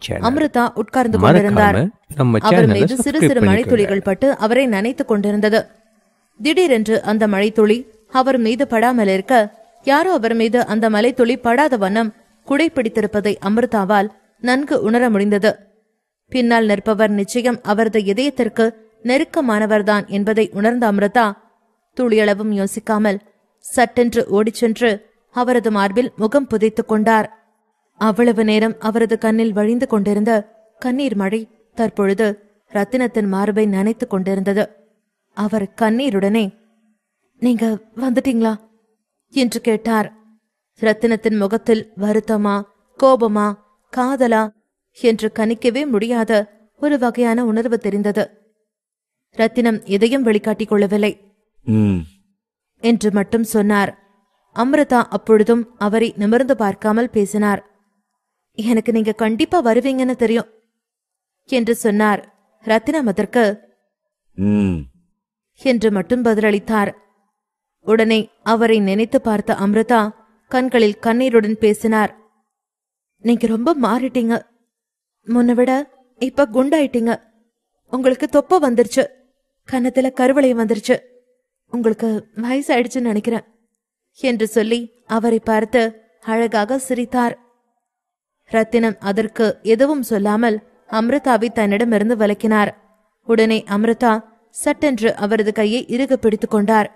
அமிர்தா உட்கார்ந்து கொண்டிருந்தார். அவர் மீது சிறு சிறு மழைத்துளிகள் பட்டு அவரை நனைத்துக் கொண்டிருந்தது. திடீரென்று அந்த மழைத்துளி அவர் மீது படாமல் இருக்க, யாரோ அவர் மீது அந்த மலைத்துளி படாத வண்ணம் குடைப்பிடித்திருப்பதை அமிர்தாவால் நன்கு உணர முடிந்தது. பின்னால் நிற்பவர் நிச்சயம் அவரது இதயத்திற்கு நெருக்கமானவர்தான் என்பதை உணர்ந்த அமிர்தா துளியளவும் யோசிக்காமல் சட்டென்று ஓடிச் சென்று அவரது மார்பில் முகம் புதைத்துக் கொண்டார். அவ்வளவு நேரம் அவரது கண்ணில் வழிந்து கொண்டிருந்த கண்ணீர் மழை தற்பொழுது ரத்தினத்தின் மார்பை நனைத்துக் கொண்டிருந்தது. அவர் கண்ணீருடனே, நீங்க வந்துட்டீங்களா என்று கேட்டார். ரத்தினத்தின் முகத்தில் வருத்தமா, கோபமா, காதலா என்று கணிக்கவே முடியாத ஒரு வகையான உணர்வு தெரிந்தது. ரத்தினம் எதையும் வெளிக்காட்டிக் கொள்ளவில்லை என்று மட்டும் சொன்னார். அமிர்தா அப்பொழுதும் அவரை நிமிர்ந்து பார்க்காமல் பேசினார். எனக்கு நீங்க கண்டிப்பா வருவீங்கன்னு தெரியும் என்று சொன்னார். ரத்தினம் அதற்கு என்று மட்டும் பதிலளித்தார். உடனே அவரை நினைத்து பார்த்த அமிர்தா கண்களில் கண்ணீருடன் பேசினார். நீங்க ரொம்ப மாறிட்டீங்க. முன்ன விட இப்ப குண்டாயிட்டீங்க. உங்களுக்கு தொப்பை வந்துருச்சு, கன்னத்துல கருவளை வந்துருச்சு, உங்களுக்கு வயசாயிடுச்சுன்னு நினைக்கிறேன் என்று சொல்லி அவரை பார்த்து அழகாக சிரித்தார். ரத்தினம் அதற்கு எதுவும் சொல்லாமல் அமிர்தாவை தன்னிடமிருந்து விலக்கினார். உடனே அமிர்தா சட்டென்று அவரது கையை இறுக பிடித்துக் கொண்டார்.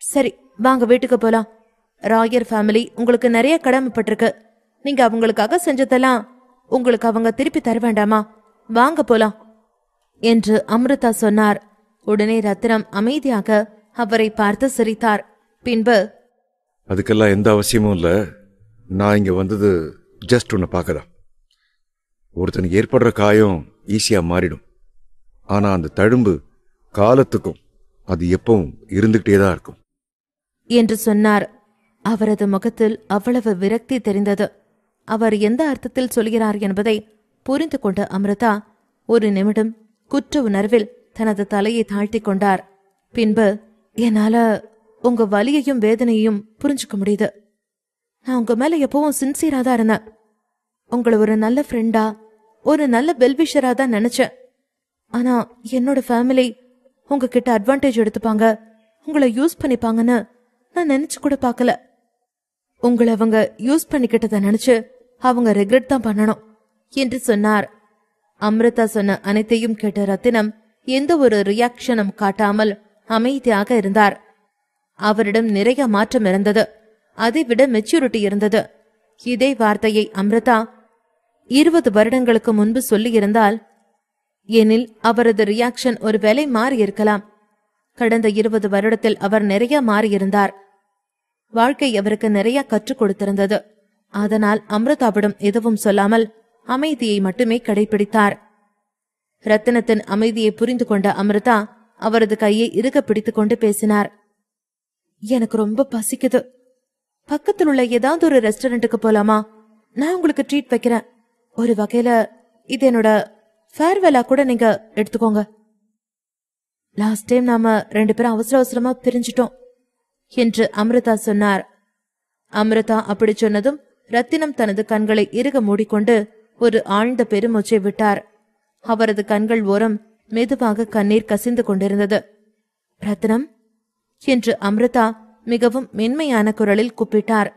சரி, வாங்க வீட்டுக்கு போலாம். ராயர் ஃபேமிலி உங்களுக்கு நிறைய கடமைப்பட்டிருக்கு. நீங்க அவங்களுக்காக செஞ்சதெல்லாம் உங்களுக்கு அவங்க திருப்பி தர வேண்டாமா? வாங்க போலாம் என்று அமிர்தா சொன்னார். உடனே ரத்தினம் அமைதியாக அவரை பார்த்து சிரித்தார். பின்பு, அதுக்கெல்லாம் எந்த அவசியமும் இல்ல. நான் இங்க வந்தது ஜஸ்ட் உன்னை பார்க்கதான். ஒருத்தனுக்கு ஏற்படுற காயம் ஈஸியா மாறிடும். ஆனா அந்த தழும்பு காலத்துக்கும் அது எப்பவும் இருந்துகிட்டே தான் இருக்கும் என்று சொன்னார். அவரது முகத்தில் அவ்வளவு விரக்தி தெரிந்தது. அவர் எந்த அர்த்தத்தில் சொல்கிறார் என்பதை புரிந்து கொண்ட அமிர்தா ஒரு நிமிடம் குற்ற உணர்வில் தனது தலையை தாழ்த்தி கொண்டார். பின்பு, என்னால உங்க வலியையும் வேதனையையும் புரிஞ்சுக்க முடியுது. நான் உங்க மேல எப்பவும் சின்சியரா தான் இருந்தேன். உங்களை ஒரு நல்ல ஃப்ரெண்டா, ஒரு நல்ல வெல்விஷரா தான் நினைச்சேன். ஆனா என்னோட ஃபேமிலி உங்ககிட்ட அட்வான்டேஜ் எடுத்துப்பாங்க, உங்களை யூஸ் பண்ணிப்பாங்கன்னு நான் நினைச்சு கூட பார்க்கல. உங்களை அவங்க யூஸ் பண்ணிக்கிட்டதை நினைச்சு அவங்க ரெக்ரெட் தான் பண்ணணும் என்று சொன்னார். அமிர்தா சொன்ன அனைத்தையும் கேட்ட ரத்தினம் எந்த ஒரு ரியாக்ஷனும் காட்டாமல் அமைதியாக இருந்தார். அவரிடம் நிறைய மாற்றம் இருந்தது, அதைவிட மெச்சூரிட்டி இருந்தது. இதே வார்த்தையை அமிர்தா 20 வருடங்களுக்கு முன்பு சொல்லியிருந்தால் எனில் அவரது ரியாக்ஷன் ஒருவேளை மாறியிருக்கலாம். கடந்த 20 வருடத்தில் அவர் நிறைய மாறியிருந்தார். வாழ்க்கை அவருக்கு நிறைய கற்றுக் கொடுத்திருந்தது. அதனால் அமிர்தாவிடம் எதுவும் சொல்லாமல் அமைதியை மட்டுமே கடைபிடித்தார். ரத்தினத்தின் அமைதியை புரிந்து கொண்ட அமிர்தா அவரது கையை இறுக பிடித்துக் கொண்டு பேசினார். எனக்கு ரொம்ப பசிக்குது. பக்கத்தில் உள்ள ஏதாவது ஒரு ரெஸ்டாரண்ட்டுக்கு போலாமா? நான் உங்களுக்கு ட்ரீட் வைக்கிறேன். ஒரு வகையில இது என்னோட ஃபேர்வெலா கூட நீங்க எடுத்துக்கோங்க. லாஸ்ட் டைம் நாம 2 பேரும் அவசர அவசரமா பிரிஞ்சிட்டோம் என்று அமிர்தா சொன்னார். அமிர்தா அப்படி சொன்னதும் ரத்தினம் தனது கண்களை இறுக மூடிக்கொண்டு ஒரு ஆழ்ந்த பெருமூச்சை விட்டார். அவரது கண்கள் ஓரம் மெதுவாக கண்ணீர் கசிந்து கொண்டிருந்தது. ரத்தினம் என்று அமிர்தா மிகவும் மென்மையான குரலில் கூப்பிட்டார்.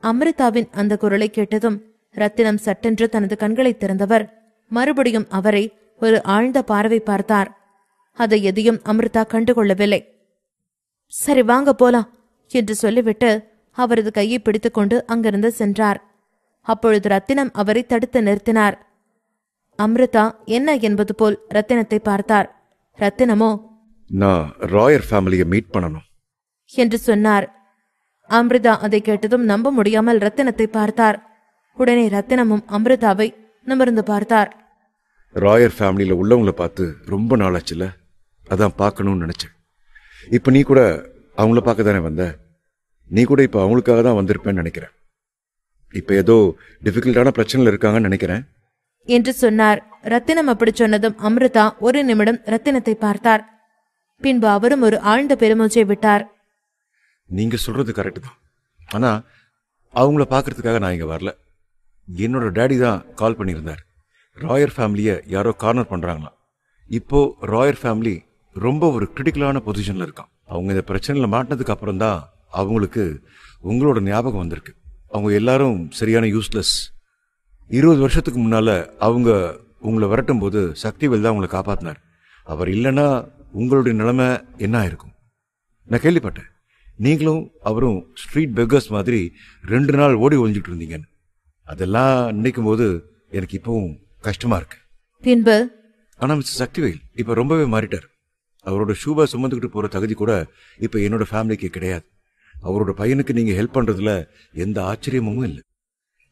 அமிர்தாவின் அந்த குரலை கேட்டதும் ரத்தினம் சட்டென்று தனது கண்களை திறந்தவர் மறுபடியும் அவரை ஒரு ஆழ்ந்த பார்வை பார்த்தார். அதை எதையும் அமிர்தா கண்டுகொள்ளவில்லை. சரி, வாங்க போலாம் என்று சொல்லிவிட்டு அவரது கையை பிடித்துக்கொண்டு அங்கிருந்து சென்றார். அப்பொழுது ரத்தினம் அவரை தடுத்து நிறுத்தினார். அமிர்தா என்ன என்பது போல் ரத்தினத்தை பார்த்தார். ரத்தினமோ, நான் ராயர் ஃபேமிலியை மீட் பண்ணணும் என்று சொன்னார். அமிர்தா அதை கேட்டதும் நம்ப முடியாமல் ரத்தினத்தை பார்த்தார். உடனே ரத்தினமும் அமிர்தாவை நிமிர்ந்து பார்த்தார். ராயர் ஃபேமிலியில உள்ளவங்களை பார்த்து ரொம்ப நாளாச்சுல, அதான் பார்க்கணும்னு நினைச்சேன். இப்ப நீ கூட அவங்கள பார்க்க தானே வந்த. நீ கூட இப்ப அவங்களுக்காக தான் வந்திருப்பேன்னு நினைக்கிறேன். இப்ப ஏதோ டிஃபிகல்ட்டான பிரச்சனைல இருக்காங்கன்னு நினைக்கிறேன் என்று சொன்னார். ரத்தினம் அப்படி சொன்னதும் அமிர்தா ஒரு நிமிடம் ரத்தினத்தை பார்த்தார். பின்பு அவரும் ஒரு ஆழ்ந்த பெருமூச்சை விட்டார். நீங்க சொல்றது கரெக்ட் தான். ஆனா அவங்கள பாக்குறதுக்காக நான் இங்க வரல. என்னோட டேடி தான் கால் பண்ணியிருந்தார். ராயர் ஃபேமிலியை யாரோ கார்னர் பண்ணுறாங்களாம். இப்போ ராயர் ஃபேமிலி ரொம்ப ஒரு கிரிட்டிக்கலான பொசிஷனில் இருக்கான். அவங்க இந்த பிரச்சனையில் மாட்டினதுக்கு அப்புறம் தான் அவங்களுக்கு உங்களோட ஞாபகம் வந்திருக்கு. அவங்க எல்லாரும் சரியான யூஸ்லெஸ். 20 வருஷத்துக்கு முன்னால் அவங்க உங்களை விரட்டும் போது சக்திவேல் தான் உங்களை காப்பாற்றினார். அவர் இல்லைன்னா உங்களுடைய நிலைமை என்ன ஆயிருக்கும்? நான் கேள்விப்பட்டேன், நீங்களும் அவரும் ஸ்ட்ரீட் பெக்கர்ஸ் மாதிரி 2 நாள் ஓடி ஒழிஞ்சிட்டு இருந்தீங்கன்னு. அதெல்லாம் நினைக்கும் போது எனக்கு இப்பவும் கஷ்டமா இருக்கு. பின்பு ஆனா மிஸ்டர் சக்திவேல் இப்ப ரொம்பவே மாறிட்டார். அவரோட ஷூபா சுமந்துக்கிட்டு போற தகுதி கூட இப்ப என்னோட ஃபேமிலிக்கு கிடையாது. அவரோட பையனுக்கு நீங்க ஹெல்ப் பண்றதுல எந்த ஆச்சரியமும் இல்லை.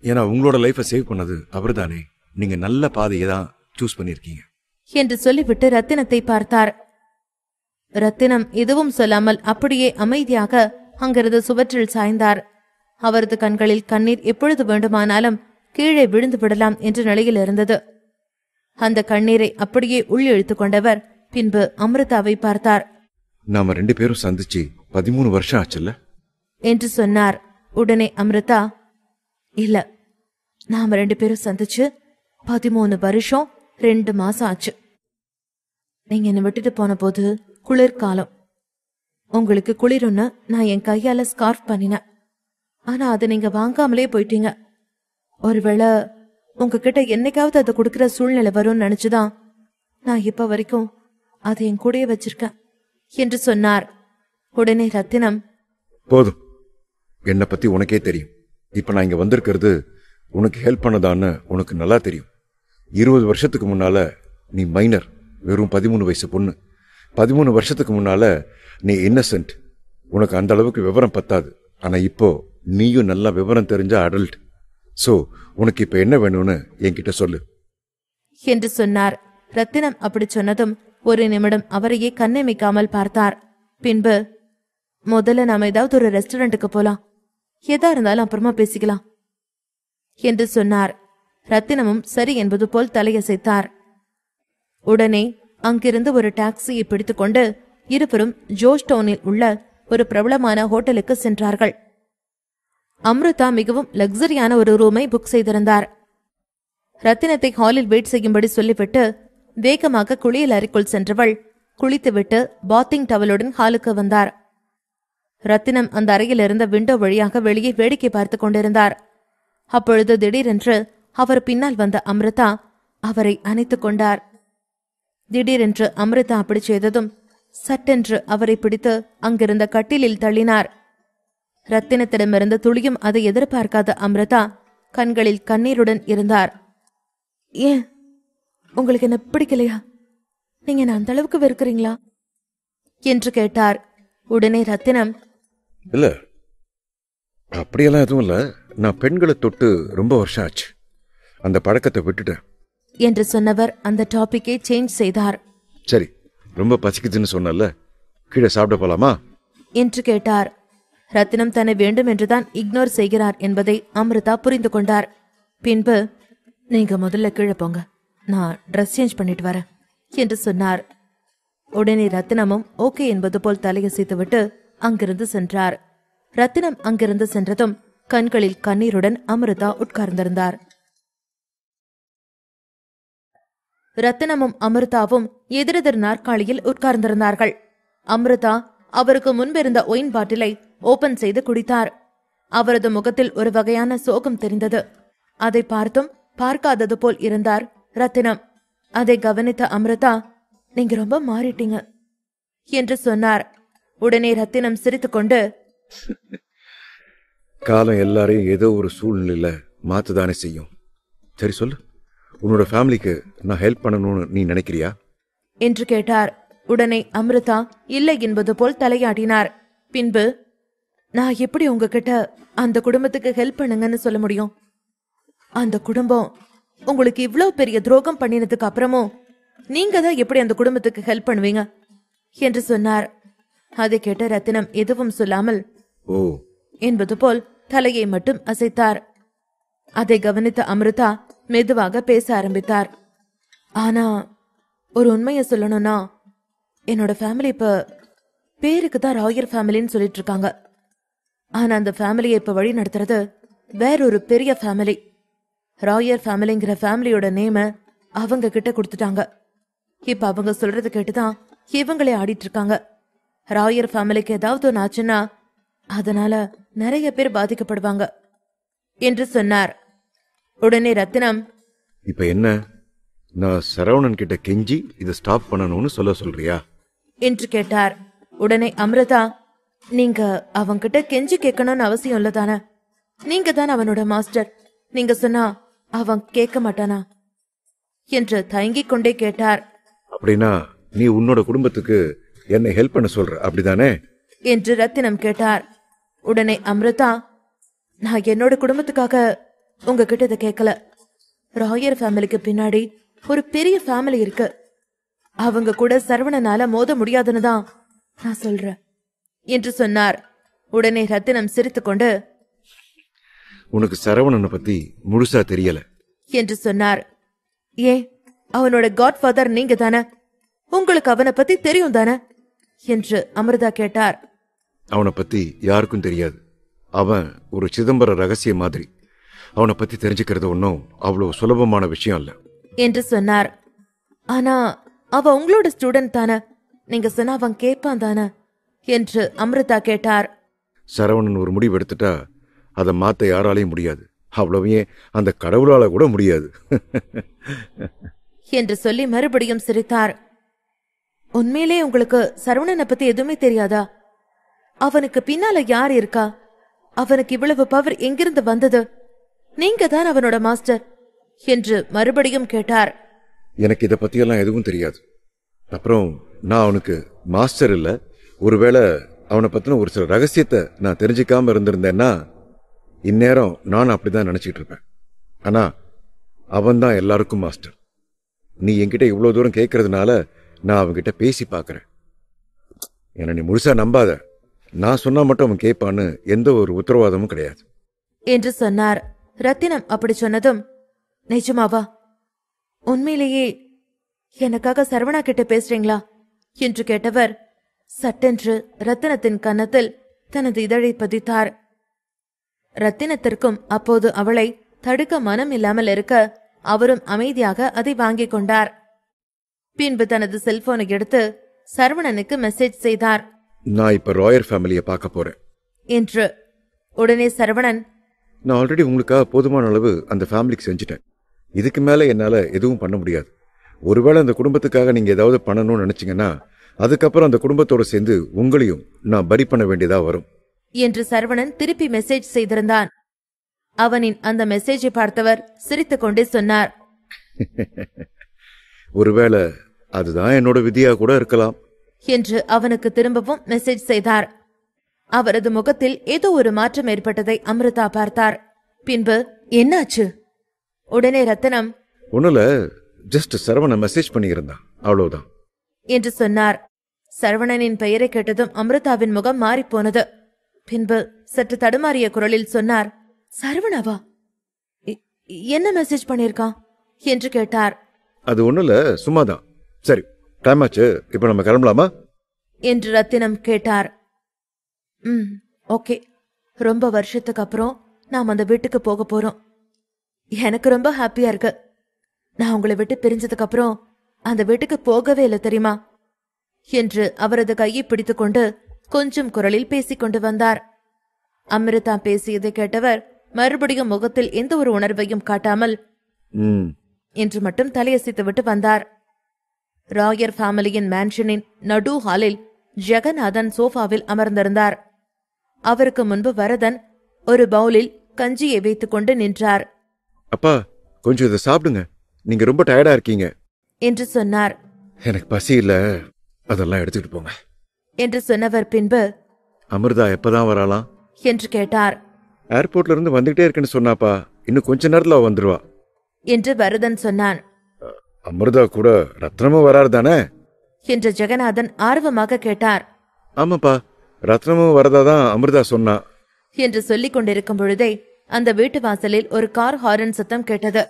ஏன்னா உங்களோட லைஃபை சேவ் பண்ணது அவர் தானே. நீங்க நல்ல பாதையை தான் சூஸ் பண்ணிருக்கீங்க என்று சொல்லிவிட்டு ரத்தினத்தை பார்த்தார். ரத்தினம் எதுவும் சொல்லாமல் அப்படியே அமைதியாக அங்கிருந்து சுவற்றில் சாய்ந்தார். அவரது கண்களில் கண்ணீர் எப்பொழுது வேண்டுமானாலும் கீழே விழுந்து விடலாம் என்ற நிலையில் இருந்தது. அந்த கண்ணீரை அப்படியே உள்ளிழுத்துக் கொண்டவர் பின்பு அமிர்தாவை பார்த்தார். நாம 2 பேரும் சந்திச்சு 13 வருஷம் ஆச்சுல்ல என்று சொன்னார். உடனே அமிர்தா, இல்ல, நாம 2 பேரும் சந்திச்சு 13 வருஷம் 2 மாசம் ஆச்சு. நீங்க என்ன விட்டுட்டு போன போது குளிர்காலம். உங்களுக்கு குளிருன்னு நான் என் கையால ஸ்கார்ஃப் பண்ணினேன். ஆனா அதை நீங்க வாங்காமலே போயிட்டீங்க. ஒருவேளை உங்ககிட்ட என்னைக்காவது அதை கொடுக்கிற சூழ்நிலை வரும்னு நினைச்சுதான் நான் இப்ப வரைக்கும் அதை என் கூடயே வச்சிருக்கேன் என்று சொன்னார். உடனே ரத்தினம், போதும், என்னை பத்தி உனக்கே தெரியும். இப்ப நான் இங்க வந்திருக்கிறது உனக்கு ஹெல்ப் பண்ணதான்னு உனக்கு நல்லா தெரியும். 20 வருஷத்துக்கு முன்னால நீ மைனர், வெறும் 13 வயசு பொண்ணு. 13 வருஷத்துக்கு முன்னால நீ இன்னசென்ட், உனக்கு அந்த அளவுக்கு விவரம் பத்தாது. ஆனா இப்போ நீயும் நல்லா விவரம் தெரிஞ்ச அடல்ட். சோ உனக்கு இப்ப என்ன வேணும்னு என்கிட்ட சொல்லு என்று சொன்னார். ரத்தினம் அப்படி சொன்னதும் ஒரு நிமிடம் அவரையே கண்ணமைக்காமல் பார்த்தார். பின்பு, முதல்ல நாம ஏதாவது ஒரு ரெஸ்டாரண்ட்டுக்கு போலாம், எதா இருந்தாலும் அப்புறமா பேசிக்கலாம் என்று சொன்னார். ரத்தினமும் சரி என்பது போல் தலையசைத்தார். உடனே அங்கிருந்து ஒரு டாக்ஸியை பிடித்துக்கொண்டு இருவரும் ஜோர்ஜ் டவுனில் உள்ள ஒரு பிரபலமான ஹோட்டலுக்கு சென்றார்கள். அம்ருதா மிகவும் லக்ஸரியான ஒரு ரூமை புக் செய்திருந்தார். ரத்தினத்தை ஹாலில் வெயிட் செய்யும்படி சொல்லிவிட்டு வேகமாக குளியல் அறைக்குள் சென்றவள் குளித்துவிட்டு பாத்திங் டவலுடன் ஹாலுக்கு வந்தார். ரத்தினம் அந்த அறையில் இருந்த விண்டோ வழியாக வெளியே வேடிக்கை பார்த்து கொண்டிருந்தார். அப்பொழுது திடீரென்று அவர் பின்னால் வந்த அம்ருதா அவரை அணைத்துக் கொண்டார். திடீரென்று அம்ருதா அப்படி செய்ததும் சட்டென்று அவரை பிடித்து அங்கிருந்த கட்டிலில் தள்ளினார். ரத்தினத்திடமிருந்து துளியும் அதை எதிர்பார்க்காத அம்ருதா கண்களில் கண்ணீருடன் இருந்தார். ஏன், உங்களுக்கு என்ன பிடிக்கலையா? நீங்க என்ன அந்த அளவுக்கு வெறுக்கிறீங்களா என்று கேட்டார். உடனே ரத்தினம், இல்ல, அப்படியெல்லாம் எதுவும் இல்ல. நான் பெண்களை தொட்டு ரொம்ப வருஷம் ஆச்சு, அந்த பழக்கத்தை விட்டுட்டேன் என்று சொன்னவர் அந்த டாபிக்கை சேஞ்ச் செய்தார். சரி, ரொம்ப பசிக்குதுன்னு சொன்னல, கீழே சாப்பிட போலாமா என்று கேட்டார். ரத்தினம் தன்னை வேண்டும் என்றுதான் இக்னோர் செய்கிறார் என்பதை அம்ருதா புரிந்து கொண்டார். பின்பு, நீங்க முதல்ல கீழே போங்க, நான் ட்ரெஸ் சேஞ்ச் பண்ணிட்டு வரேன் என்று சொன்னார். உடனே ரத்தினமும் ஓகே என்பது போல் தலையசைத்துவிட்டு அங்கிருந்து சென்றார். ரத்தினம் அங்கிருந்து சென்றதும் கண்களில் கண்ணீருடன் அம்ருதா உட்கார்ந்திருந்தார். ரத்தினமும் அமிர்தாவும் எதிரெதிர் நாற்காலியில் உட்கார்ந்திருந்தார்கள். அமிர்தா அவருக்கு முன்பிருந்த ஒயின் பாட்டிலை ஓபன் செய்து குடித்தார். அவரது முகத்தில் ஒரு வகையான சோகம் தெரிந்தது. அதை பார்த்தும் பார்க்காதது போல் இருந்தார் ரத்தினம். அதை கவனித்த அமிர்தா, நீங்க ரொம்ப மாறிட்டீங்க என்று சொன்னார். உடனே ரத்தினம் சிரித்துக்கொண்டு, காலம் எல்லாரையும் ஏதோ ஒரு சூழ்நிலையில மாத்துதானே செய்யும். சரி சொல்லு, உன்னோட ஃபேமிலிக்கு நான் ஹெல்ப் பண்ணணும்னு நீ நினைக்கிறியா என்று கேட்டார். உடனே அம்ருதா இல்லை என்பது போல் தலையாட்டினார். பின்பு, நான் எப்படி உங்ககிட்ட அந்த குடும்பத்துக்கு ஹெல்ப் பண்ணுங்கன்னு சொல்ல முடியும்? அந்த குடும்பம் உங்களுக்கு இவ்வளவு பெரிய துரோகம் பண்ணினதுக்கு அப்புறமும் நீங்க தான் எப்படி அந்த குடும்பத்துக்கு ஹெல்ப் பண்ணுவீங்க என்று சொன்னார். அதை கேட்ட ரத்தினம் எதுவும் சொல்லாமல் ஓ என்பது போல் தலையை மட்டும் அசைத்தார். அதை கவனித்த அமிர்தா மெதுவாக பேச ஆரம்பித்தார். ஆனா ஒரு உண்மையை சொல்லணும்னா, என்னோட ஃபேமிலி இப்ப பேருக்கு தான் ராயர் ஃபேமிலின்னு சொல்லிட்டு இருக்காங்க. ஆனா அந்த ஃபேமிலியை இப்ப வழி நடத்துறது வேறொரு பெரிய ஃபேமிலி. ராயர் ஃபேமிலிங்கிற ஃபேமிலியோட நேம அவங்க கிட்ட கொடுத்துட்டாங்க. இப்ப அவங்க சொல்றது கேட்டுதான் இவங்களே ஆடிட்டு இருக்காங்க. ராயர் ஃபேமிலிக்கு ஏதாவது ஒன்று ஆச்சுன்னா அதனால நிறைய பேர் பாதிக்கப்படுவாங்க என்று சொன்னார். உடனே ரத்தினம், இப்ப என்ன, நான் சரவணன் கிட்ட கெஞ்சி இதை ஸ்டாப் பண்ணணும்னு சொல்றியா என்று கேட்டார். உடனே அமிர்தா, நீங்க அவன்கிட்ட கெஞ்சி கேட்கணும்னு அவசியம் இல்லதானே? நீங்க தான் அவனோட மாஸ்டர். நீங்க சொன்னா அவன் கேட்க மாட்டானா என்று தயங்கிக் கொண்டே கேட்டார். அப்படின்னா நீ உன்னோட குடும்பத்துக்கு என்னை ஹெல்ப் பண்ண சொல்ற, அப்படிதானே என்று ரத்தினம் கேட்டார். உடனே அமிர்தா, நான் என்னோட குடும்பத்துக்காக உங்ககிட்ட இதை கேட்கல. ராயர் ஃபேமிலிக்கு பின்னாடி ஒரு பெரிய ஃபேமிலி இருக்கு. அவங்க கூட சரவணனால மோத முடியாதுன்னு தான் நான் சொல்றேன் என்று சொன்னார். உடனே ரத்தினம் சிரித்துக்கொண்டு, உனக்கு சரவணனை பத்தி முழுசா தெரியல என்று சொன்னார். ஏன், அவனோட காட்ஃபாதர் நீங்க தானே, உங்களுக்கு அவனை பத்தி தெரியும் தானே என்று அமிர்தா கேட்டார். அவனை பத்தி யாருக்கும் தெரியாது. அவன் ஒரு சிதம்பர ரகசிய மாதிரி. அவனை பத்தி தெரிஞ்சுக்கிறது ஒன்றும் அவ்வளவு சுலபமான விஷயம் இல்ல என்று சொன்னார். ஆனா அவ உங்களோட ஸ்டூடெண்ட் தானே, நீங்க சொன்னா அவன் கேட்பான் தானே என்று அமிர்தா கேட்டார். சரவணன் ஒரு முடிவு எடுத்துட்டா அதை மாத்த யாராலையும் முடியாது. அவ்வளவே அந்த கடவுளால கூட முடியாது என்று சொல்லி மறுபடியும் சிரித்தார். உண்மையிலே உங்களுக்கு சரவணனை பத்தி எதுவுமே தெரியாதா? அவனுக்கு பின்னால யார் இருக்கா? அவனுக்கு இவ்வளவு பவர் எங்கிருந்து வந்தது? நீங்க தான் அவனோட மாஸ்டர் என்று மறுபடியும் கேட்டார். எனக்கு இதை பத்தியெல்லாம் எதுவும் தெரியாது. அப்புறம் நான் அவனுக்கு மாஸ்டர் இல்ல. ஒருவேளை அவனை பத்தின ஒரு சில ரகசியத்தை நான் தெரிஞ்சுக்காம இருந்திருந்தேன்னா இந்நேரம் நான் அப்படிதான் நினைச்சிட்டு இருப்பேன். ஆனா அவன் தான் எல்லாருக்கும் மாஸ்டர். நீ என்கிட்ட இவ்வளவு தூரம் கேட்கறதுனால நான் அவன்கிட்ட பேசி பார்க்கறேன். என்ன நீ முழுசா நம்பாத. நான் சொன்னா மட்டும் அவன் கேட்பான்னு எந்த ஒரு உத்தரவாதமும் கிடையாது என்று சொன்னார். ரத்தினம் அப்படி சொன்னதும், நிஜமாவா? உண்மையிலேயே எனக்காக சரவணா கிட்ட பேசுறீங்களா என்று கேட்டவர் சட்டென்று ரத்தினத்தின் கன்னத்தில் தனது இதழை பதித்தார். ரத்தினத்திற்கும் அப்போது அவளை தடுக்க மனம் இல்லாமல் இருக்க அவரும் அமைதியாக அதை வாங்கிக் கொண்டார். பின்பு தனது செல்போனை எடுத்து சரவணனுக்கு மெசேஜ் செய்தார். நான் இப்ப ராயர் ஃபேமிலியை பார்க்க போறேன் என்று. உடனே சரவணன், நான் ஆல்ரெடி உங்களுக்காக போதுமான அளவு அந்த ஃபேமிலிக்கு செஞ்சுட்டேன். இதுக்கு மேல என்னால எதுவும் பண்ண முடியாது. ஒருவேளை அந்த குடும்பத்துக்காக நீங்க ஏதாவது பண்ணணும்னு நினைச்சீங்கன்னா அதுக்கப்புறம் அந்த குடும்பத்தோட சேர்ந்து உங்களையும் நான் பரி பண்ண வேண்டியதா வரும் என்று சரவணன் திருப்பி மெசேஜ் செய்திருந்தான். அவனின் அந்த மெசேஜை பார்த்தவர் சிரித்துக் கொண்டே சொன்னார், ஒருவேளை அதுதான் என்னோட விதியா கூட இருக்கலாம் என்று அவனுக்கு திரும்பவும் மெசேஜ் செய்தார். அவரது முகத்தில் ஏதோ ஒரு மாற்றம் ஏற்பட்டதை அமிர்தா பார்த்தார். பின்பு, என்னாச்சு? உடனே ரத்தினம், ஒண்ணுல ஜஸ்ட் சரவண மெசேஜ் பண்ணியிருந்தான், அவ்வளவுதான் என்று சொன்னார். சரவணனின் பெயரை கேட்டதும் அமிர்தாவின் முகம் மாறிப்போனது. பின்பு சற்று தடுமாறிய குரலில் சொன்னார், சரவணாவா? என்ன மெசேஜ் பண்ணிருக்கான் என்று கேட்டார். அது ஒண்ணுல, சும்மாதான். சரி, டைம் ஆச்சு, இப்ப நம்ம கிளம்பலாமா என்று ரத்தினம் கேட்டார். ஓகே. ரொம்ப வருஷத்துக்கு அப்புறம் நாம் அந்த வீட்டுக்கு போக போறோம். எனக்கு ரொம்ப ஹாப்பியா இருக்கு. நான் உங்களை விட்டு பிரிஞ்சதுக்கு அப்புறம் அந்த வீட்டுக்கு போகவே இல்லை தெரியுமா என்று அவரது கையை பிடித்துக்கொண்டு கொஞ்சம் குரலில் பேசிக்கொண்டு வந்தார். அமிர்தா பேசியதை கேட்டவர் மறுபடியும் முகத்தில் எந்த ஒரு உணர்வையும் காட்டாமல் என்று மட்டும் தலையசைத்துவிட்டு வந்தார். ராயர் ஃபேமிலியின் மேன்ஷனின் நடு ஹாலில் ஜெகநாதன் சோஃபாவில் அமர்ந்திருந்தார். அவருக்கு முன்பு வரதன் ஒரு பவுலில் கஞ்சியை வைத்துக் கொண்டு நின்றார். அப்பா, கொஞ்சம் இதை சாப்பிடுங்க, நீங்க ரொம்ப டயர்டா இருக்கீங்க என்று சொன்னார். எனக்கு பசி இல்ல, அதெல்லாம் எடுத்துட்டு போங்க என்று சொன்னவர் பின்பு, அமிர்தா எப்பதான் வராலாம் என்று கேட்டார். ஏர்போர்ட்ல இருந்து வந்துகிட்டே இருக்குன்னு சொன்னாப்பா, இன்னும் கொஞ்ச நேரத்துல வந்துருவா என்று வரதன் சொன்னான். அமிர்தா கூட ரத்னமும் வராரு தானே என்று ஜெகநாதன் ஆர்வமாக கேட்டார். ஆமாப்பா, ரத்னமும் வரதாதான் அமிர்தா சொன்னா என்று சொல்லிக் கொண்டிருக்கும் பொழுதே அந்த வீட்டு வாசலில் ஒரு கார் ஹாரன் சத்தம் கேட்டது.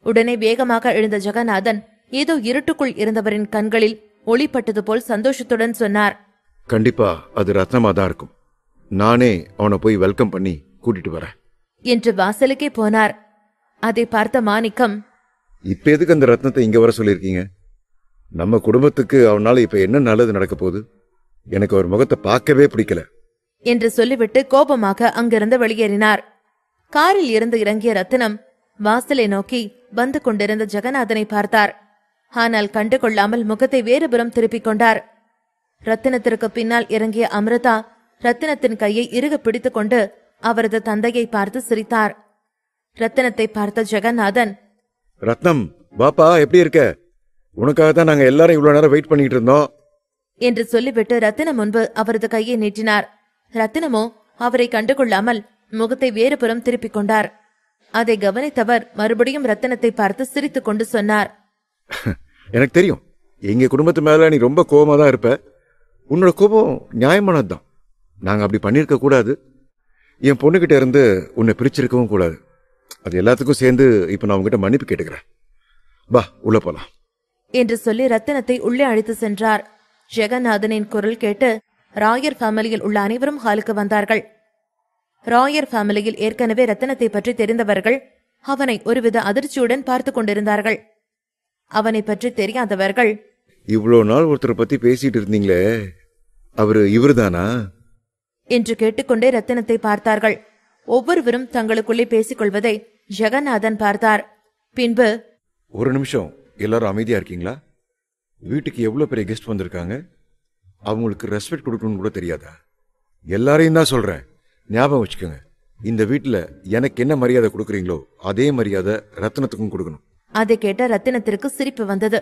உடனே வேகமாக எழுந்த ஜெகநாதன் ஏதோ இருட்டுக்குள் இருந்தவரின் கண்களில் ஒளிப்பட்டது போல் சந்தோஷத்துடன் சொன்னார், கண்டிப்பா அது ரத்னமா தான் இருக்கும். நானே அவனை போய் வெல்கம் பண்ணி கூட்டிட்டு வரேன் என்று வாசலுக்கே போனார். அதை பார்த்த மாணிக்கம், இப்ப எதுக்கு அந்த ரத்னத்தை இங்க வர சொல்லியிருக்கீங்க? நம்ம குடும்பத்துக்கு அவனால இப்ப என்ன நல்லது நடக்க போகுது? எனக்கு அவர் முகத்தை பார்க்கவே பிடிக்கல என்று சொல்லிவிட்டு கோபமாக அங்கிருந்து வெளியேறினார். காரில் இருந்து இறங்கிய ரத்தினம் வாசலை நோக்கி வந்து கொண்டிருந்த ஜெகநாதனை பார்த்தார். ஆனால் கண்டுகொள்ளாமல் முகத்தை வேறுபுறம் திருப்பிக் கொண்டார். ரத்தினத்திற்கு பின்னால் இறங்கிய அமிர்தா ரத்தினத்தின் கையை இறுக பிடித்துக் கொண்டு அவரது தந்தையை பார்த்து சிரித்தார். ரத்தினத்தை பார்த்த ஜெகநாதன், ரத்னம் பாப்பா எப்படி இருக்க? உனக்காக தான் நாங்க எல்லாரும் இவ்வளவு நேரம் வெயிட் பண்ணிட்டு இருந்தோம் என்று சொல்லிவிட்டு ரத்தினம் முன்பு அவரது கையை நீட்டினார். ரத்தினமோ அவரை கண்டுகொள்ளாமல் முகத்தை வேறுபுறம் திருப்பிக் கொண்டார். அதை கவனித்தவர் மறுபடியும் ரத்தினத்தை பார்த்து சிரித்துக் கொண்டு சொன்னார், எனக்கு தெரியும் எங்க குடும்பத்து மேல நீ ரொம்ப கோபமா தான் இருப்ப. உன்னோட கோபம் நியாயமானதுதான். நாங்க அப்படி பண்ணிருக்க கூடாது. என் பொண்ணுகிட்ட இருந்து உன்னை பிரிச்சிருக்கவும் கூடாது. அது எல்லாத்துக்கும் சேர்ந்து இப்ப நான் உங்ககிட்ட மன்னிப்பு கேட்டுக்கிறேன். வா உள்ள போலாம் என்று சொல்லி ரத்தினத்தை உள்ளே அழைத்து சென்றார். ஜெகநாதனின் குரல் கேட்டு ராயர் ஃபேமிலியில் உள்ள அனைவரும் ஹாலுக்கு வந்தார்கள். ராயர் ஃபேமிலியில் ஏற்கனவே ரத்தினத்தை பற்றி தெரிந்தவர்கள் அவனை ஒருவித அதிர்ச்சியுடன் பார்த்து கொண்டிருந்தார்கள். அவனை பற்றி தெரியாதவர்கள், இவ்வளவு நாள் ஒருத்தரை பத்தி பேசிட்டு இருந்தீங்களே, அவரு இவருதானா என்று கேட்டுக்கொண்டே ரத்தினத்தை பார்த்தார்கள். ஒவ்வொருவரும் தங்களுக்குள்ளே பேசிக் கொள்வதை ஜெகநாதன் பார்த்தார். பின்பு, ஒரு நிமிஷம் எல்லாரும் அமைதியா இருக்கீங்களா? வீட்டுக்கு எவ்வளவு பெரிய கெஸ்ட் வந்திருக்காங்க. அவங்களுக்கு ரெஸ்பெக்ட் கொடுக்கணும்னு கூட தெரியாதா? எல்லாரையும் தான் சொல்றேன், ஞாபகம் வச்சுக்கோங்க. இந்த வீட்டுல எனக்கு என்ன மரியாதை கொடுக்குறீங்களோ அதே மரியாதை ரத்தினத்துக்கும் கொடுக்கணும். அதை கேட்ட ரத்தினத்திற்கு சிரிப்பு வந்தது.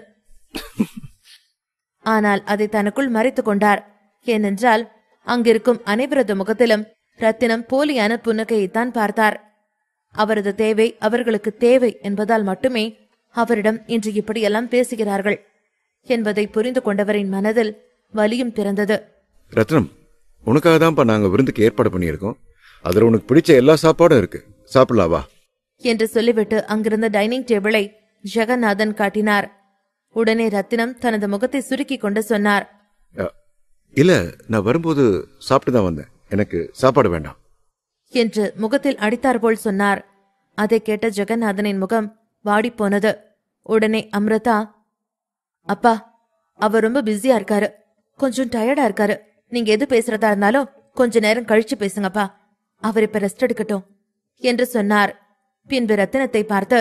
ஆனால் அதை தனக்குள் மறைத்துக் கொண்டார். ஏனென்றால் அங்கிருக்கும் அனைவரது முகத்திலும் ரத்தினம் போலியான புன்னகையைத்தான் பார்த்தார். அவரது தேவை அவர்களுக்கு தேவை என்பதால் மட்டுமே அவரிடம் இன்று இப்படியெல்லாம் பேசுகிறார்கள் என்பதை புரிந்து கொண்டவரின் மனதில் வலியும் பிறந்தது. ரத்னம், உனக்காக தான்ப்பா நாங்க விருந்துக்கு ஏற்பாடு பண்ணியிருக்கோம். அதுல உனக்கு பிடிச்ச எல்லா சாப்பாடும் இருக்கு, சாப்பிடலாவா என்று சொல்லிவிட்டு அங்கிருந்த டைனிங் டேபிளை ஜெகநாதன் காட்டினார். உடனே ரத்தினம் தனது முகத்தை சுருக்கி கொண்டு சொன்னார், இல்ல, நான் வரும்போது சாப்பிட்டு தான் வந்தேன், எனக்கு சாப்பாடு வேண்டாம் என்று முகத்தில் அடித்தார் போல் சொன்னார். அதை கேட்ட ஜெகநாதனின் முகம் வாடிப்போனது. உடனே அம்ருதா, அப்பா, அவர் ரொம்ப பிஸியா இருக்காரு, கொஞ்சம் டயர்டா இருக்காரு. நீங்க எது பேசுறதா இருந்தாலும் கொஞ்ச நேரம் கழிச்சு பேசுங்கப்பா, அவர் இப்ப ரெஸ்ட் எடுக்கட்டும் என்று சொன்னார். பின்பு ரத்தினத்தை பார்த்து,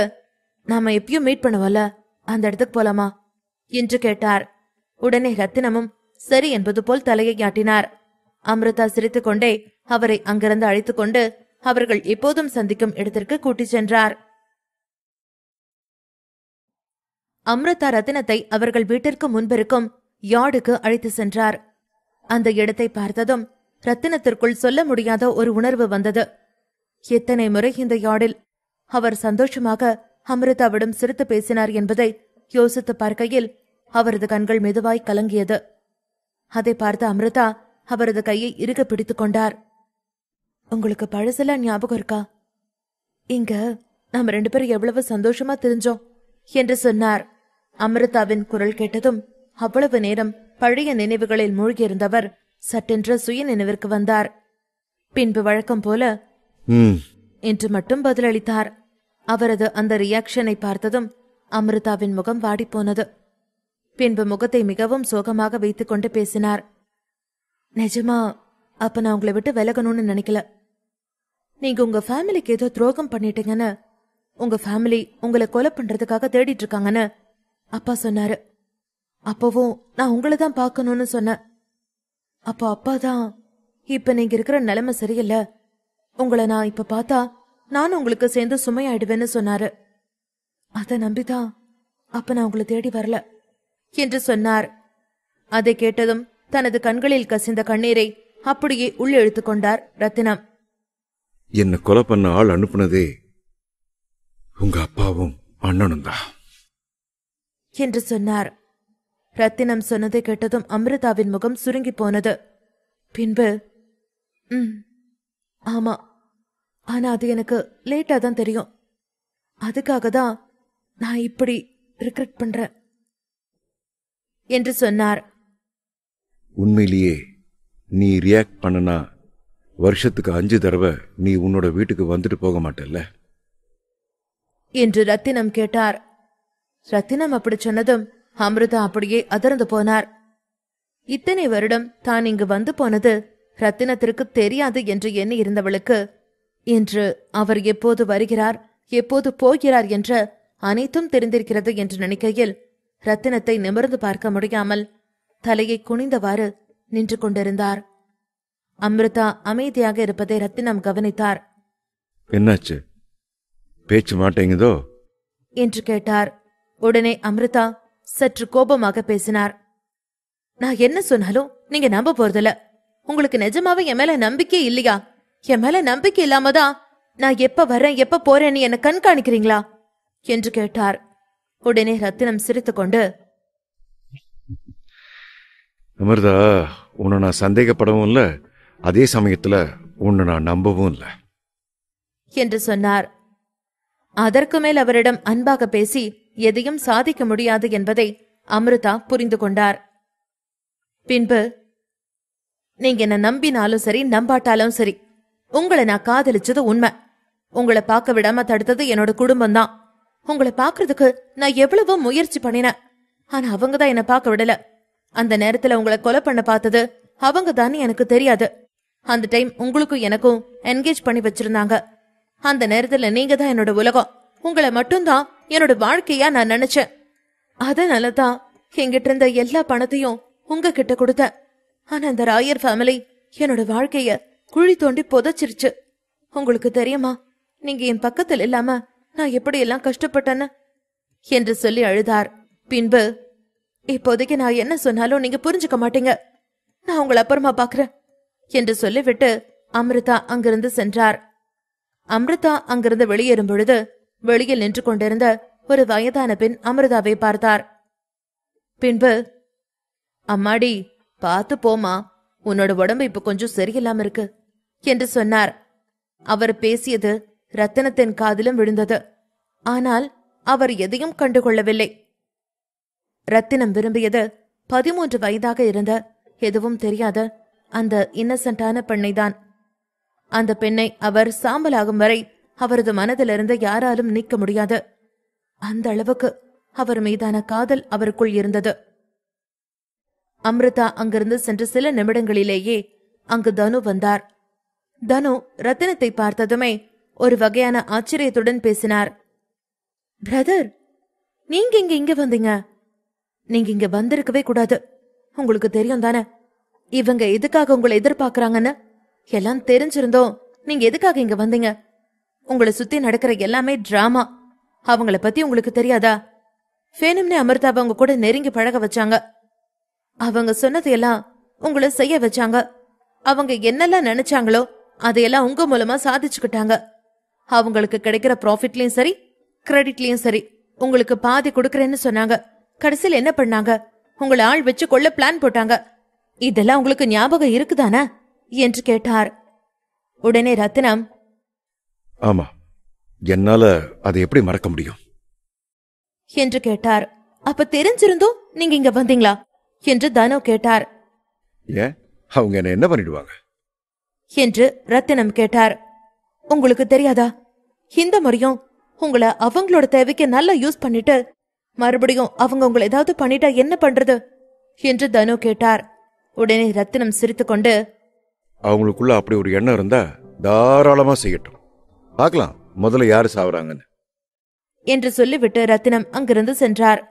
நாம எப்பயும் மீட் பண்ணுவோம்ல, அந்த இடத்துக்கு போலாமா என்று கேட்டார். உடனே ரத்தினமும் சரி என்பது போல் தலையை ஆட்டினார். அம்ருதா சிரித்துக் கொண்டே அவரை அங்கிருந்து அழைத்துக் கொண்டு அவர்கள் எப்போதும் சந்திக்கும் இடத்திற்கு கூட்டிச் சென்றார். அம்ருதா ரத்தினத்தை அவர்கள் வீட்டிற்கு முன்பிருக்கும் யார்டுக்கு அழைத்து சென்றார். அந்த இடத்தை பார்த்ததும் ரத்தினத்திற்குள் சொல்ல முடியாத ஒரு உணர்வு வந்தது. எத்தனை முறை இந்த யார்டில் அவர் சந்தோஷமாக அம்ருதாவிடம் சிரித்து பேசினார் என்பதை யோசித்து பார்க்கையில் அவரது கண்கள் மெதுவாய் கலங்கியது. அதை பார்த்த அம்ருதா அவரது கையை இறுக பிடித்துக் கொண்டார். உங்களுக்கு பழசெல்லாம் ஞாபகம் இருக்கா? இங்க நாம 2 பேரும் எவ்வளவு சந்தோஷமா தெரிஞ்சோம் என்று சொன்னார். அம்ருதாவின் குரல் கேட்டதும் அவ்வளவு நேரம் பழைய நினைவுகளில் மூழ்கியிருந்தவர் சட்டென்று சுய நினைவிற்கு வந்தார். பின்பு வழக்கம் போல என்று மட்டும் பதிலளித்தார். அவரது அந்த ரியாக்ஷனை பார்த்ததும் அம்ருதாவின் முகம் வாடிப்போனது. பின்பு முகத்தை மிகவும் சோகமாக வைத்துக் கொண்டு பேசினார். நிஜமா அப்ப நான் உங்களை விட்டு விலகணும்னு நினைக்கல. நீங்க உங்க ஃபேமிலிக்கு ஏதோ துரோகம் பண்ணிட்டீங்கன்னு, உங்க ஃபேமிலி உங்களை கொலை பண்றதுக்காக தேடிட்டு இருக்காங்கன்னு அப்பா சொன்னாரு. அப்பவும் நான் உங்களை தான் பார்க்கணும்னு சொன்னேன். அப்போ அப்பா தான், இப்ப நீங்க இருக்கிற நிலைமை சரியில்லை, உங்களை நான் இப்ப பார்த்தா நானும் உங்களுக்கு சேர்ந்து சுமையாயிடுவேன்னு சொன்னாரு. அதை நம்பிதான் அப்ப நான் உங்களை தேடி வரல என்று சொன்னார். அதை கேட்டதும் தனது கண்களில் கசிந்த கண்ணீரை அப்படியே உள்ளிழுத்துக் கொண்டார் ரத்தினம். என்ன கொலை பண்ண ஆள் அனுப்புனதே உங்க அப்பாவும் அண்ணனும் தான் என்று சொன்னார். ரத்தினம் சொன்னதை கேட்டதும் அம்ருதாவின் முகம் சுருங்கி போனது. பின்பு, ஆமா, ஆனா அது எனக்கு லேட்டா தான் தெரியும். அதுக்காக தான் நான் இப்படி ரிக்ரெட் பண்றேன் என்று சொன்னார். உண்மையிலேயே நீ ரியாக்ட் பண்ணனா வருஷத்துக்கு 5 தடவை நீ உன்னோட வீட்டுக்கு வந்துட்டு போக மாட்டல்ல. என்று ரத்தினம் கேட்டார். ரத்தினம் அப்படி சொன்னதும் அமிர்தா அப்படியே அதிர்ந்து போனார். இத்தனை வருடம் தான் இங்கு வந்து போனது ரத்தினத்திற்கு தெரியாது என்று எண்ணி இருந்தவளுக்கு இன்று அவர் எப்போது வருகிறார், எப்போது போகிறார் என்ற அனைத்தும் தெரிந்திருக்கிறது என்று நினைக்கையில் ரத்தினத்தை நிமிர்ந்து பார்க்க முடியாமல் தலையை குனிந்தவாறு நின்று கொண்டிருந்தார். அமிர்தா அமைதியாக இருப்பதை ரத்தினம் கவனித்தார். என்னாச்சு, பேச்சு மாட்டேங்குதோ என்று கேட்டார். உடனே அமிர்தா சற்று கோபமாக பேசினார். நான் என்ன சொன்னாலும் நீங்க நம்ப போறதில்ல. உங்களுக்கு நிஜமாவே என் மேல நம்பிக்கை இல்லையா? என் மேல நம்பிக்கை இல்லாமதான் நான் எப்ப வரேன் எப்ப போறேன்னு என்ன கண்காணிக்கிறீங்களா என்று கேட்டார். உடனே ரத்தினம் சிரித்துக்கொண்டு, அமிர்தா, உன்னை நான் சந்தேகப்படவும் இல்லை, அதே சமயத்துல உன்னை நான் நம்பவும் இல்லை என்று சொன்னார். அதற்கு மேல் அவரிடம் அன்பாக பேசி எதையும் சாதிக்க முடியாது என்பதை அமிர்தா புரிந்து கொண்டார். பின்பு, நீங்க என்ன நம்பினாலும் சரி நம்பாட்டாலும் சரி, உங்களை நான் காதலிச்சது உண்மை. உங்களை பார்க்க விடாம தடுத்தது என்னோட குடும்பம்தான். உங்களை பாக்குறதுக்கு நான் எவ்வளவோ முயற்சி பண்ணினேன். ஆனா அவங்க தான் என்ன பார்க்க விடல. அந்த நேரத்துல உங்களை கொலை பண்ண பார்த்தது அவங்க தான் எனக்கு தெரியாது. அந்த டைம் உங்களுக்கும் எனக்கும் என்கேஜ் பண்ணி வச்சிருந்தாங்க. அந்த நேரத்துல நீங்க தான் என்னோட உலகம். உங்களை மட்டும்தான் என்னோட வாழ்க்கையா நான் நினைச்சேன். அதனாலதான் என்கிட்ட இருந்த எல்லா பணத்தையும் உங்ககிட்ட கொடுத்தேன். ஆனா அந்த ராயர் ஃபேமிலி என்னோட வாழ்க்கைய குழி தோண்டி புதைச்சிருச்சு. உங்களுக்கு தெரியுமா, நீங்க என் பக்கத்தில் இல்லாம நான் எப்படியெல்லாம் கஷ்டப்பட்டேன்னு என்று சொல்லி அழுதார். பின்பு, இப்போதைக்கு நான் என்ன சொன்னாலும் நீங்க புரிஞ்சுக்க மாட்டீங்க. நான் உங்களை அப்புறமா பாக்குறேன் என்று சொல்லிவிட்டு அமிர்தா அங்கிருந்து சென்றார். அமிர்தா அங்கிருந்து வெளியேறும் பொழுது வெளியில் நின்று கொண்டிருந்த ஒரு வயதான பெண் அமிர்தாவை பார்த்தார். பின்பு, அம்மாடி பாத்து போமா, உன்னோட உடம்பு இப்ப கொஞ்சம் சரியில்லாம இருக்கு என்று சொன்னார். அவர் பேசியது ரத்தினத்தின் காதிலும் விழுந்தது. ஆனால் அவர் எதையும் கண்டுகொள்ளவில்லை. ரத்தினம் விரும்பியது 13 வயதாக இருந்த எதுவும் தெரியாத அந்த இன்னசென்டான பெண்ணைதான். அந்த பெண்ணை அவர் சாம்பலாகும் வரை அவரது மனதிலிருந்து யாராலும் நீக்க முடியாது. அந்த அளவுக்கு அவர் மீதான காதல் அவருக்குள் இருந்தது. அமிர்தா அங்கிருந்து சென்ற சில நிமிடங்களிலேயே அங்கு தனு வந்தார். தனு ரத்தினத்தை பார்த்ததுமே ஒரு வகையான ஆச்சரியத்துடன் பேசினார். பிரதர், நீங்க இங்க வந்தீங்க? நீங்க இங்க வந்திருக்கவே கூடாது. உங்களுக்கு தெரியும் தானே இவங்க எதுக்காக உங்களை எதிர்பார்க்கறாங்கன்னு. எல்லாம் தெரிஞ்சிருந்தோம் நீங்க எதுக்காக இங்க வந்தீங்க? உங்களை சுத்தி நடக்கிற எல்லாமே டிராமா. அவங்கள பத்தி உங்களுக்கு தெரியாதா? வேணும்னே அமிர்தாவை அவங்க கூட நெருங்கி பழக வச்சாங்க. அவங்க சொன்னதையெல்லாம் உங்களை செய்ய வச்சாங்க. அவங்க என்னெல்லாம் நினைச்சாங்களோ அதையெல்லாம் உங்க மூலமா சாதிச்சுக்கிட்டாங்க. அவங்களுக்கு கிடைக்கிற ப்ராஃபிட்லயும் சரி கிரெடிட்லயும் சரி உங்களுக்கு பாதி கொடுக்கறேன்னு சொன்னாங்க. கடைசியில் என்ன பண்ணாங்க? உங்களை ஆள் வச்சு கொள்ள பிளான் போட்டாங்க. இதெல்லாம் உங்களுக்கு ஞாபகம் இருக்குதானே என்று கேட்டார். உடனே ரத்தினம், ஆமா, என்னால அதை எப்படி மறக்க முடியும் என்று கேட்டார். அப்ப தெரிஞ்சிருந்தோம் நீங்க இங்க வந்தீங்களா என்று தனு கேட்டார். ஏன், அவங்க என்ன பண்ணிடுவாங்க என்று ரத்தினம் கேட்டார். உங்களுக்கு தெரியாதா, இந்த முறையும் உங்களை அவங்களோட தேவைக்கு நல்லா யூஸ் பண்ணிட்டு மறுபடியும் அவங்க உங்களை ஏதாவது பண்ணிட்டா என்ன பண்றது என்று தனு கேட்டார். உடனே ரத்தினம் சிரித்துக்கொண்டு, அவங்களுக்குள்ள அப்படி ஒரு எண்ணம் இருந்தா தாராளமா செய்யட்டும், பார்க்கலாம் முதல்ல யாரு சாவறாங்கன்னு என்று சொல்லிவிட்டு ரத்தினம் அங்கிருந்து சென்றார்.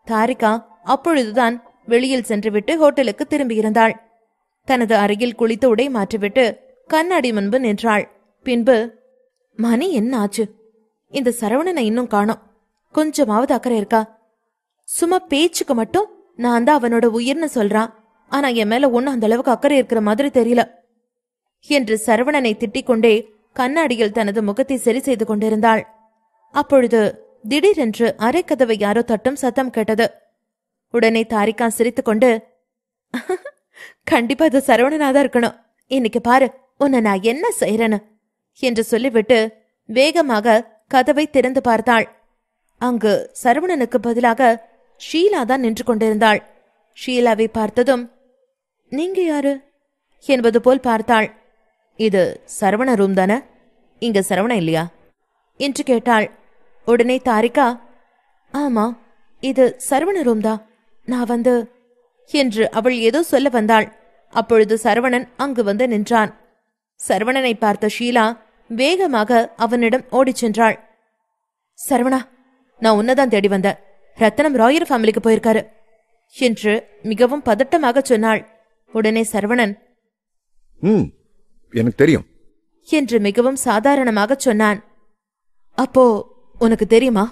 தாரிகா அப்பொழுதுதான் வெளியில் சென்றுவிட்டு ஹோட்டலுக்கு திரும்பியிருந்தாள். தனது அறையில் குளித்து உடை மாற்றிவிட்டு கண்ணாடி முன்பு நின்றாள். பின்பு, மணி என்ன ஆச்சு? இந்த சரவணனை இன்னும் காணோம். கொஞ்சமாவது அக்கறை இருக்கா? சும்மா பேச்சுக்கு மட்டும் நான் தான் அவனோட உயிர்னு சொல்றான். ஆனா என் மேல ஒன்னும் அந்த அளவுக்கு அக்கறை இருக்கிற மாதிரி தெரியல என்று சரவணனை திட்டிக் கொண்டே கண்ணாடியில் தனது முகத்தை சரி செய்து கொண்டிருந்தாள். அப்பொழுது திடீரென்று அரைக்கதவை யாரோ தட்டும் சத்தம் கேட்டது. உடனே தாரிகா சிரித்துக்கொண்டு, கண்டிப்பா அது சரவணனாதான் இருக்கணும். இன்னைக்கு பாரு உன்னை நான் என்ன செய்யறேன்னு என்று சொல்லிவிட்டு வேகமாக கதவை திறந்து பார்த்தாள். அங்கு சரவணனுக்கு பதிலாக ஷீலா தான் நின்று கொண்டிருந்தாள். ஷீலாவை பார்த்ததும், நீங்க யாரு என்பது போல் பார்த்தாள். இது சரவண ரூம் தானே? இங்க சரவண இல்லையா என்று கேட்டாள். உடனே தாரிகா, ஆமா, இது சரவண ரூம் தான், நான் வந்து என்று அவள் ஏதோ சொல்ல வந்தாள். அப்பொழுது சரவணன் அங்கு வந்து நின்றான். சரவணனை பார்த்த ஷீலா வேகமாக அவனிடம் ஓடிச் சென்றாள். சரவணா, நான் உன்னதான் தேடி வந்தேன். ரத்தனம் ராயர் ஃபேமிலிக்கு போயிருக்காரு என்று மிகவும் பதட்டமாக சொன்னாள். உடனே சரவணன், எனக்கு தெரியும் என்று மிகவும் சாதாரணமாக சொன்னான். அப்போ உனக்கு தெரியுமா,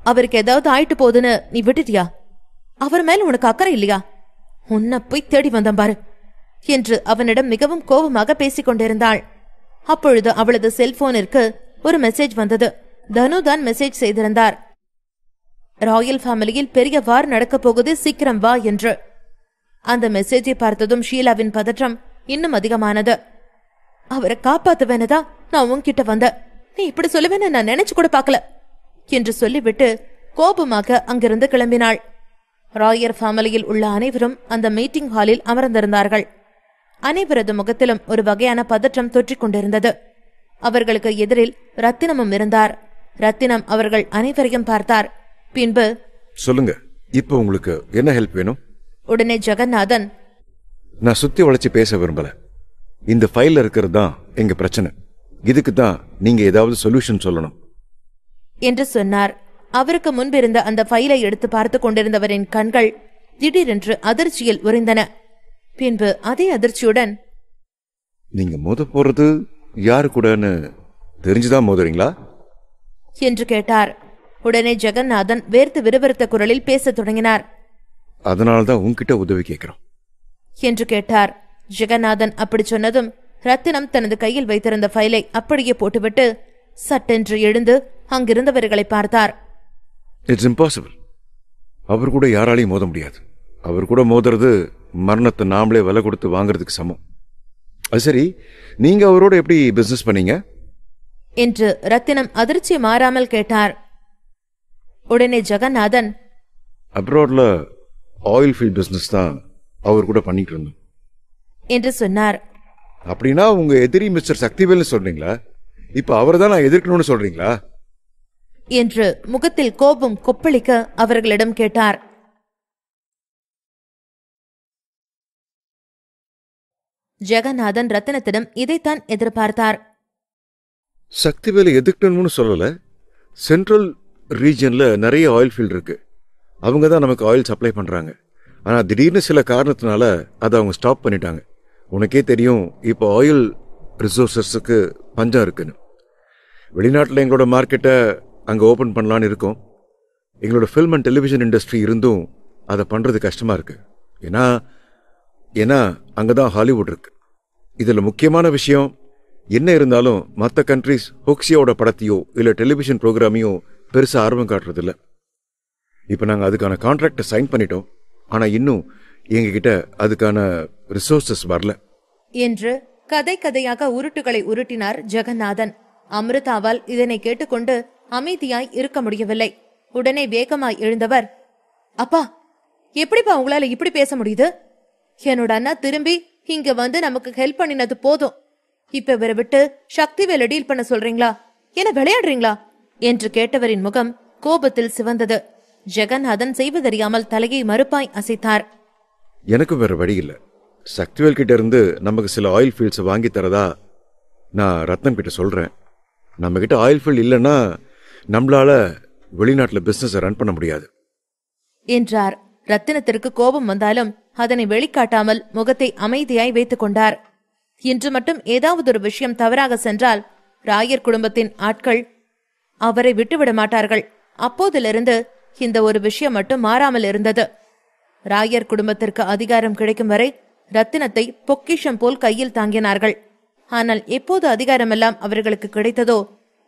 அவருக்கு ஏதாவது ஆயிட்டு போகுதுன்னு நீ விட்டுட்டியா? அவர் மேல உனக்கு அக்கறை இல்லையா? உன்னை போய் தேடி வந்தான் பாரு என்று அவனிடம் மிகவும் கோபமாக பேசிக் கொண்டிருந்தாள். அப்பொழுது அவளது செல்போனிற்கு ஒரு மெசேஜ் வந்தது. தனுதான் மெசேஜ் செய்திருந்தார். ராயல் ஃபேமிலியில் பெரிய வார் நடக்கப் போகுது, சீக்கிரம் வா என்று. அந்த மெசேஜை பார்த்ததும் ஷீலாவின் பதற்றம் இன்னும் அதிகமானது. அவரை காப்பாத்துவேனதா நான் உன்கிட்ட வந்த, நீ இப்படி சொல்லுவேன்னு நான் நினைச்சு கூட பார்க்கல என்று சொல்லிவிட்டு கோபமாக அங்கிருந்து கிளம்பினாள். ராயர் ஃபேமிலியில் உள்ள அனைவரும் அந்த மீட்டிங் ஹாலில் அமர்ந்திருந்தார்கள். அனைவரது முகத்திலும் ஒரு வகையான பதற்றம் தொற்றிக் கொண்டிருந்தது. அவர்களுக்கு எதிரில் ரத்தினமும் இருந்தார். ரத்தினம் அவர்கள் அனைவரையும் பார்த்தார். பின்பு, சொல்லுங்க, இப்ப உங்களுக்கு என்ன ஹெல்ப் வேணும்? உடனே ஜெகநாதன், நான் சுத்தி வளைச்சு பேச விரும்பல. இந்த ஃபைல்ல இருக்கிறது தான் எங்க பிரச்சனை. இதுக்கு தான் நீங்க ஏதாவது சொல்யூஷன் சொல்லணும் என்று சொன்னார். அவருக்கு முன்பிருந்த அந்த ஃபைலை எடுத்து பார்த்து கொண்டிருந்தவரின் கண்கள் திடீரென்று அதிர்ச்சியில் உறைந்தன. பின்பு அதே அதிர்ச்சியுடன், நீங்க மோத போறது யாரு கூடன்னு தெரிஞ்சுதான் மோதுறீங்களா என்று கேட்டார். உடனே ஜெகநாதன் வேர்த்து விறுவிறுத்த குரலில் பேசத் தொடங்கினார். அதனால்தான் உன்கிட்ட உதவி கேட்கிறோம் என்று கேட்டார். ஜெகநாதன் அப்படி சொன்னதும் ரத்தினம் தனது கையில் வைத்திருந்த ஃபைலை அப்படியே போட்டுவிட்டு சட்டென்று எழுந்து அங்கிருந்தவர்களை பார்த்தார். It's impossible. அவர் கூட யாராலையும் மோத முடியாது. அவர் கூட மோதுறது மரணத்தை நாமளே விலை கொடுத்து வாங்குறதுக்கு சமம். அது சரி, நீங்க அவரோட எப்படி பிசினஸ் பண்ணீங்க என்று ரத்தினம் அதிர்ச்சி மாறாமல் கேட்டார். உடனே ஜெகநாதன், அப்ராட்ல ஆயில் ஃபீல்ட் பிசினஸ் தான் அவர் கூட பண்ணிட்டு இருந்தோம் என்று சொன்னார். அப்படின்னா உங்க எதிரி மிஸ்டர் சக்திவேல்னு சொல்றீங்களா? இப்ப அவரை தான் நான் எதிர்க்கணும்னு சொல்றீங்களா என்று முகத்தில் கோபம் கொப்பளிக்க அவர்களிடம் கேட்டார். ஜெகநாதன் ரத்தினத்திடம் இதைத்தான் எதிர்பார்த்தார். சக்திவேலை எதிர்க்கணும்னு சொல்லல. சென்ட்ரல் ரீஜன்ல நிறைய ஆயில் ஃபீல்ட் இருக்கு. அவங்க தான் நமக்கு ஆயில் சப்ளை பண்றாங்க. ஆனா திடீர்னு சில காரணத்தினால அதை அவங்க ஸ்டாப் பண்ணிட்டாங்க. உனக்கே தெரியும், இப்போ ஆயில் ரிசோர்சஸுக்கு பஞ்சம் இருக்குன்னு. வெளிநாட்டில் எங்களோட மார்க்கெட்டை அங்கே ஓப்பன் பண்ணலான்னு இருக்கோம். எங்களோட ஃபில்ம் அண்ட் டெலிவிஷன் இண்டஸ்ட்ரி இருந்தும் அதை பண்ணுறது கஷ்டமாக இருக்கு. ஏன்னா அங்கே தான் ஹாலிவுட் இருக்கு. இதில் முக்கியமான விஷயம் என்ன இருந்தாலும் மற்ற கண்ட்ரிஸ் ஹோக்ஸியோட படத்தையோ இல்லை டெலிவிஷன் ப்ரோக்ராமையோ பெருசாக ஆர்வம் காட்டுறதில்ல. இப்போ நாங்கள் அதுக்கான கான்ட்ராக்டை சைன் பண்ணிட்டோம். ஆனால் இன்னும் எங்ககிட்ட அதுக்கான ரிசோர்சஸ் வரல என்று கதை கதையாக உருட்டுகளை உருட்டினார் ஜெகநாதன். அமிர்தாவால் இதனை கேட்டுக்கொண்டு அமைதியாய் இருக்க முடியவில்லை. உடனே வேகமாய் எழுந்தவர், அப்பா, எப்படிப்பா உங்களால இப்படி பேச முடியுது? என்னோட அண்ணா திரும்பி இங்க வந்து நமக்கு ஹெல்ப் பண்ணினது போதும். இப்ப இவரை விட்டு சக்திவேலை டீல் பண்ண சொல்றீங்களா? என்ன விளையாடுறீங்களா என்று கேட்டவரின் முகம் கோபத்தில் சிவந்தது. ஜெகநாதன் செய்வதறியாமல் தலையை மறுப்பாய் அசைத்தார். எனக்கு வேற வழி இல்லை. சக்திவேல் கிட்ட இருந்து நமக்கு சில ஆயில் ஃபீல்ட்ஸை வாங்கி தரதா நான் ரத்னம் கிட்ட சொல்றேன். நம்ம கிட்ட ஆயில் ஃபீல்ட் இல்லைன்னா நம்மளால வெளிநாட்டில் பிசினஸ் ரன் பண்ண முடியாது என்றார். ரத்தினத்திற்கு கோபம் வந்தாலும் அதனை வெளிக்காட்டாமல் முகத்தை அமைதியாய் வைத்துக் கொண்டார். இன்று மட்டும் ஏதாவது ஒரு விஷயம் தவறாக சென்றால் ராயர் குடும்பத்தின் ஆட்கள் அவரை விட்டுவிட மாட்டார்கள். அப்போதிலிருந்து இந்த ஒரு விஷயம் மட்டும் மாறாமல் இருந்தது. ராயர் குடும்பத்திற்கு அதிகாரம் கிடைக்கும் வரை ரத்தினத்தை பொக்கிஷம் போல் கையில் தாங்கினார்கள். ஆனால் எப்போது அதிகாரமெல்லாம் அவர்களுக்கு கிடைத்ததோ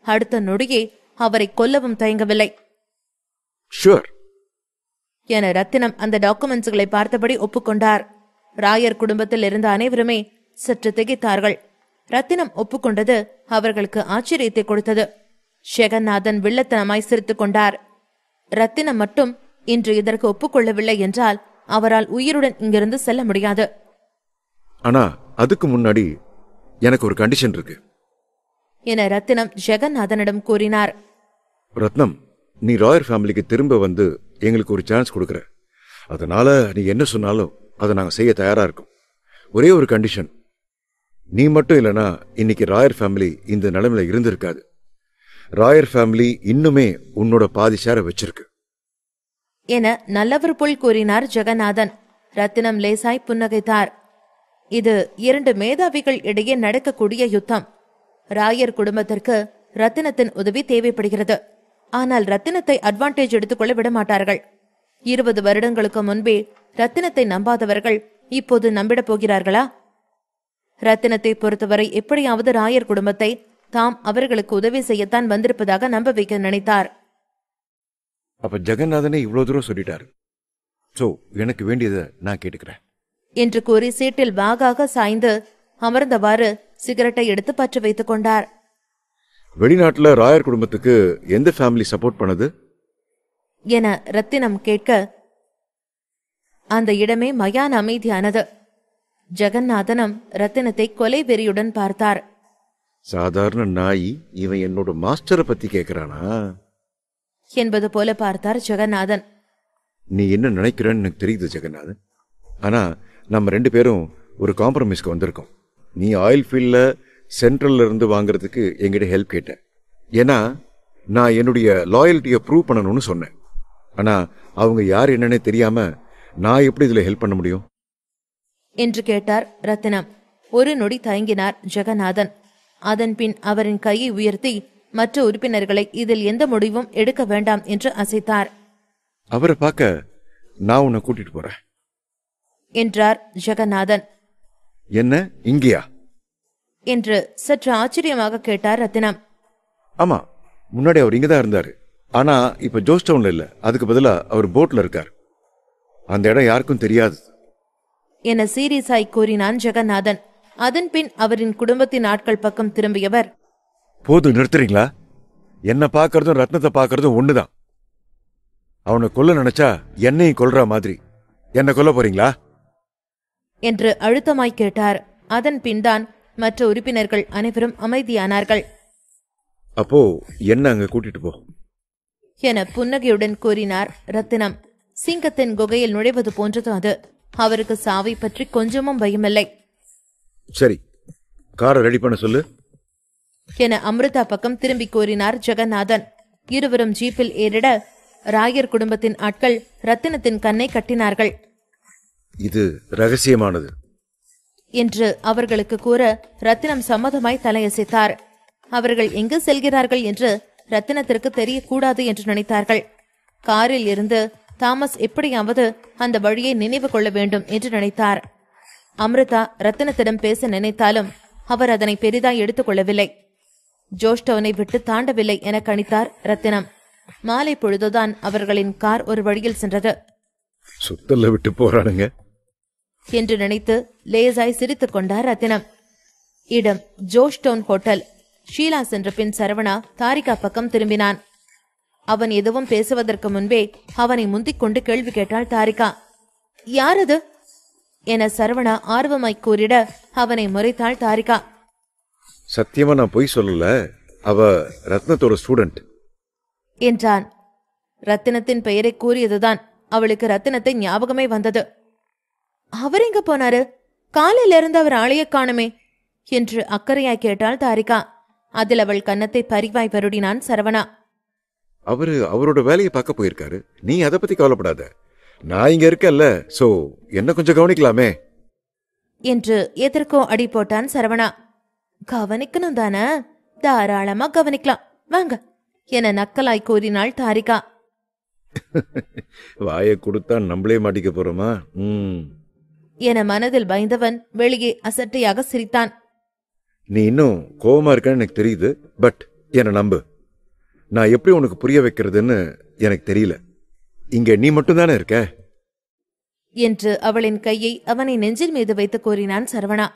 அடுத்த நொடியே அவரை கொல்லவும் தயங்கவில்லை. என ரத்தினம் அந்த டாக்குமெண்ட்ஸ்களை பார்த்தபடி ஒப்புக்கொண்டார். ராயர் குடும்பத்தில் இருந்த அனைவருமே சற்று திகைத்தார்கள். ரத்தினம் ஒப்புக்கொண்டது அவர்களுக்கு ஆச்சரியத்தை கொடுத்தது. ஜெகநாதன் வில்லத்தனமாய் சிரித்துக் கொண்டார். ரத்தினம் மட்டும் இன்று இதற்கு ஒப்புக்கொள்ளவில்லை என்றால் அவரால் உயிருடன் இங்கிருந்து செல்ல முடியாது. ஆனா அதுக்கு முன்னாடி எனக்கு ஒரு கண்டிஷன் இருக்கு என ரத்தினம் ஜெகநாதனிடம் கூறினார். ரத்னம், நீ ராயர் ஃபேமிலிக்கு திரும்ப வந்து எங்களுக்கு ஒரு சான்ஸ் கொடுக்குற. அதனால நீ என்ன சொன்னாலும் அதை நாங்கள் செய்ய தயாரா இருக்கோம். ஒரே ஒரு கண்டிஷன், நீ மட்டும் இல்லைனா இன்னைக்கு ராயர் ஃபேமிலி இந்த நிலைமையில இருந்திருக்காது. ராயர் ஃபேமிலி இன்னுமே உன்னோட பாதி ஷேரை வச்சிருக்கு என நல்லவர் போல் கூறினார் ஜெகநாதன். ரத்தினம் லேசாய் புன்னகைத்தார். இது 2 மேதாவிகள் இடையே நடக்கக்கூடிய யுத்தம். ராயர் குடும்பத்திற்கு ரத்தினத்தின் உதவி தேவைப்படுகிறது. ஆனால் ரத்தினத்தை அட்வான்டேஜ் எடுத்துக்கொள்ள விட மாட்டார்கள். 20 வருடங்களுக்கு முன்பே ரத்தினத்தை நம்பாதவர்கள் இப்போது நம்பிடப் போகிறார்களா? ரத்தினத்தை பொறுத்தவரை எப்படியாவது ராயர் குடும்பத்தை தாம் அவர்களுக்கு உதவி செய்யத்தான் வந்திருப்பதாக நம்ப வைக்க நினைத்தார். அப்ப ஜெகநாதனே இவ்வளவு தூரம் சொல்லிட்டாரு. சோ எனக்கு வேண்டியதை நான் கேட்டுக்கிறேன் என்று கூறி சீட்டில் வாகாக சாய்ந்து அமர்ந்தவாறு சிகரெட்டை எடுத்து பற்ற வைத்துக் கொண்டார். வெளிநாட்டுல ராயர் குடும்பத்துக்கு எந்த ஃபேமிலி சப்போர்ட் பண்ணது என ரத்தினம் கேட்க அந்த இடமே மயான அமைதியானது. ஜெகநாதனம் ரத்தினத்தை கொலை வெறியுடன் பார்த்தார். சாதாரண நாய் இவன் என்னோட மாஸ்டரை பத்தி கேக்குறானா என்பது போல பார்த்தார் ஜெகநாதன். நீ என்ன நினைக்கிறன்னு எனக்கு தெரியுது ஜெகநாதன். ஆனா நம்ம 2 பேரும் ஒரு காம்ப்ரமைஸ்க்கு வந்திருக்கோம். நீ ஆயில் ஃபீல்ட்ல சென்ட்ரல்ல இருந்து வாங்குறதுக்கு எங்கிட்ட ஹெல்ப் கேட்ட. ஏன்னா நான் என்னுடைய லாயல்ட்டியை ப்ரூவ் பண்ணணும்னு சொன்னேன். ஆனா அவங்க யார் என்னன்னே தெரியாம நான் எப்படி இதுல ஹெல்ப் பண்ண முடியும் என்று கேட்டார் ரத்தினம். ஒரு நொடி தயங்கினார் ஜெகநாதன். அதன் பின் அவரின் கையை உயர்த்தி மற்ற உறுப்பினர்களை இதில் எந்த முடிவும் எடுக்க வேண்டாம் என்று அசைத்தார். அவரை பார்க்க நான் உன்னை கூட்டிட்டு போறேன் என்றார் ஜெகநாதன். என்ன இங்கேயா என்று சற்று ஆச்சரியமாக கேட்டார் ரத்தினம். ஆமா, முன்னாடி அவர் இங்கதான் இருந்தாரு. ஆனா இப்ப ஜோஸ்டவுன்ல இல்ல, அதுக்கு பதிலா அவர் போட்ல இருக்கார். அந்த இடம் யாருக்கும் தெரியாது என சீரியஸாய் கூறினான் ஜெகநாதன். அதன் பின் அவரின் குடும்பத்தின் ஆட்கள் பக்கம் திரும்பியவர், போது நிறுத்துறீங்களா? என்ன பாக்குறதும் ரத்னத்தை பாக்குறதும் ஒண்ணுதான். அவனை கொல்ல நினைச்சா என்னையும் கொல்ற மாதிரி என்ன கொல்ல போறீங்களா என்று அழுத்தமாய் கேட்டார். அதன் பின்தான் மற்ற உறுப்பினர்கள் அனைவரும் அமைதியானார்கள். அப்போ என்ன அங்க கூட்டிட்டு போ என புன்னகையுடன் கூறினார் ரத்தினம். சிங்கத்தின் குகையில் நுழைவது போன்றது அது. அவருக்கு சாவை பற்றி கொஞ்சமும் பயமில்லை. சரி, காரை ரெடி பண்ண சொல்லு என அமிர்தா பக்கம் திரும்பி கூறினார் ஜெகநாதன். இருவரும் ஜீப்பில் ஏறிட ராயர் குடும்பத்தின் ஆட்கள் ரத்தினத்தின் கண்ணை கட்டினார்கள். இது ரகசியமானது என்று அவர்களுக்கு கூற ரத்தினம் சம்மதமாய் தலையசைத்தார். அவர்கள் எங்கு செல்கிறார்கள் என்று ரத்தினத்திற்கு தெரியக்கூடாது என்று நினைத்தார்கள். காரில் இருந்து தாமஸ் எப்படியாவது அந்த வழியை நினைவு கொள்ள வேண்டும் என்று நினைத்தார். அமிர்தா ரத்தினத்திடம் பேச நினைத்தாலும் அவர் அதனை பெரிதாய் எடுத்துக் கொள்ளவில்லை. ஜோஸ்டவுனை விட்டு தாண்டவில்லை என கணித்தார் ரத்தினம். மாலை பொழுதுதான் அவர்களின் கார் ஒரு வழியில் சென்றது. சுத்தல்ல விட்டு போறானுங்க என்று நினைத்து லேசாய் சிரித்துக் கொண்டார் ரத்தினம். இடம் ஜோஸ்டவுன் ஹோட்டல். ஷீலா சென்ற பின் சரவணா தாரிகா பக்கம் திரும்பினான். அவன் எதுவும் பேசுவதற்கு முன்பே அவனை முந்திக் கொண்டு கேள்வி கேட்டாள் தாரிகா. யாரது என சரவணா ஆர்வமாய் கூறிட அவனை முறைத்தாள் தாரிகா. சத்தியமா நான் பொய் சொல்லல, அவ ரத்னத்தோட ஸ்டூடெண்ட் என்றான். ரத்தினத்தின் பெயரை கூறியதுதான் அவளுக்கு ரத்தினத்தை ஞாபகமே வந்தது. அவர் எங்க போனாரு? காலையில இருந்து அவர் ஆளைய காணுமே என்று அக்கறையாய் கேட்டாள் தாரிகா. அதில் அவள் கன்னத்தை பரிவாய் வருடினான் சரவணா. அவரோட வேலையை பார்க்க போயிருக்காரு. நீ அதை பத்தி கவலைப்படாத, நான் இங்க இருக்கல்ல, சோ என்ன கொஞ்சம் கவனிக்கலாமே என்று எதற்கோ அடி போட்டான் சரவணா. கவனிக்கணும் தானே, தாராளமா கவனிக்கலாம், வாங்க என நக்கலாய் கூறினாள் தாரிகா. வாயை கொடுத்தா நம்மளே மாட்டிக்க போறோமா என மனதில் பயந்தவன் வெளியே அசட்டையாக சிரித்தான். நீ இன்னும் கோவமா இருக்கன்னு எனக்கு தெரியுது, பட் என்ன நம்பு, நான் எப்படி உனக்கு புரிய வைக்கிறதுன்னு எனக்கு தெரியல. இங்க நீ மட்டும்தானே இருக்க என்று அவளின் கையை அவனை நெஞ்சில் மீது வைத்து கூறினான் சரவணா.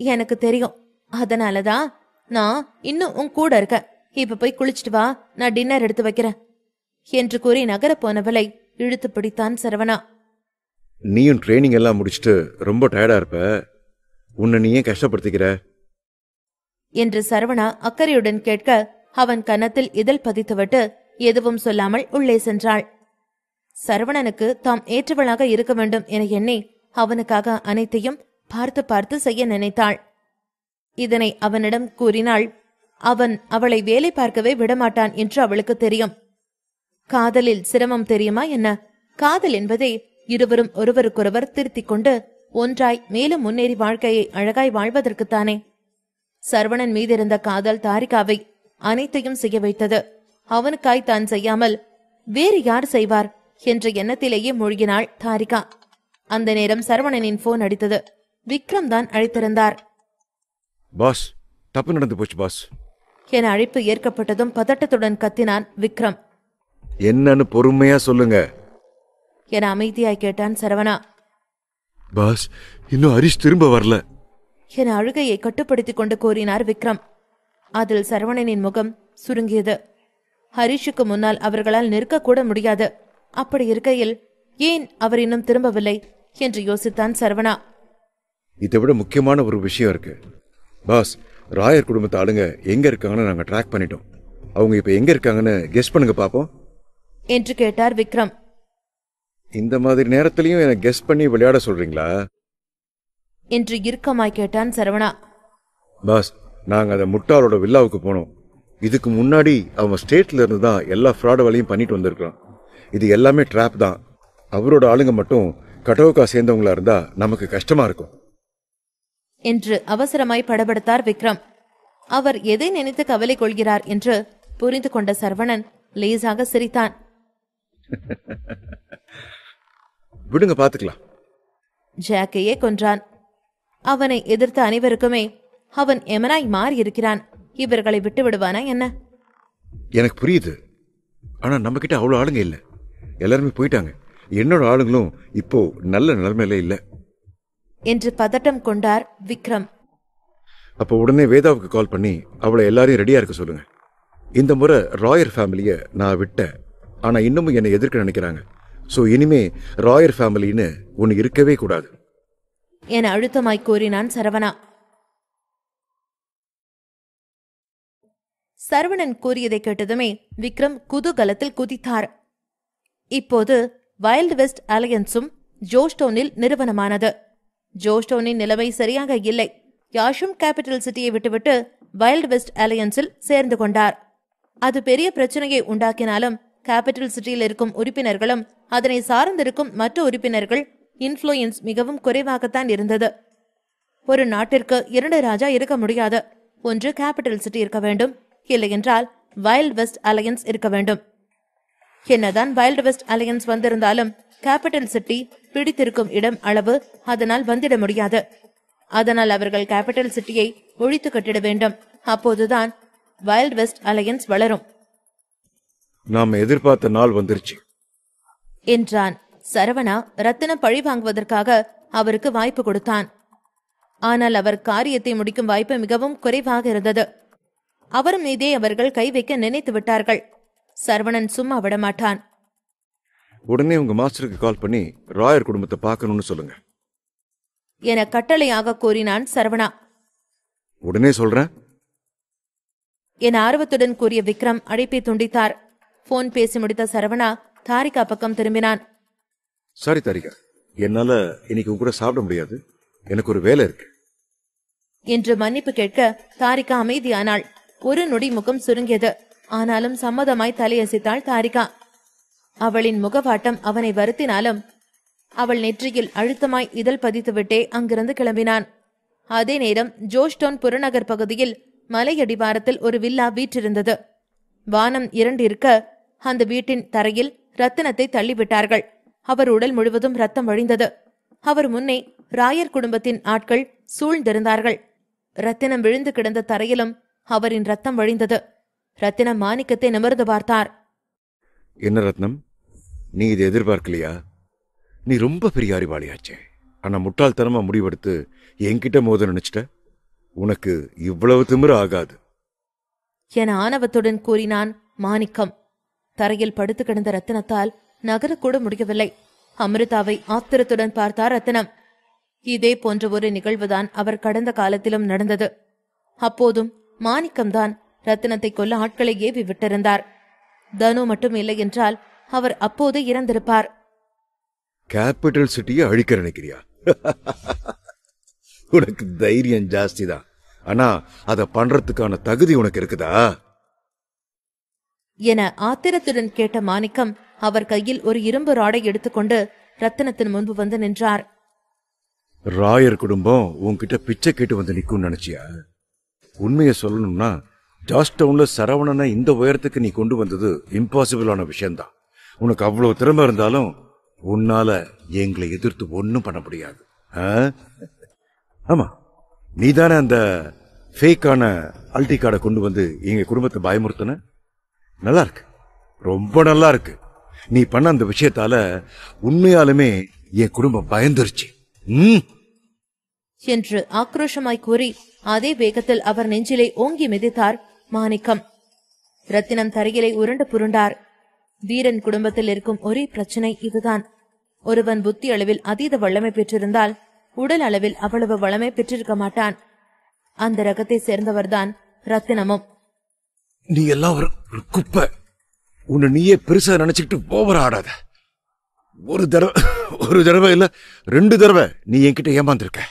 எனக்கு தெரியும், அதனாலதான் நான் இன்னும் உன் கூட இருக்க. இப்ப போய் குளிச்சுட்டு வா, நான் டின்னர் எடுத்து வைக்கிறேன் என்று கூறி நகர போனவளை இழுத்து பிடித்தான் சரவணா. நீயும் ட்ரைனிங் எல்லாம் முடிச்சுட்டு ரொம்ப டயர்டா இருப்ப, உன்னை நீ ஏன் கஷ்டப்படுத்திக்கிற என்று சரவணா அக்கறையுடன் கேட்க அவன் கன்னத்தில் இதழ் பதித்துவிட்டு எதுவும் சொல்லாமல் உள்ளே சென்றாள். சரவணனுக்கு தாம் ஏற்றவளாக இருக்க வேண்டும் என எண்ணி அவனுக்காக அனைத்தையும் பார்த்து பார்த்து செய்ய நினைத்தாள். இதனை அவனிடம் கூறினாள். அவன் அவளை வேலை பார்க்கவே விடமாட்டான் என்று அவளுக்கு தெரியும். காதலில் சிரமம் தெரியுமா என்ன? காதல் என்பதே இருவரும் ஒருவருக்கொருவர் திருத்திக் கொண்டு ஒன்றாய் மேலும் முன்னேறி வாழ்க்கையை அழகாய் வாழ்வதற்குத்தானே. சரவணன் மீதிருந்த காதல் தாரிகாவை அனைத்தையும் செய்ய வைத்தது. அவனுக்காய் தான் செய்யாமல் வேறு யார் செய்வார் என்ற எண்ணத்திலேயே மூழ்கினாள் தாரிகா. அந்த நேரம் சரவணனின் போன் அடித்தது. விக்ரம் தான் அழைத்திருந்தார். பாஸ், தப்பு நடந்து போச்சு பாஸ் என அழைப்பு ஏற்கப்பட்டதும் பதட்டத்துடன் கத்தினான் விக்ரம். என்னன்னு பொறுமையா சொல்லுங்க என அமைதியாய் கேட்டான் சரவணா. பாஸ், இன்னும் ஹரிஷ் திரும்ப வரல என அழுகையை கட்டுப்படுத்திக் கொண்டு கூறினார் விக்ரம். அதில் சரவணனின் முகம் சுருங்கியது. ஹரிஷுக்கு முன்னால் அவர்களால் நிற்கக்கூட முடியாது. அப்படி இருக்கையில் ஏன் அவர் இன்னும் திரும்பவில்லை என்று யோசித்தான் சரவணா. இதை விட முக்கியமான ஒரு விஷயம் இருக்கு பாஸ். ராயர் குடும்பத்து ஆளுங்க எங்க இருக்காங்கன்னு நாங்க ட்ராக் பண்ணிட்டோம். அவங்க இப்ப எங்க இருக்காங்கன்னு கெஸ் பண்ணுங்க பாப்போம் என்று கேட்டார் விக்ரம். இந்த மாதிரி நேரத்திலையும் என்ன கெஸ் பண்ணி விளையாட சொல்றீங்களா என்று இறுக்கமாய் கேட்டான் சரவணா. பாஸ், நாங்க அந்த முட்டாளோட வில்லாவுக்கு போனோம். இதுக்கு முன்னாடி அவன் ஸ்டேட்ல இருந்து தான் எல்லா ஃப்ராட் வேலையும் பண்ணிட்டு வந்திருக்கான். இது எல்லாமே ட்ராப் தான். அவரோட ஆளுங்க மட்டும் கடவுக்கா சேர்ந்தவங்களா இருந்தா நமக்கு கஷ்டமா இருக்கும் என்று அவசரமாய் படபடுத்தார் விக்ரம். அவர் எதை நினைத்து கவலை கொள்கிறார் என்று புரிந்து கொண்ட சரவணன் லேசாக சிரித்தான். விடுங்க, பாத்துக்கலாம். ஜாக்கையே கொன்றான். அவனை எதிர்த்த அனைவருக்குமே அவன் எமனாய் மாறி இருக்கிறான். இவர்களை விட்டு விடுவானா என்ன? எனக்கு புரியுது. ஆனா நம்ம கிட்ட அவ்வளவு ஆளுங்க இல்ல. எல்லாருமே போயிட்டாங்க. என்னோட ஆளுங்களும் இப்போ நல்ல நிலைமையில இல்ல என்று பதட்டம் கொண்டார் விக்ரம். அப்போ உடனே வேதாவுக்கு கால் பண்ணி அவளை எல்லாரையும் ரெடியா இருக்க சொல்லுங்க. இந்த முறை ராயர் ஃபேமிலிய நான் விட்டேன். ஆனா இன்னமும் என்னை எதிர்க்க நினைக்கிறாங்க. சோ இனிமே ராயர் ஃபேமிலின்னு ஒன்னு இருக்கவே கூடாது என அழுத்தமாய் கூறினான் சரவணா. சரவணன் கூறியதை கேட்டதுமே விக்ரம் குதூகலத்தில் குதித்தார். இப்போது வைல்ட் வெஸ்ட் அலையன்ஸும் ஜோஸ்டோனில் நிறுவனமானது. ஜோஸ்டோனின் நிலைமை சரியாக இல்லை. யாஷும் கேபிட்டல் சிட்டியை விட்டுவிட்டு வைல்ட் வெஸ்ட் அலையன்ஸில் சேர்ந்து கொண்டார். அது பெரிய பிரச்சனையை உண்டாக்கினாலும் கேபிட்டல் சிட்டியில் இருக்கும் உறுப்பினர்களும் அதனை சார்ந்திருக்கும் மற்ற உறுப்பினர்கள் இன்ஃப்ளூயன்ஸ் மிகவும் குறைவாகத்தான் இருந்தது. ஒரு நாட்டிற்கு 2 ராஜா இருக்க முடியாது. ஒன்று கேபிட்டல் சிட்டி இருக்க வேண்டும், இல்லையென்றால் வைல்ட் வெஸ்ட் அலையன்ஸ் இருக்க வேண்டும். என்னதான் வைல்ட் வெஸ்ட் அலையன்ஸ் வந்திருந்தாலும் கேபிட்டல் சிட்டி பிடித்திருக்கும் இடம் அளவு அதனால் வந்திட முடியாது. அதனால் அவர்கள் கேபிட்டல் சிட்டியை ஒழித்து கட்டிட வேண்டும். அப்போதுதான் வைல்ட் வெஸ்ட் அலையன்ஸ் வளரும். நாம எதிர்பார்த்த நாள் வந்துருச்சு என்றான். சரவணா ரத்தினம் பழி வாங்குவதற்காக அவருக்கு வாய்ப்பு கொடுத்தான். ஆனால் அவர் காரியத்தை முடிக்கும் வாய்ப்பு மிகவும் குறைவாக இருந்தது. அவர் மீதே அவர்கள் கை வைக்க நினைத்து விட்டார்கள். சரவணன் சும்மா விடமாட்டான். உடனே உங்க மாஸ்டருக்கு கால் பண்ணி ராயர் குடும்பத்தை பார்க்கணும்னு சொல்லுங்க என கட்டளையாக கூறினான் சரவணா. உடனே சொல்றேன் என ஆர்வத்துடன் கூறிய விக்ரம் அழைப்பை துண்டித்தார். போன் பேசி முடித்த சரவணா தாரிகா பக்கம் திரும்பினான். சாரி தாரிகா, என்னால இன்னைக்கு உங்க கூட சாப்பிட முடியாது. எனக்கு ஒரு வேலை இருக்கு என்று மன்னிப்பு கேட்க தாரிகா அமைதியானாள். ஒரு நொடி முகம் சுருங்கியது. ஆனாலும் சம்மதமாய் தலையசைத்தாள் தாரிகா. அவளின் முகவாட்டம் அவனை வருத்தினாலும் அவள் நெற்றியில் அழுத்தமாய் இதழ் பதித்துவிட்டே அங்கிருந்து கிளம்பினான். அதே நேரம் ஜோஸ்டோன் புறநகர் பகுதியில் மலையடிவாரத்தில் ஒரு வில்லா வீற்றிருந்தது. வானம் 2 இருக்க அந்த வீட்டின் தரையில் ரத்தினத்தை தள்ளிவிட்டார்கள். அவர் உடல் முழுவதும் ரத்தம் வழிந்தது. அவர் முன்னே ராயர் குடும்பத்தின் ஆட்கள் சூழ்ந்திருந்தார்கள். ரத்தினம் விழுந்து கிடந்த தரையிலும் அவரின் ரத்தம் வழிந்தது. ரத்தினம் மாணிக்கத்தை நிமிர்ந்து பார்த்தார். என்ன ரத்னம், நீ இதை எதிர்பார்க்கலையா? நீ ரொம்ப பெரிய அறிவாளியாச்சே. ஆனா முட்டாள்தனமா முடிவெடுத்து என்கிட்ட மோத நினைச்சிட்ட. உனக்கு இவ்வளவு திமிரு ஆகாது என ஆணவத்துடன் கூறினான் மாணிக்கம். தரையில் படுத்து கிடந்த ரத்தினத்தால் நகரக்கூட முடியவில்லை. அமிர்தாவை ஆத்திரத்துடன் பார்த்தார் ரத்தினம். இதே போன்ற ஒரு நிகழ்வுதான் அவர் கடந்த காலத்திலும் நடந்தது. அப்போதும் மாணிக்கம்தான் ரத்தினத்தை கொல்ல ஆட்களை ஏவி விட்டிருந்தார். தனு மட்டும் இல்லை என்றால் அவர் அப்போது இறந்திருப்பார். கேபிட்டல் சிட்டியை அழிக்க நினைக்கிறியா? உனக்கு தைரியம் ஜாஸ்தி தான். ஆனா அத பண்றதுக்கான தகுதி உனக்கு இருக்குதா என ஆத்திரத்துடன் கேட்ட மாணிக்கம் அவர் கையில் ஒரு இரும்பு ராடை எடுத்துக்கொண்டு ரத்தினத்தின் முன்பு வந்து நின்றார். ராயர் குடும்பம் உன்கிட்ட பிச்சை கேட்டு வந்து நிக்கும் நினைச்சியா? உண்மையை சொல்லணும்னா ஜார்ஜ் டவுன்ல சரவணனை இந்த உயரத்துக்கு நீ கொண்டு வந்தது இம்பாசிபிளான விஷயம்தான். உனக்கு அவ்வளவு திறமை இருந்தாலும் உன்னால எங்களை எதிர்த்து ஒன்னும் பண்ண முடியாது. ஆமா, நீதானே அந்த ஃபேக்கான அல்டி கார்டை கொண்டு வந்து எங்க குடும்பத்தை பயமுறுத்தின. நல்லா இருக்கு, ரொம்ப நல்லா இருக்கு. நீ பண்ண அந்த விஷயத்தால உண்மையாலுமே என் குடும்பம் பயந்துருச்சு என்று ஆக்ரோஷமாய் கூறி அதே வேகத்தில் அவர் நெஞ்சிலே ஓங்கி மிதித்தார் மாணிக்கம். ரத்தினம் தரையிலே உருண்டு புருண்டார். வீரன் குடும்பத்தில் இருக்கும் ஒரே பிரச்சனை இதுதான். ஒருவன் புத்தி அளவில் அதீத வல்லமை பெற்றிருந்தால் உடல் அளவில் அவ்வளவு வல்லமை பெற்றிருக்க மாட்டான். அந்த ரகத்தை சேர்ந்தவர்தான் ரத்தினமும். நீ எல்லாம் ஒரு குப்பை. உன்னை நீயே பெருசா நினைச்சுக்கிட்டு ஓவர் ஆடாத. ஒரு தடவை இல்ல 2 தடவை நீ என்கிட்ட ஏமாந்திருக்க.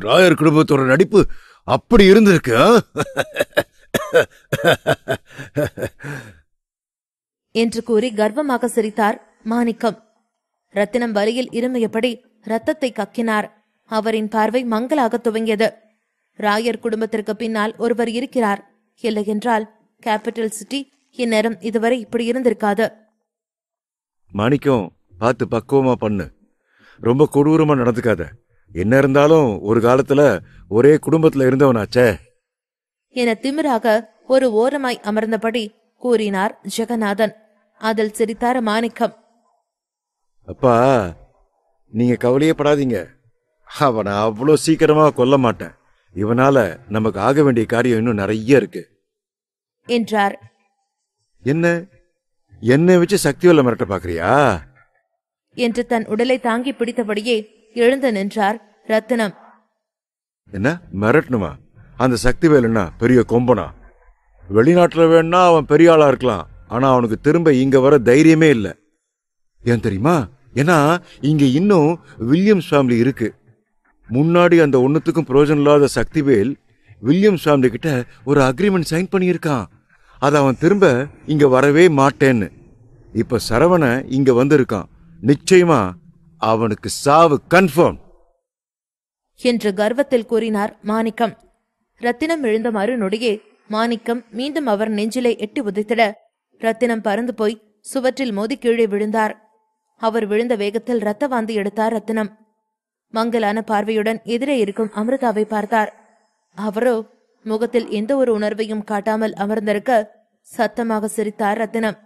ராயர் குடும்பத்தோட நடிப்பு அப்படி இருந்திருக்கு என்று கூறி கர்வமாக சிரித்தார் மாணிக்கம். ரத்தினம் வரியில் இருமையபடி ரத்தத்தை கக்கினார். அவரின் பார்வை மங்கலாக துவங்கியது. ராயர் குடும்பத்திற்கு பின்னால் ஒருவர் இருக்கிறார். இல்லையென்றால் கேபிட்டல் சிட்டி இந்நேரம் இதுவரை இப்படி இருந்திருக்காது. மாணிக்கம், பார்த்து பக்குவமா பண்ணு. ரொம்ப கொடூரமா நடந்துக்காத. என்ன இருந்தாலும் ஒரு காலத்துல ஒரே குடும்பத்துல இருந்தவனாச்சே என திமிராக ஒரு ஓரமாய் அமர்ந்தபடி கூறினார் ஜெகநாதன். அதில் சிரித்தார் மாணிக்கம். அப்பா, நீங்க கவலையே படாதீங்க. அவனை அவ்வளோ சீக்கிரமா கொல்ல மாட்டேன். இவனால நமக்கு ஆக வேண்டிய காரியம் இன்னும் நிறைய இருக்கு என்றார். என்ன வச்சு சக்திவேலை மிரட்ட பாக்குறியா என்று தன் உடலை தாங்கி பிடித்தபடியே எழுந்து நின்றார் ரத்தினம். என்ன மிரட்டணுமா? அந்த சக்திவேலுன்னா பெரிய கொம்பனா? வெளிநாட்டுல வேணா அவன் பெரிய ஆளா இருக்கலாம். ஆனா அவனுக்கு திரும்ப இங்க வர தைரியமே இல்லை. ஏன் தெரியுமா? ஏன்னா இங்க இன்னும் வில்லியம்ஸ் ஃபேமிலி இருக்கு. முன்னாடி அந்த ஒன்னுத்துக்கும் பிரயோஜனம் இல்லாத சக்திவேல் வில்லியம்ஸ் ஃபேமிலி கிட்ட ஒரு அக்ரிமெண்ட் சைன் பண்ணியிருக்கான். அத அவன் திரும்ப இங்க வரவே மாட்டேன்னு. இப்ப சரவண இங்க வந்திருக்கான். நிச்சயமா அவனுக்கு சாவு கன்ஃபார்ம் என்று கர்வத்தில் கூறினார் மாணிக்கம். ரத்தினம் எழுந்த மறுநொடியே மாணிக்கம் மீண்டும் அவர் நெஞ்சிலே எட்டி உதைத்திட ரத்தினம் பறந்து போய் சுவற்றில் மோதி கீழே விழுந்தார். அவர் விழுந்த வேகத்தில் ரத்த வாந்தி எடுத்தார் ரத்தினம். மங்கலான பார்வையுடன் எதிரே இருக்கும் அமிர்தாவை பார்த்தார். அவரோ முகத்தில் எந்த ஒரு உணர்வையும் காட்டாமல் அமர்ந்திருக்க சத்தமாக சிரித்தார் ரத்தினம்.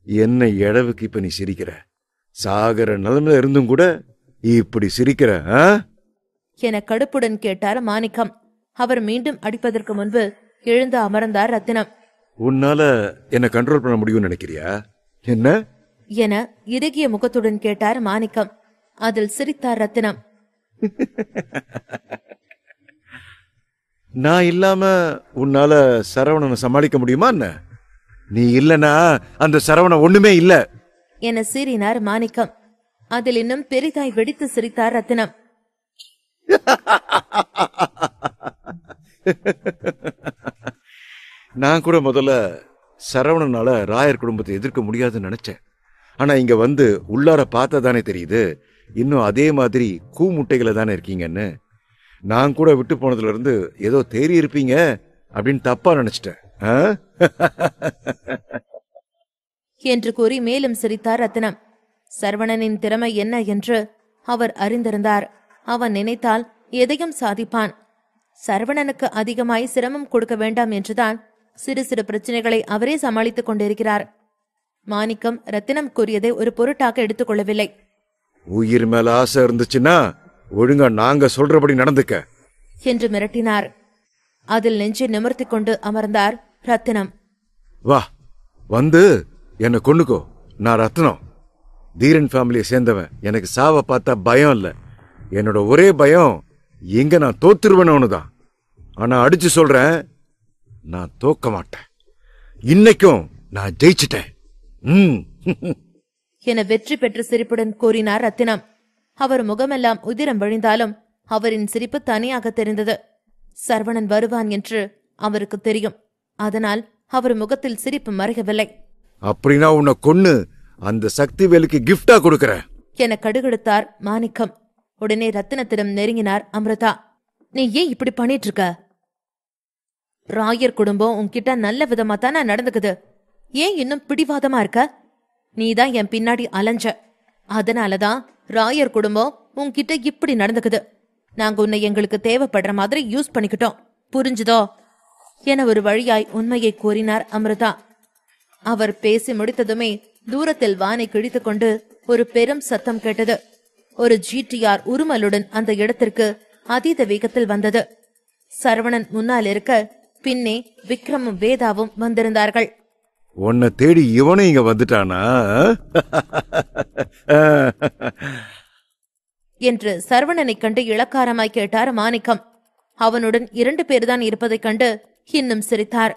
என்ன எடவுக்கு இப்ப நீ சிரிக்கிற? சாகர நிலைமையில இருந்தும் கூட இப்படி சிரிக்கிற என கடுப்புடன் கேட்டார் மாணிக்கம். அவர் மீண்டும் அடிப்பதற்கு முன்பு எழுந்து அமர்ந்தார் ரத்தினம். உன்னால என்ன கண்ட்ரோல் பண்ண முடியும்னு நினைக்கிறியா? என்ன என இறுகிய முகத்துடன் கேட்டார் மாணிக்கம். அதில் சிரித்தார் ரத்தினம். நான் இல்லாம உன்னால சரவணனை சமாளிக்க முடியுமா என்ன? நீ இல்லனா அந்த சரவண ஒண்ணுமே இல்ல என சீறினார் மாணிக்கம். அதில் இன்னும் பெரிதாய் வெடித்து சிரித்தார் ரத்தினம். நான் கூட முதல்ல சரவணனால ராயர் குடும்பத்தை எதிர்க்க முடியாதுன்னு நினைச்சேன். ஆனா இங்க வந்து உள்ளார பார்த்தா தானே தெரியுது இன்னும் அதே மாதிரி கூமுட்டைகளை தானே இருக்கீங்கன்னு. நான் கூட விட்டு போனதுல இருந்து ஏதோ தேறி இருப்பீங்க அப்படின்னு தப்பா நினைச்சிட்டேன் என்று கூறி மேலும் சிரித்தார் ரத்தினம். சரவணனின் திறமை என்ன என்று அவர் அறிந்திருந்தார். அவன் நினைத்தால் எதையும் சாதிப்பான். சரவணனுக்கு அதிகமாய் சிரமம் கொடுக்க வேண்டாம் என்றுதான் சிறு சிறு பிரச்சனைகளை அவரே சமாளித்துக் கொண்டிருக்கிறார். மாணிக்கம் ரத்தினம் கூறியதை ஒரு பொருட்டாக எடுத்துக் கொள்ளவில்லை. உயிர் மேல ஆசை இருந்துச்சுன்னா ஒழுங்கா நாங்க சொல்றபடி நடந்துக்க என்று மிரட்டினார். அதில் நெஞ்சை நிமிர்த்திக் கொண்டு அமர்ந்தார் ரத்தினம். வா, வந்து என்ன கொன்னுக்கோ, நான் ரத்னம். தீரன் ஃபேமிலியை சேர்ந்தவன். எனக்கு சாவை பார்த்தா பயம் இல்ல. என்னோட ஒரே பயம் எங்க நான் தோத்துருவேன்னு தான். ஆனா அடிச்சு சொல்றேன், நான் தோக்க மாட்டேன். இன்னைக்கும் நான் ஜெயிச்சிட்டேன் என வெற்றி பெற்ற சிரிப்புடன் கூறினார் ரத்தினம். அவர் முகமெல்லாம் உதிரம் வழிந்தாலும் அவரின் சிரிப்பு தனியாக தெரிந்தது. சரவணன் வருவான் என்று அவருக்கு தெரியும். அதனால் அவர் முகத்தில் சிரிப்பு மறையவில்லை. அப்படின்னா உன்னை கொன்னு அந்த சக்தி வேலுக்கு கிஃப்டா கொடுக்கறேன் என கடுகடுத்தார் மாணிக்கம். உடனே ரத்தினத்திடம் நெருங்கினார் அமிர்தா. நீ ஏன் இப்படி பண்ணிட்டு இருக்க? ராயர் குடும்பம் உன்கிட்ட நல்ல விதமா தானே நடந்துக்குது. ஏன் இன்னும் பிடிவாதமா இருக்க? நீதான் என் பின்னாடி அலைஞ்ச. அதனாலதான் ராயர் குடும்பம் உன்கிட்ட இப்படி நடந்துக்குது. நாங்க உன்னை எங்களுக்கு தேவைப்படுற மாதிரி யூஸ் பண்ணிக்கிட்டோம். புரிஞ்சுதோ? என ஒரு வழியாய் உண்மையை கூறினார் அமிர்தா. அவர் பேசி முடித்ததுமே தூரத்தில் வானை கிழித்துக் கொண்டு ஒரு பெரும் சத்தம் கேட்டது. ஒரு GTR உருமலுடன் அந்த இடத்திற்கு அதீத வேகத்தில் வந்தது. சரவணன் முன்னால் இருக்க பின்னே விக்ரமும் வேதாவும் வந்திருந்தார்கள். உன்னை தேடி இவனும் இங்க வந்துட்டானா என்று சரவணனை கண்டு இளக்காரமாய் கேட்டார் மாணிக்கம். அவனுடன் 2 பேர்தான் இருப்பதைக் கண்டு இன்னும் சிரித்தார்.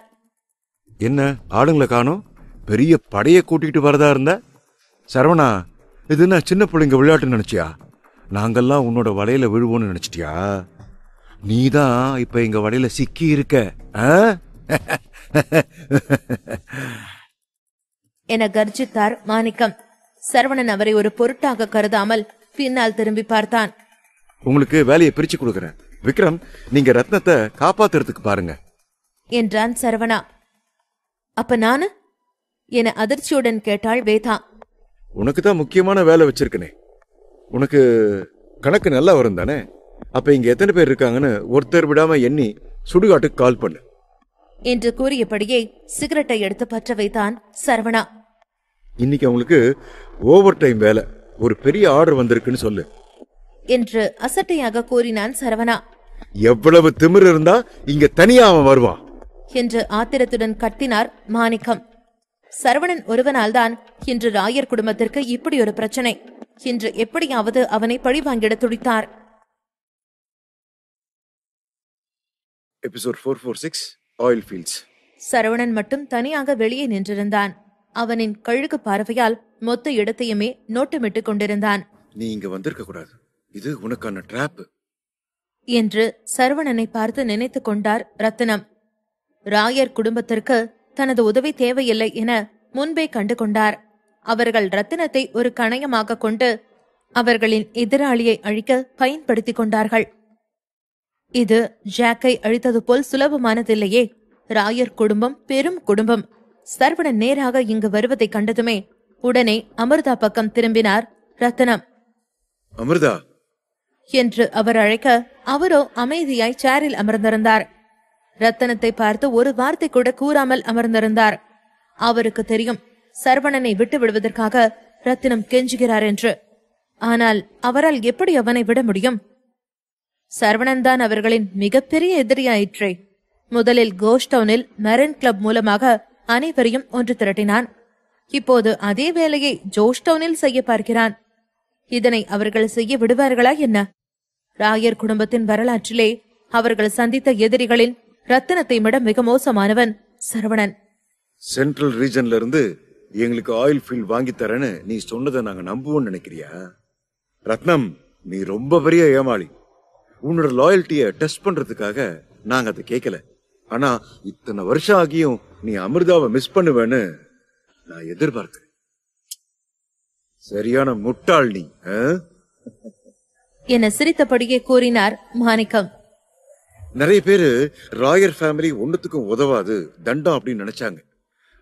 என்ன ஆளுங்களை காணோம்? பெரிய படைய கூட்டிட்டு வரதா இருந்த? சரவணா, இது என்ன சின்ன பிள்ளைங்க விளையாட்டு நினைச்சியா? நாங்கெல்லாம் உன்னோட வலையில விழுவோன்னு நினைச்சிட்டியா? நீதான் இப்ப எங்க வலையில சிக்கி இருக்க என கர்ஜித்தார் மாணிக்கம். சரவணன் அவரை ஒரு பொருட்டாக கருதாமல் பின்னால் திரும்பி பார்த்தான். உங்களுக்கு வேலையை பிரிச்சு கொடுக்கறேன். விக்ரம், நீங்க ரத்னத்தை காப்பாத்துறதுக்கு பாருங்க என்றான் சரவணா. அப்ப நானு? என அதிர்ச்சியுடன் கேட்டாள் வேதா. உனக்கு தான் முக்கியமான வேலை வச்சிருக்கனே. உனக்கு கணக்கு நல்லா வரும் தானே? அப்ப இங்க எத்தனை பேர் இருக்காங்கன்னு ஒருத்தர் விடாம எண்ணி சுடுகாட்டுக்கு கால் பண்ணு என்று கூறியபடியே சிகரெட்டை எடுத்து பற்ற வைத்தான் சரவணா. இன்னைக்கு அவங்களுக்கு ஓவர் டைம் வேலை, ஒரு பெரிய ஆர்டர் வந்திருக்குன்னு சொல்லு என்று அசட்டையாக கூறினான் சரவணா. எவ்வளவு திமிரு இருந்தா இங்க தனியா அவன் வருவான் என்று ஆத்திரத்துடன் கத்தினார் மாணிக்கம். சரவணன் ஒருவனால்தான் இன்று ராயர் குடும்பத்திற்கு இப்படி ஒரு பிரச்சனை. இன்று எப்படியாவது அவனை பழிவாங்கிட துடித்தார். Episode 446 oil fields. சரவணன் மட்டும் தனியாக வெளியே நின்றிருந்தான். அவனின் கழுகு பார்வையால் மொத்த இடத்தையுமே நோட்டமிட்டுக் கொண்டிருந்தான். நீ இங்க வந்திருக்க கூடாது, இது உனக்கான டிராப் என்று சரவணனை பார்த்து நினைத்துக் கொண்டார் ரத்தினம். ராயர் குடும்பத்திற்கு தனது உதவி தேவையில்லை என முன்பே கண்டு கொண்டார். அவர்கள் ரத்தினத்தை ஒரு கணையமாக கொண்டு அவர்களின் எதிராளியை அழிக்க பயன்படுத்திக் கொண்டார்கள். இது ஜாக்கை அழித்தது போல் சுலபமானதில்லையே. ராயர் குடும்பம் பெரும் குடும்பம். சரவணன் நேராக இங்கு வருவதை கண்டதுமே உடனே அமிர்தா பக்கம் திரும்பினார் ரத்தினம். அமிர்தா என்று அவர் அழைக்க அவரோ அமைதியாய் சேரில் அமர்ந்திருந்தார். ரத்தனத்தை பார்த்து ஒரு வார்த்தை கூட கூறாமல் அமர்ந்திருந்தார். அவருக்கு தெரியும் சரவணனை விட்டு விடுவதற்காக ரத்தினம் கெஞ்சுகிறார் என்று. ஆனால் அவரால் எப்படி அவனை விட முடியும்? சரவணன் தான் அவர்களின் மிகப்பெரிய எதிரியாயிற்றே. முதலில் கோஷ்டவுனில் மெரின் கிளப் மூலமாக அனைவரையும் ஒன்று திரட்டினான். இப்போது அதே வேலையை ஜோஷ்டவுனில் செய்ய பார்க்கிறான். இதனை அவர்கள் செய்ய விடுவார்களா என்ன? ராயர் குடும்பத்தின் வரலாற்றிலே அவர்கள் சந்தித்த எதிரிகளின் ரத்தினத்தை விட மிக மோசமானவன் சரவணன். சென்ட்ரல் ரீஜன்ல இருந்து எங்களுக்கு ஆயில் ஃபீல்ட் வாங்கி தரேன்னு நீ சொன்னதை நாங்க நம்புவோம்னு நினைக்கிறியா? ரத்னம், நீ ரொம்ப பெரிய ஏமாளி. உன்னோட லாயல்ட்டிய டெஸ்ட் பண்றதுக்காக நாங்க அதை கேட்கல. ஆனா இத்தனை வருஷம் ஆகியும் நீ அமிர்தாவை மிஸ் பண்ணுவேன்னு நான் எதிர்பார்க்கிறேன். சரியான முட்டாள் நீ என சிரித்தபடியே கூறினார் மாணிக்கம். நிறைய பேரு ராயர் ஃபேமிலி ஒன்னுத்துக்கும் உதவாது, தண்டம் அப்படின்னு நினைச்சாங்க.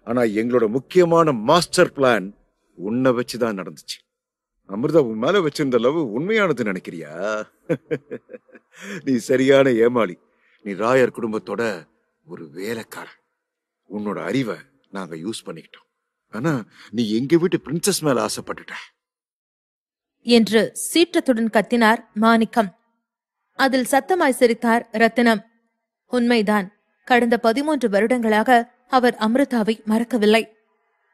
ஆனா எங்களோட முக்கியமான மாஸ்டர் பிளான் உன்னை வச்சுதான் நடந்துச்சு. அமிர்தா உன் மேல வச்சிருந்த லவ் உண்மையானது நினைக்கிறியா? நீ சரியான ஏமாளி. நீ ராயர் குடும்பத்தோட ஒரு வேலைக்காரன். உன்னோட அறிவை நாங்க யூஸ் பண்ணிக்கிட்டோம். ஆனா நீ எங்க வீட்டு பிரின்சஸ் மேல ஆசைப்பட்டுட்ட என்று சீற்றத்துடன் கத்தினார் மாணிக்கம். அதில் சத்தமாய் சிரித்தார் ரத்தினம். உண்மைதான், கடந்த 13 வருடங்களாக அவர் அமிர்தாவை மறக்கவில்லை.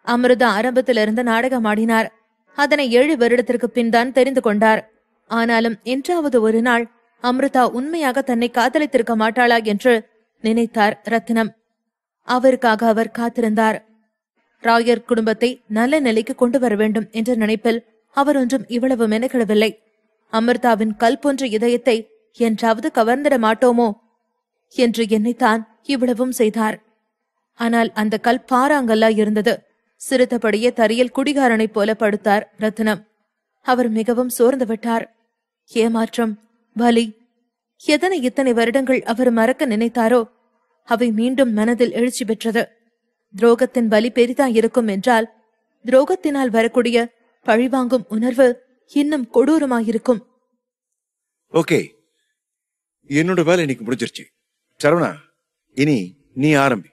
அமிர்தா ஆரம்பத்திலிருந்து நாடகம் ஆடினார். அதனை 7 வருடத்திற்கு பின் தான் தெரிந்து கொண்டார். ஆனாலும் என்றாவது ஒரு நாள் அமிர்தா உண்மையாக தன்னை காதலித்திருக்க மாட்டாளா என்று நினைத்தார் ரத்தினம். அவருக்காக அவர் காத்திருந்தார். ராயர் குடும்பத்தை நல்ல நிலைக்கு கொண்டு வர வேண்டும் என்ற நினைப்பில் அவர் ஒன்றும் இவ்வளவு மெனக்கிடவில்லை. அமிர்தாவின் கல் போன்ற இதயத்தை என்றாவது கவர்ந்திட மாட்டோமோ என்று எண்ணித்தான் இவ்வளவும் செய்தார். ஆனால் அந்த கல் பாறாங்கல்லா இருந்தது. சிறுத்தபடியே தரையில் குடிகாரனைப் போல படுத்தார் ரத்தினம். அவர் மிகவும் சோர்ந்து விட்டார். ஏமாற்றம், வலி, எதனை இத்தனை வருடங்கள் அவர் மறக்க நினைத்தாரோ அவை மீண்டும் மனதில் எழுச்சி பெற்றது. துரோகத்தின் வலி பெரிதாயிருக்கும் என்றால் துரோகத்தினால் வரக்கூடிய பழிவாங்கும் உணர்வு இன்னும் கொடூரமாயிருக்கும். ஓகே, என்னோட வேலை இன்னைக்கு முடிஞ்சிருச்சு. சரவணா, இனி நீ ஆரம்பி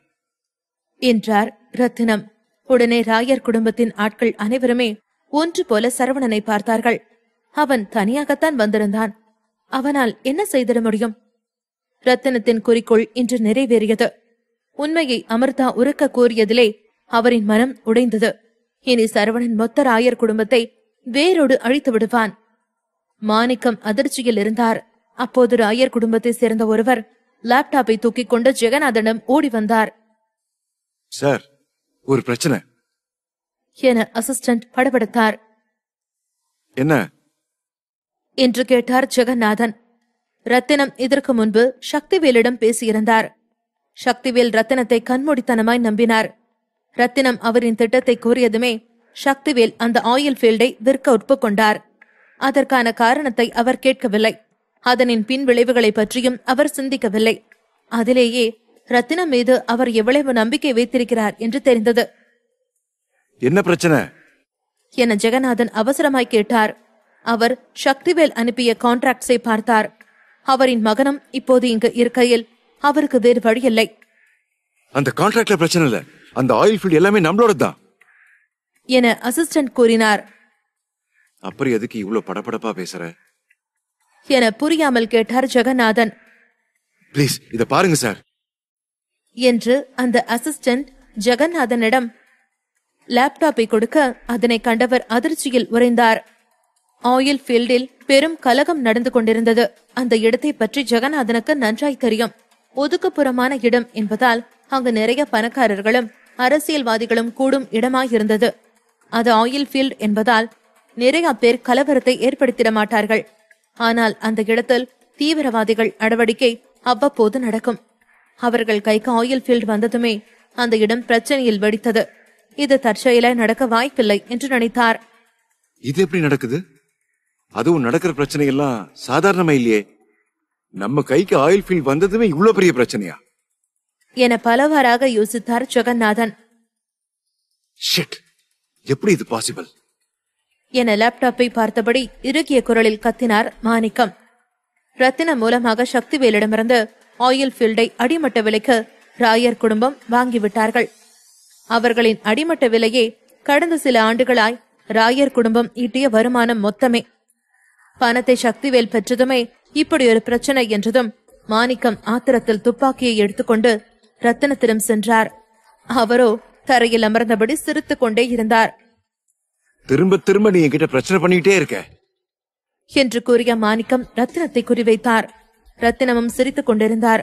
என்றார் ரத்தினம். உடனே ராயர் குடும்பத்தின் ஆட்கள் அனைவருமே ஒன்று போல சரவணனை பார்த்தார்கள். அவன் தனியாகத்தான் வந்திருந்தான். அவனால் என்ன செய்திட முடியும்? ரத்தினத்தின் குறிக்கோள் இன்று நிறைவேறியது. உண்மையை அமிர்தா உறக்க கூறியதிலே அவரின் மனம் உடைந்தது. இனி சரவணன் மொத்த ராயர் குடும்பத்தை வேரோடு அழித்து விடுவான். மாணிக்கம் அதிர்ச்சியில் இருந்தார். அப்போது ராயர் குடும்பத்தை சேர்ந்த ஒருவர் லேப்டாப்பை தூக்கிக் கொண்டு ஜெகநாதனிடம் ஓடி வந்தார். சார், ஒரு பிரச்சனை என அசிஸ்டன்ட் படபடத்தார். என்ன என்று கேட்டார் ஜெகநாதன். ரத்தினம் இதற்கு முன்பு சக்திவேலிடம் பேசியிருந்தார். சக்திவேல் ரத்தினத்தை கண்மூடித்தனமாய் நம்பினார். ரத்தினம் அவரின் திட்டத்தை கூறியதுமே சக்திவேல் அந்த ஆயில் ஃபீல்டை விற்க ஒப்புக்கொண்டார். அதற்கான காரணத்தை அவர் கேட்கவில்லை. அதனின் பின் விளைவுகளை பற்றியும் அவர் சிந்திக்கவில்லை. அதிலேயே ரத்தினம் மீது அவர் எவ்வளவு நம்பிக்கை வைத்திருக்கிறார் என்று தெரிந்தது. என்ன பிரச்சனை என ஜெகநாதன் அவசரமாய் கேட்டார். அவர் சக்திவேல் அனுப்பிய கான்ட்ராக்ட்ஸை பார்த்தார். அவரின் மகனும் இப்போது இங்கு இருக்கையில் அவருக்கு வேறு வழியில்லை. அந்த கான்ட்ராக்ட்ல பிரச்சனை இல்ல, அந்த ஆயில் ஃபீல்ட் எல்லாமே நம்மளோட தான் என அசிஸ்டன்ட் கூறினார். அப்புறம் எதுக்கு இவ்வளவு படபடப்பா பேசுற என புரியாமல் கேட்டார் ஜெகநாதன். பிளீஸ் இத பாருங்க சார் என்று அந்த அசிஸ்டன்ட் ஜெகநாதனிடம் லேப்டாப்பை கொடுக்க அதனை கண்டவர் அதிர்ச்சியில் உறைந்தார். ஆயில் ஃபீல்டில் பெரும் கலகம் நடந்து கொண்டிருந்தது. அந்த இடத்தை பற்றி ஜெகநாதனுக்கு நன்றாய் தெரியும். ஒதுக்குப்புறமான இடம் என்பதால் அங்கு நிறைய பணக்காரர்களும் அரசியல்வாதிகளும் கூடும் இடமாயிருந்தது. அது ஆயில் ஃபீல்ட் என்பதால் நிறைய பேர் கலவரத்தை ஏற்படுத்திட மாட்டார்கள். ஆனால் அந்த இடத்தில் தீவிரவாதிகள் நடவடிக்கை அவ்வப்போது நடக்கும். அவர்கள் கைக்கு ஆயில் ஃபீல்ட் வந்ததுமே அந்த இடம் பிரச்சனையில் வெடித்தது. இது தற்செயலாய் நடக்க வாய்ப்பில்லை என்று நினைத்தார். இது எப்படி நடக்குது? அதுவும் நடக்கிற பிரச்சனை எல்லாம் சாதாரணமா இல்லையே. நம்ம கைக்கு ஆயில் ஃபீல்ட் வந்ததுமே இவ்வளவு பெரிய பிரச்சனையா என பலவாறாக யோசித்தார் ஜெகநாதன். ஷிட், எப்படி இது பாசிபிள் என லேப்டாப்பை பார்த்தபடி இறுகிய குரலில் கத்தினார் மாணிக்கம். ரத்தினம் மூலமாக சக்திவேலிடமிருந்து ஆயில் ஃபீல்டை அடிமட்ட விலைக்கு ராயர் குடும்பம் வாங்கிவிட்டார்கள். அவர்களின் அடிமட்ட விலையே கடந்த சில ஆண்டுகளாய் ராயர் குடும்பம் ஈட்டிய வருமானம் மொத்தமே. பணத்தை சக்திவேல் பெற்றதுமே இப்படி ஒரு பிரச்சனை என்றதும் மாணிக்கம் ஆத்திரத்தில் துப்பாக்கியை எடுத்துக்கொண்டு ரத்தினத்திடம் சென்றார். அவரோ தரையில் அமர்ந்தபடி சிரித்துக் கொண்டே இருந்தார். திரும்ப திரும்ப நீ என்கிட்ட பிரச்சனை பண்ணிட்டே இருக்க என்று கூறிய மாணிக்கம் ரத்தினத்தை குறிவைத்தார். ரத்தினமும் சிரித்துக் கொண்டிருந்தார்.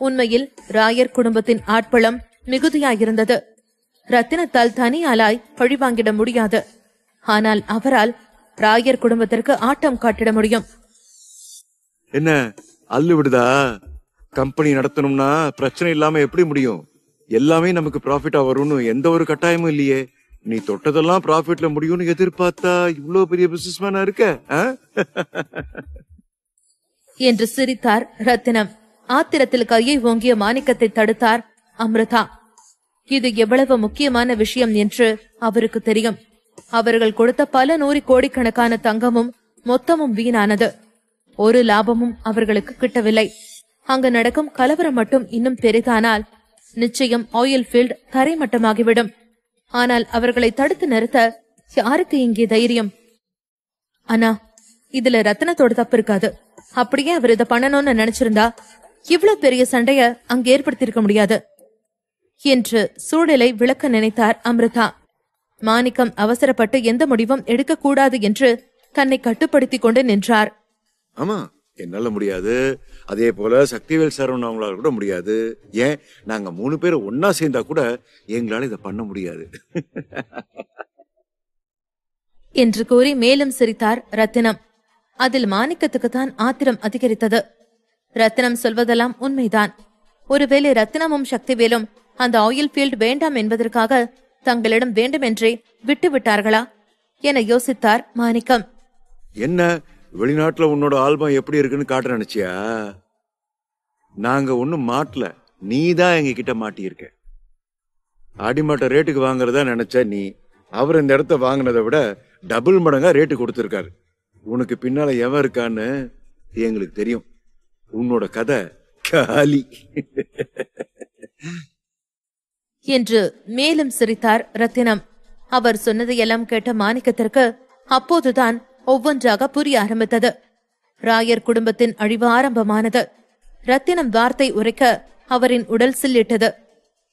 உண்மையில் ராயர் குடும்பத்தின் ஆட்பளம் மிகுதியாயிருந்தது. ரத்தினத்தால் தனியாலாய் பழிவாங்கிட முடியாது. ஆனால் அவரால் ராயர் குடும்பத்திற்கு ஆட்டம் காட்டிட முடியும். என்ன அல்லு விடுதா? கம்பெனி நடத்தணும்னா பிரச்சனை இல்லாம எப்படி முடியும்? எல்லாமே நமக்கு ப்ராஃபிட்டா வரும்னு எந்த ஒரு கட்டாயமும் இல்லையே. நீ தொட்டதெல்லாம் ப்ராஃபிட்ல முடியும்னு எதிர்பார்த்தா இவ்வளவு பெரிய பிசினஸ்மேனா இருக்க என்று சிரித்தார் ரத்தினம். ஆத்திரத்தில் கையை ஓங்கிய மாணிக்கத்தை தடுத்தார் அமிர்தா. இது எவ்வளவு முக்கியமான விஷயம் என்று அவருக்கு தெரியும். அவர்கள் கொடுத்த பல 100 கோடிக்கணக்கான தங்கமும் மொத்தமும் வீணானது. ஒரு லாபமும் அவர்களுக்கு கிட்டவில்லை. அங்கு நடக்கும் கலவரம் மட்டும் இன்னும் பெரிதானால் நிச்சயம் ஆயில் ஃபீல்ட் தரைமட்டமாகிவிடும். ஆனால் அவர்களை தடுத்து நிறுத்த யாருக்கு இங்கே தைரியம்? அண்ணா, இதுல ரத்தினத்தோட தப்பு இருக்காது. அப்படியே அவர் இதை பண்ணணும்னு நினைச்சிருந்தா இவ்வளவு பெரிய சண்டைய அங்கு ஏற்படுத்தியிருக்க முடியாது என்று சூழலை விளக்க நினைத்தார் அமிர்தா. மாணிக்கம் அவசரப்பட்டு எந்த முடிவும் எடுக்கக்கூடாது என்று தன்னை கட்டுப்படுத்திக் கொண்டு நின்றார். ஆமா, என்னால முடியாது. அதே போல சக்திவேல் சரவணன் அவங்களால கூட முடியாது. ஏன், நாங்க 3 பேரும் ஒன்னா சேர்ந்தா கூட எங்களால இதை பண்ண முடியாது என்று கூறி மேலும் சிரித்தார் ரத்தினம். அதில் மாணிக்கத்துக்குத்தான் ஆத்திரம் அதிகரித்தது. ரத்தினம் சொல்வதெல்லாம் உண்மைதான். ஒருவேளை ரத்தினமும் சக்திவேலும் அந்த ஆயில் ஃபீல்ட் வேண்டாம் என்பதற்காக தங்களிடம் வேண்டுமென்றே விட்டு விட்டார்களா என யோசித்தார் மாணிக்கம். என்ன, வெளிநாட்டுல உன்னோட ஆல்பம் எப்படி இருக்குன்னு காட்ட நினைச்சியா? நாங்க ஒண்ணும் மாட்டல, நீதான் எங்க கிட்ட மாட்டியிருக்க. அடிமட்ட ரேட்டுக்கு வாங்குறதா நினைச்ச நீ. அவர் இந்த இடத்த வாங்கினதை விட டபுள் மடங்கா ரேட்டு கொடுத்திருக்காரு. உனக்கு பின்னால எவன் இருக்கான்னு எங்களுக்கு தெரியும். உன்னோட கதை காலி என்று மேலும் சிரித்தார் ரத்தினம். அவர் சொன்னதையெல்லாம் கேட்ட மாணிக்கத்திற்கு அப்போதுதான் ஒவ்வொன்றாக புரிய ஆரம்பித்தது. ராயர் குடும்பத்தின் அழிவு ஆரம்பமானது. ரத்தினம் வார்த்தை உரைக்க அவரின் உடல் சில்லிட்டது.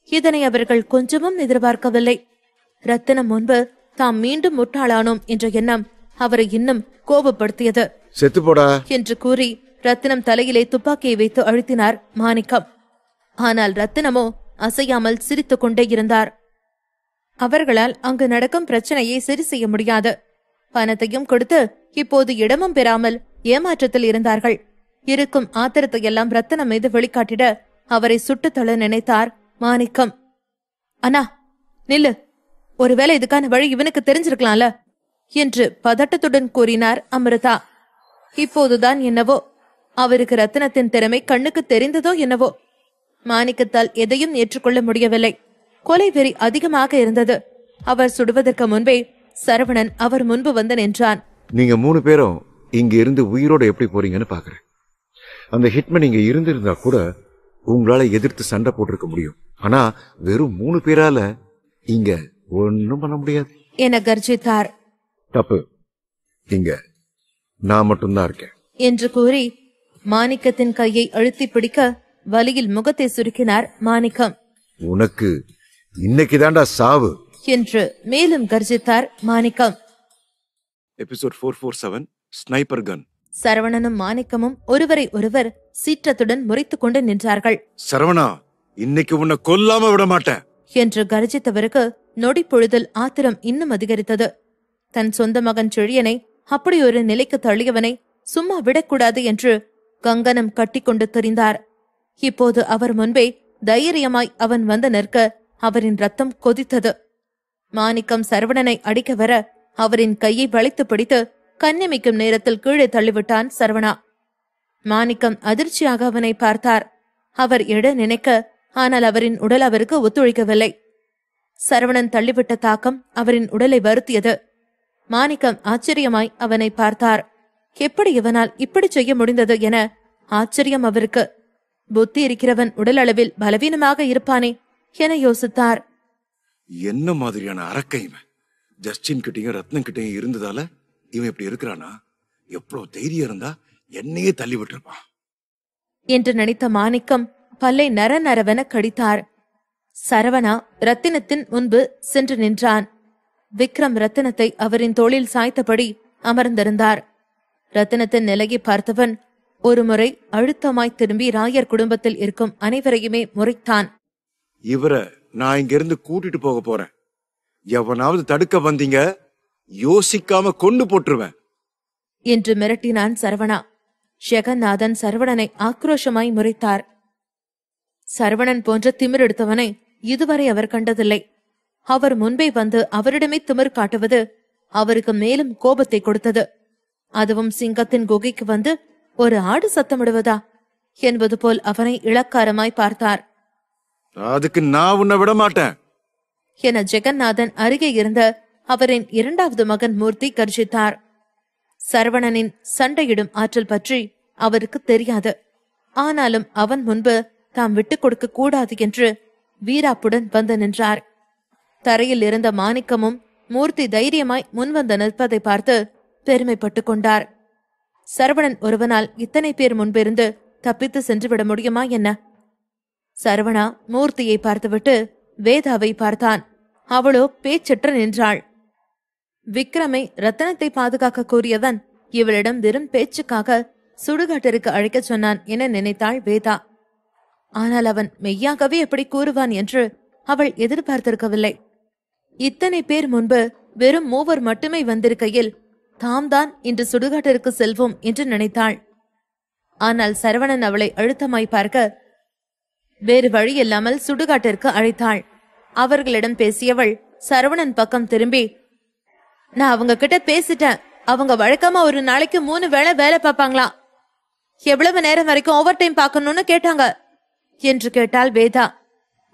இதனை அவர்கள் கொஞ்சமும் எதிர்பார்க்கவில்லை. ரத்தினம் முன்பு தாம் மீண்டும் முட்டாளானோம் என்ற எண்ணம் அவரை இன்னும் கோபப்படுத்தியது. செத்து போடா என்று கூறி ரத்தினம் தலையிலே துப்பாக்கியை வைத்து அழுத்தினார் மாணிக்கம். ஆனால் ரத்தினமோ அசையாமல் சிரித்துக் கொண்டே இருந்தார். அவர்களால் அங்கு நடக்கும் பிரச்சனையை சரி செய்ய முடியாது. பணத்தையும் கொடுத்து இப்போது இடமும் பெறாமல் ஏமாற்றத்தில் இருந்தார்கள். இருக்கும் ஆத்திரத்தையெல்லாம் ரத்தினம் மீது வெளிக்காட்டிட அவரை சுட்டுத்தள்ள நினைத்தார் மாணிக்கம். அண்ணா நில்லு, ஒருவேளை இதுக்கான வழி இவனுக்கு தெரிஞ்சிருக்கலாம்ல என்று பதட்டத்துடன் கூறினார் அமிர்தா. இப்போதுதான் என்னவோ அவருக்கு ரத்தினத்தின் திறமை கண்ணுக்கு தெரிந்ததோ என்னவோ. மாணிக்கத்தால் எதையும் ஏற்றுக்கொள்ள முடியவில்லை. கொலை வெறி அதிகமாக இருந்தது. அவர் சுடுவதற்கு முன்பே சரவணன் அவர் முன்பு வந்து நின்றான். நீங்க 3 பேரும் இங்க இருந்து உயிரோட எப்படி போறீங்கன்னு பாக்குறேன். அந்த ஹிட்மேன் இங்க இருந்திருந்தா கூட உங்களால எதிர்த்து சண்டை போட்டிருக்க முடியும். ஆனா வெறும் 3 பேரால இங்க ஒன்னும் பண்ண முடியாது என கர்ஜித்தார். தப்பு, இங்க நான் மட்டும்தான் இருக்கேன் என்று கூறி மாணிக்கத்தின் கையை அழுத்தி பிடிக்க வலியில் முகத்தை சுருக்கினார் மாணிக்கம். உனக்கு இன்னைக்கு தாண்டா சாவு என்று மேலும் கர்ஜித்தார் மாணிக்கம். எபிசோட் 447 ஸ்னைப்பர் கன். சரவணனும் மாணிக்கமும் ஒருவரை ஒருவர் சீற்றத்துடன் முறைத்துக் கொண்டு நின்றார்கள். சரவணா, இன்னைக்கு உன்னை கொல்லாம விட மாட்டேன் என்று கர்ஜித்தவருக்கு நொடி பொழுதில் ஆத்திரம் இன்னும் அதிகரித்தது. தன் சொந்த மகன் செழியனை அப்படி ஒரு நிலைக்கு தள்ளியவனை சும்மா விடக்கூடாது என்று கங்கனம் கட்டிக்கொண்டு தெரிந்தார். இப்போது அவர் முன்பே தைரியமாய் அவன் வந்து நிற்க அவரின் ரத்தம் கொதித்தது. மாணிக்கம் சரவணனை அடிக்க வர அவரின் கையை வளைத்து பிடித்து கண்ணிமைக்கும் நேரத்தில் கீழே தள்ளிவிட்டான் சரவணா. மாணிக்கம் அதிர்ச்சியாக அவனை பார்த்தார். அவர் எட நினைக்க, ஆனால் அவரின் உடல் அவருக்கு ஒத்துழைக்கவில்லை. சரவணன் தள்ளிவிட்ட தாக்கம் அவரின் உடலை வருத்தியது. மாணிக்கம் ஆச்சரியமாய் அவனை பார்த்தார். எப்படி இவனால் இப்படி செய்ய முடிந்தது என ஆச்சரியம் அவருக்கு. புத்தி இருக்கிறவன் உடல் அளவில் பலவீனமாக இருப்பானே என யோசித்தார். என்ன மாதிரியான அரக்கை இவன்? ஜஸ்டின் கிட்டையும் ரத்னம் கிட்டையும் இருந்ததால இவன் இப்படி இருக்கிறானா? எவ்வளவு தைரியம் இருந்தா என்னையே தள்ளி விட்டுருப்பான் என்று நினைத்த மாணிக்கம் பல்லை நர நரவென கடித்தார். சரவணா ரத்தினத்தின் முன்பு சென்று நின்றான். விக்ரம் ரத்தினத்தை அவரின் தோளில் சாய்த்தபடி அமர்ந்திருந்தார். ரத்தினத்தின் நிலையை பார்த்தவன் ஒருமுறை அழுத்தமாய் திரும்பி ராயர் குடும்பத்தில் இருக்கும் அனைவரையுமே முறைத்தான். இவரை நான் இங்க இருந்து கூட்டிட்டு போக போறேன். எவனாவது தடுக்க வந்தீங்க, யோசிக்காம கொண்டு போட்டுருவேன் என்று மிரட்டினான் சரவணா. ஜெகநாதன் சரவணனை ஆக்ரோஷமாய் முறைத்தார். சரவணன் போன்ற திமிர் எடுத்தவனை இதுவரை அவர் கண்டதில்லை. அவர் முன்பே வந்து அவரிடமே திமிர் காட்டுவது அவருக்கு மேலும் கோபத்தை கொடுத்தது. அதுவும் சிங்கத்தின் குகைக்கு வந்து ஒரு ஆடு சத்தமிடுவதா என்பது போல் அவனை இளக்காரமாய் பார்த்தார். அதுக்கு நான் உன்னை விட மாட்டேன் என ஜெகநாதன் அருகே இருந்த அவரின் 2வது மகன் மூர்த்தி கர்ஜித்தார். சரவணனின் சண்டையிடும் ஆற்றல் பற்றி அவருக்கு தெரியாது. ஆனாலும் அவன் முன்பு தாம் விட்டுக் கொடுக்க கூடாது என்று வீராப்புடன் வந்து நின்றார். தரையில் இருந்த மாணிக்கமும் மூர்த்தி தைரியமாய் முன்வந்து நிற்பதை பார்த்து பெருமைப்பட்டுக் கொண்டார். சரவணன் ஒருவனால் இத்தனை பேர் முன்பிருந்து தப்பித்து சென்றுவிட முடியுமா என்ன? சரவணா மூர்த்தியை பார்த்துவிட்டு வேதாவை பார்த்தான். அவளோ பேச்சற்று நின்றாள். விக்ரமை ரத்தனத்தை பாதுகாக்க கூறியவன் இவளிடம் வெறும் பேச்சுக்காக சுடுகாட்டிற்கு அழைக்கச் சொன்னான் என நினைத்தாள் வேதா. ஆனால் அவன் மெய்யாகவே எப்படி கூறுவான் என்று அவள் எதிர்பார்த்திருக்கவில்லை. இத்தனை பேர் முன்பு வெறும் 3 மட்டுமே வந்திருக்கையில் தாம் தான் இன்று சுடுகாட்டிற்கு செல்வோம் என்று நினைத்தாள். ஆனால் சரவணன் அவளை அழுத்தமாய் பார்க்க வேறு வழியில்லாமல் சுடுகாட்டிற்கு அழைத்தாள். அவர்களிடம் பேசியவள் சரவணன் பக்கம் திரும்பி, நான் அவங்க கிட்ட பேசிட்டேன். அவங்க வழக்கமா ஒரு நாளைக்கு 3 வேளை வேலை பார்ப்பாங்களாம். எவ்வளவு நேரம் வரைக்கும் ஓவர் டைம் பார்க்கணும்னு கேட்டாங்க என்று கேட்டாள் வேதா.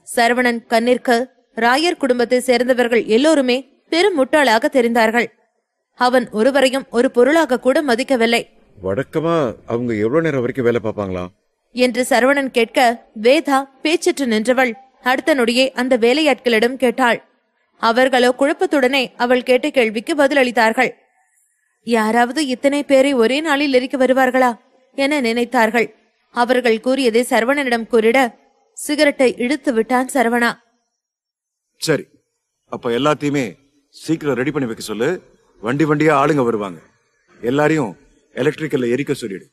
சரவணன் கண்ணிற்கு ராயர் குடும்பத்தை சேர்ந்தவர்கள் எல்லோருமே பெரும் முட்டாளாக தெரிந்தார்கள். அவன் ஒருவரையும் ஒரு பொருளாக கூட மதிக்கவில்லை. வழக்கமா அவங்க எவ்வளவு நேரம் வரைக்கும் வேலை பார்ப்பாங்களா என்று சரவணன் கேட்க வேதா பேச்சிட்டு நின்றவள் அடுத்த நொடியே அந்த வேலையாட்களிடம் கேட்டாள். அவர்களோ குழப்பத்துடனே அவள் கேட்ட கேள்விக்கு பதிலளித்தார்கள். யாராவது இத்தனை பேரை ஒரே நாளில் எரிக்க வருவார்களா என நினைத்தார்கள். அவர்கள் கூறியதை சரவணனிடம் கூறிட சிகரெட்டை இழுத்து விட்டான் சரவணா. சரி, அப்ப எல்லாத்தையுமே சீக்கிரம் ரெடி பண்ணி வைக்க சொல்லு. வண்டியா ஆளுங்க வருவாங்க. எல்லாரையும் எலக்ட்ரிக்கல்ல எரிக்க சொல்லிடு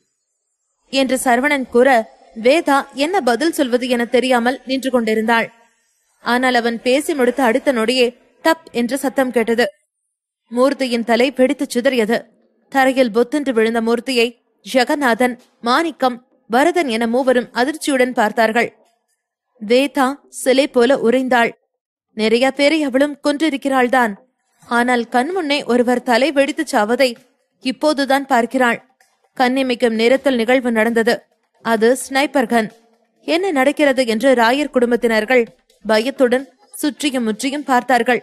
என்று சரவணன் கூற வேதா என்ன பதில் சொல்வது என தெரியாமல் நின்று கொண்டிருந்தாள். ஆனால் அவன் பேசி முடித்த அடுத்த நொடியே டப் என்று சத்தம் கேட்டது. மூர்த்தியின் தலை வெடித்து சிதறியது. தரையில் பொத்தென்று விழுந்த மூர்த்தியை ஜெகநாதன், மாணிக்கம், பரதன் என 3 அதிர்ச்சியுடன் பார்த்தார்கள். வேதா சிலை போல உறைந்தாள். நிறைய பேரை அவளும் கொன்றிருக்கிறாள்தான். ஆனால் கண்முன்னே ஒருவர் தலை வெடித்து சாவதை இப்போதுதான் பார்க்கிறாள். கண்ணிமைக்கும் நேரத்தில் நிகழ்வு நடந்தது. அது ஸ்னைப்பர் கன். என்ன நடக்கிறது என்று ராயர் குடும்பத்தினர்கள் பயத்துடன் சுற்றியும் முற்றியும் பார்த்தார்கள்.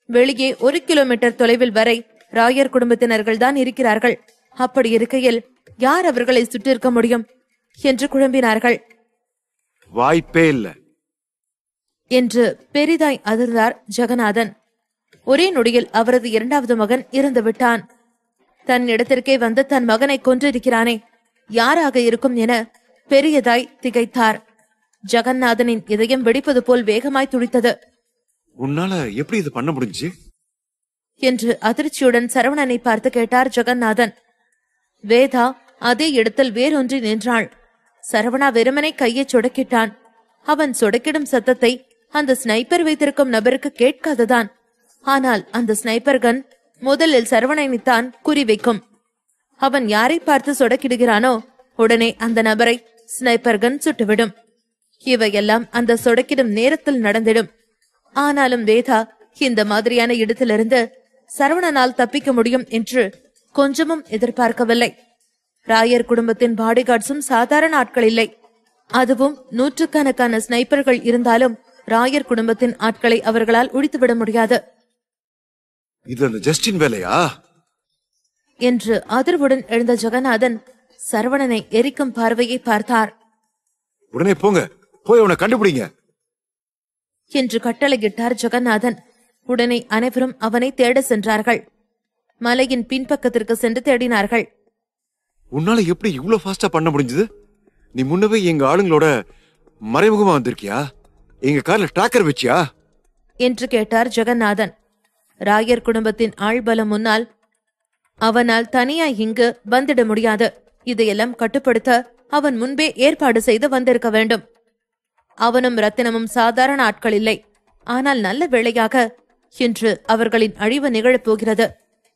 வெளியே 1 கிலோமீட்டர் தொலைவில் வரை ராயர் குடும்பத்தினர்கள் தான் இருக்கிறார்கள். அப்படி இருக்கையில் யார் அவர்களை சுற்றிருக்க முடியும் என்று குழம்பினார்கள். வாய்ப்பே இல்ல என்று பெரிதாய் அதிர்ந்தார் ஜெகநாதன். ஒரே நொடியில் அவரது 2வது மகன் இறந்து விட்டான். தன் இடத்திற்கே வந்து தன் மகனை கொன்றிருக்கிறானே, யாராக இருக்கும் என பெரியதாய் திகைத்தார். ஜெகநாதனின் இதயம் வெடிப்பது போல் வேகமாய் துடித்தது. உன்னால எப்படி இது பண்ண முடிஞ்சு என்று அதிர்ச்சியுடன் சரவணனை பார்த்து கேட்டார் ஜெகநாதன். வேதா அதே இடத்தில் வேறொன்றி நின்றாள். சரவணா வெறுமனை கையை சொடக்கிட்டான். அவன் சொடக்கிடும் சத்தத்தை அந்த ஸ்னைப்பர் வைத்திருக்கும் நபருக்கு கேட்காததான். ஆனால் அந்த ஸ்னைப்பர் கன் முதலில் சரவணனைத்தான் குறிவைக்கும். அவன் யாரை பார்த்து சொடக்கிடுகிறானோ உடனே அந்த நபரை ஸ்னைப்பர் கன் சுட்டுவிடும். இவையெல்லாம் அந்த சொடக்கிடும் நேரத்தில் நடந்திடும். ஆனாலும் வேதா இந்த மாதிரியான இடத்திலிருந்து சரவணனால் தப்பிக்க முடியும் என்று கொஞ்சமும் எதிர்பார்க்கவில்லை. ராயர் குடும்பத்தின் பாடிகார்ட்ஸும் சாதாரண ஆட்கள் இல்லை. அதுவும் 100கணக்கான ஸ்னைப்பர்கள் இருந்தாலும் ராயர் குடும்பத்தின் ஆட்களை அவர்களால் ஒழித்துவிட முடியாது. இது அந்த ஜஸ்டின் வேலையா என்று அதிர்வுடன் எழுந்த ஜெகநாதன் சரவணனை எரிக்கும் பார்வையை பார்த்தார். உடனே போங்க, போய் அவனை கண்டுபிடிங்க என்று கட்டளையிட்டார் ஜெகநாதன். உடனே அனைவரும் அவனை தேட சென்றார்கள். மலையின் பின்பக்கத்திற்கு சென்று தேடினார்கள். உன்னால எப்படி இவ்வளவு ஃபாஸ்டா பண்ண முடிஞ்சது? நீ முன்னவே எங்க ஆளுங்களோட மறைமுகமா வந்திருக்கியா? எங்க கார்ல டிராக்கர் வச்சியா என்று கேட்டார் ஜெகநாதன். ராயர் குடும்பத்தின் ஆள்பலம் முன்னால் அவனால் தனியாய் இங்கு வந்துட முடியாது. இதையெல்லாம் கட்டுப்படுத்த அவன் முன்பே ஏற்பாடு செய்து வந்திருக்க வேண்டும். அவனும் ரத்தினமும் சாதாரண ஆட்கள் இல்லை. ஆனால் நல்ல வேளையாக இன்று அவர்களின் அழிவு நிகழப் போகிறது.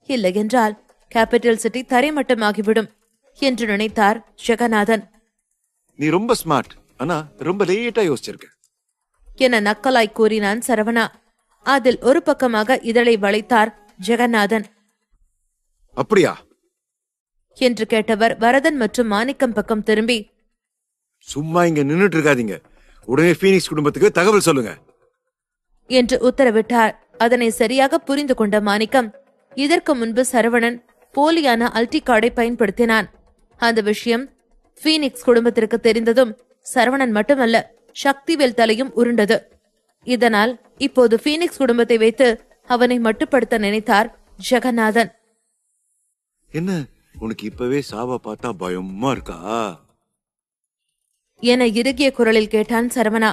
இல்லை என்றால் கேபிட்டல் சிட்டி தரைமட்டமாகிவிடும் என்று நினைத்தார் ஜெகநாதன். நீ ரொம்ப ஸ்மார்ட், ஆனா ரொம்ப லேட்டா யோசிச்சிருக்க என நக்கலாய் கூறினான் சரவணா. அதில் ஒரு பக்கமாக இதழை வளைத்தார் ஜெகநாதன். அப்படியா என்று கேட்டவர் வரதன் மற்றும் மாணிக்கம் பக்கம் திரும்பி, சும்மா இங்க நின்னுட்டு இருக்காதீங்க, உடனே பீனிக்ஸ் குடும்பத்துக்கு தகவல் சொல்லுங்க என்று உத்தரவிட்டார். அதனை சரியாக புரிந்து கொண்ட மாணிக்கம் இதற்கு முன்பு சரவணன் போலியான அல்டி கார்டை பயன்படுத்தினான். அந்த விஷயம் பீனிக்ஸ் குடும்பத்திற்கு தெரிந்ததும் சரவணன் மட்டுமல்ல, சக்திவேல் தலையும் உருண்டது. இதனால் இப்போது பீனிக்ஸ் குடும்பத்தை வைத்து அவனை மட்டுப்படுத்த நினைத்தார் ஜெகநாதன். என்ன உனக்கு இப்பவே சாவா பார்த்தா பயமா இருக்கா என இறுகிய குரலில் கேட்டான் சரவணா.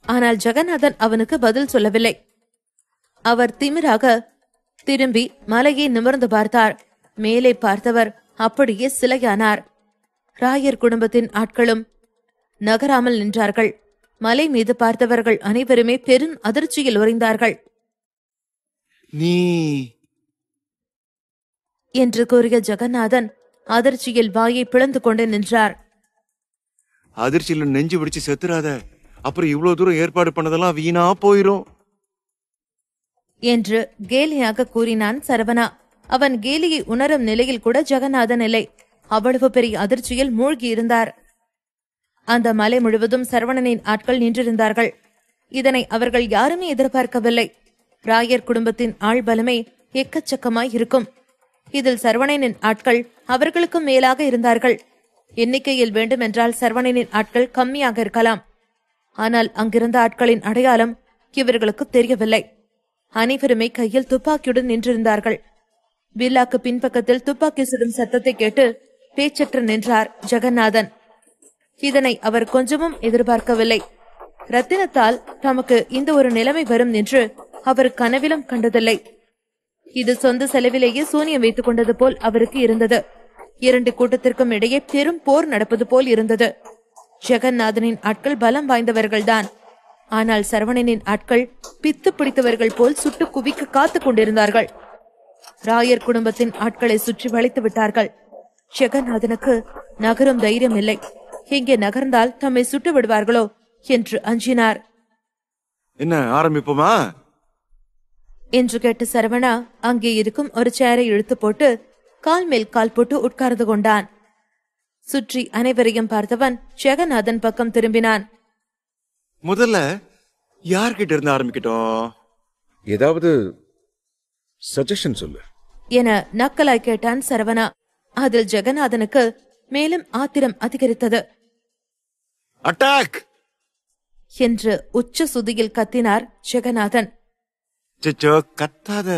ஆனால் ஜெகநாதன் அவனுக்கு பதில் சொல்லவில்லை. அவர் திமிராக திரும்பி மலையை நிமிர்ந்து பார்த்தார். மேலே பார்த்தவர் அப்படியே சிலையானார். ராயர் குடும்பத்தின் ஆட்களும் நகராமல் நின்றார்கள். மலை மீது பார்த்தவர்கள் அனைவருமே பெரும் அதிர்ச்சியில் உறைந்தார்கள். நீ என்று கூறிய ஜெகநாதன் அதிர்ச்சியில் வாயை பிளந்து கொண்டு நின்றார். அதிர்ச்சியில நெஞ்சு பிடிச்சு செத்துறாத, அப்புறம் இவ்வளவு தூரம் ஏற்பாடு பண்ணதெல்லாம் வீணா போயிரும் என்று கேலியாக கூறினான் சரவணா. அவன் கேலியை உணரும் நிலையில் கூட ஜெகநாதன் இல்லை. அவ்வளவு பெரிய அதிர்ச்சியில் மூழ்கி இருந்தார். அந்த மலை முழுவதும் சரவணனின் ஆட்கள் நின்றிருந்தார்கள். இதனை அவர்கள் யாருமே எதிர்பார்க்கவில்லை. ராயர் குடும்பத்தின் ஆள்பலமே எக்கச்சக்கமாய் இருக்கும். இதில் சரவணனின் ஆட்கள் அவர்களுக்கும் மேலாக இருந்தார்கள். எண்ணிக்கையில் வேண்டுமென்றால் சரவணனின் ஆட்கள் கம்மியாக இருக்கலாம். ஆனால் அங்கிருந்த ஆட்களின் அடையாளம் இவர்களுக்கு தெரியவில்லை. அனைவருமே கையில் துப்பாக்கியுடன் நின்றிருந்தார்கள். வில்லாக்கு பின்பக்கத்தில் துப்பாக்கி சுடும் சத்தத்தை கேட்டு பேச்சற்று நின்றார் ஜெகநாதன். இதனை அவர் கொஞ்சமும் எதிர்பார்க்கவில்லை. ரத்தினத்தால் தமக்கு இந்த ஒரு நிலைமை வரும் என்று அவர் கனவிலும் கண்டதில்லை. இது சொந்த செலவிலேயே சூனியம் வைத்துக் கொண்டது போல் அவருக்கு இருந்தது. இரண்டு கூட்டத்திற்கும் இடையே பெரும் போர் நடப்பது போல் இருந்தது. ஜெகநாதனின் ஆட்கள் பலம் வாய்ந்தவர்கள்தான். ஆனால் சரவணனின் ஆட்கள் பித்து பிடித்தவர்கள் போல் சுட்டு குவிக்க காத்துக் கொண்டிருந்தார்கள். ராயர் குடும்பத்தின் ஆட்களை சுற்றி வளைத்து விட்டார்கள். ஜெகநாதனுக்கு நகரும் தைரியம் இல்லை. எங்கே நகர்ந்தால் தம்மை சுட்டு விடுவார்களோ என்று அஞ்சினார். என்ன ஆரம்பிப்போமா என்று கேட்டு சரவணா அங்கே இருக்கும் ஒரு சேரை இழுத்து போட்டு கால் மேல் கால் போட்டு உட்கார்ந்து கொண்டான். சுற்றி அனைவரையும் பார்த்தவன் ஜெகநாதன் பக்கம் திரும்பினான். முதல்ல யார்கிட்ட இருந்து ஆரம்பிக்கட்டும்? ஏதாவது சஜஷன் சொல்லு என நக்கலாய் கேட்டான் சரவணா. அதில் ஜெகநாதனுக்கு மேலும் ஆத்திரம் அதிகரித்தது. அட்டாக் என்று உச்ச சுதியில் கத்தினார் ஜெகநாதன். கத்தாத,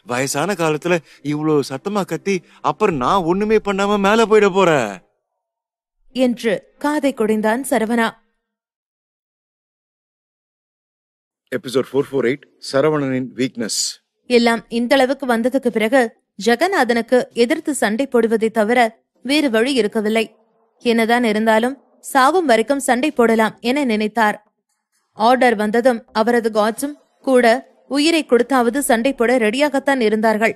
வயசான காலத்துல இவ்வளவு சத்தமா கத்தி அப்புறம் நான் ஒண்ணுமே பண்ணாம மேல போயிட போற என்று காதை கொடைந்தான் சரவணா. எபிசோட் 448 சரவணனின் வீக்னஸ். எல்லாம் இந்த அளவுக்கு வந்ததுக்கு பிறகு ஜெகநாதனுக்கு எதிர்த்து சண்டை போடுவதை தவிர வேறு வழி இருக்கவில்லை. என்னதான் இருந்தாலும் சாவும் வரைக்கும் சண்டை போடலாம் என நினைத்தார். ஆர்டர் வந்ததும் அவரது காட்ஸும் கூட உயிரை கொடுத்தாவது சண்டை போட ரெடியாகத்தான் இருந்தார்கள்.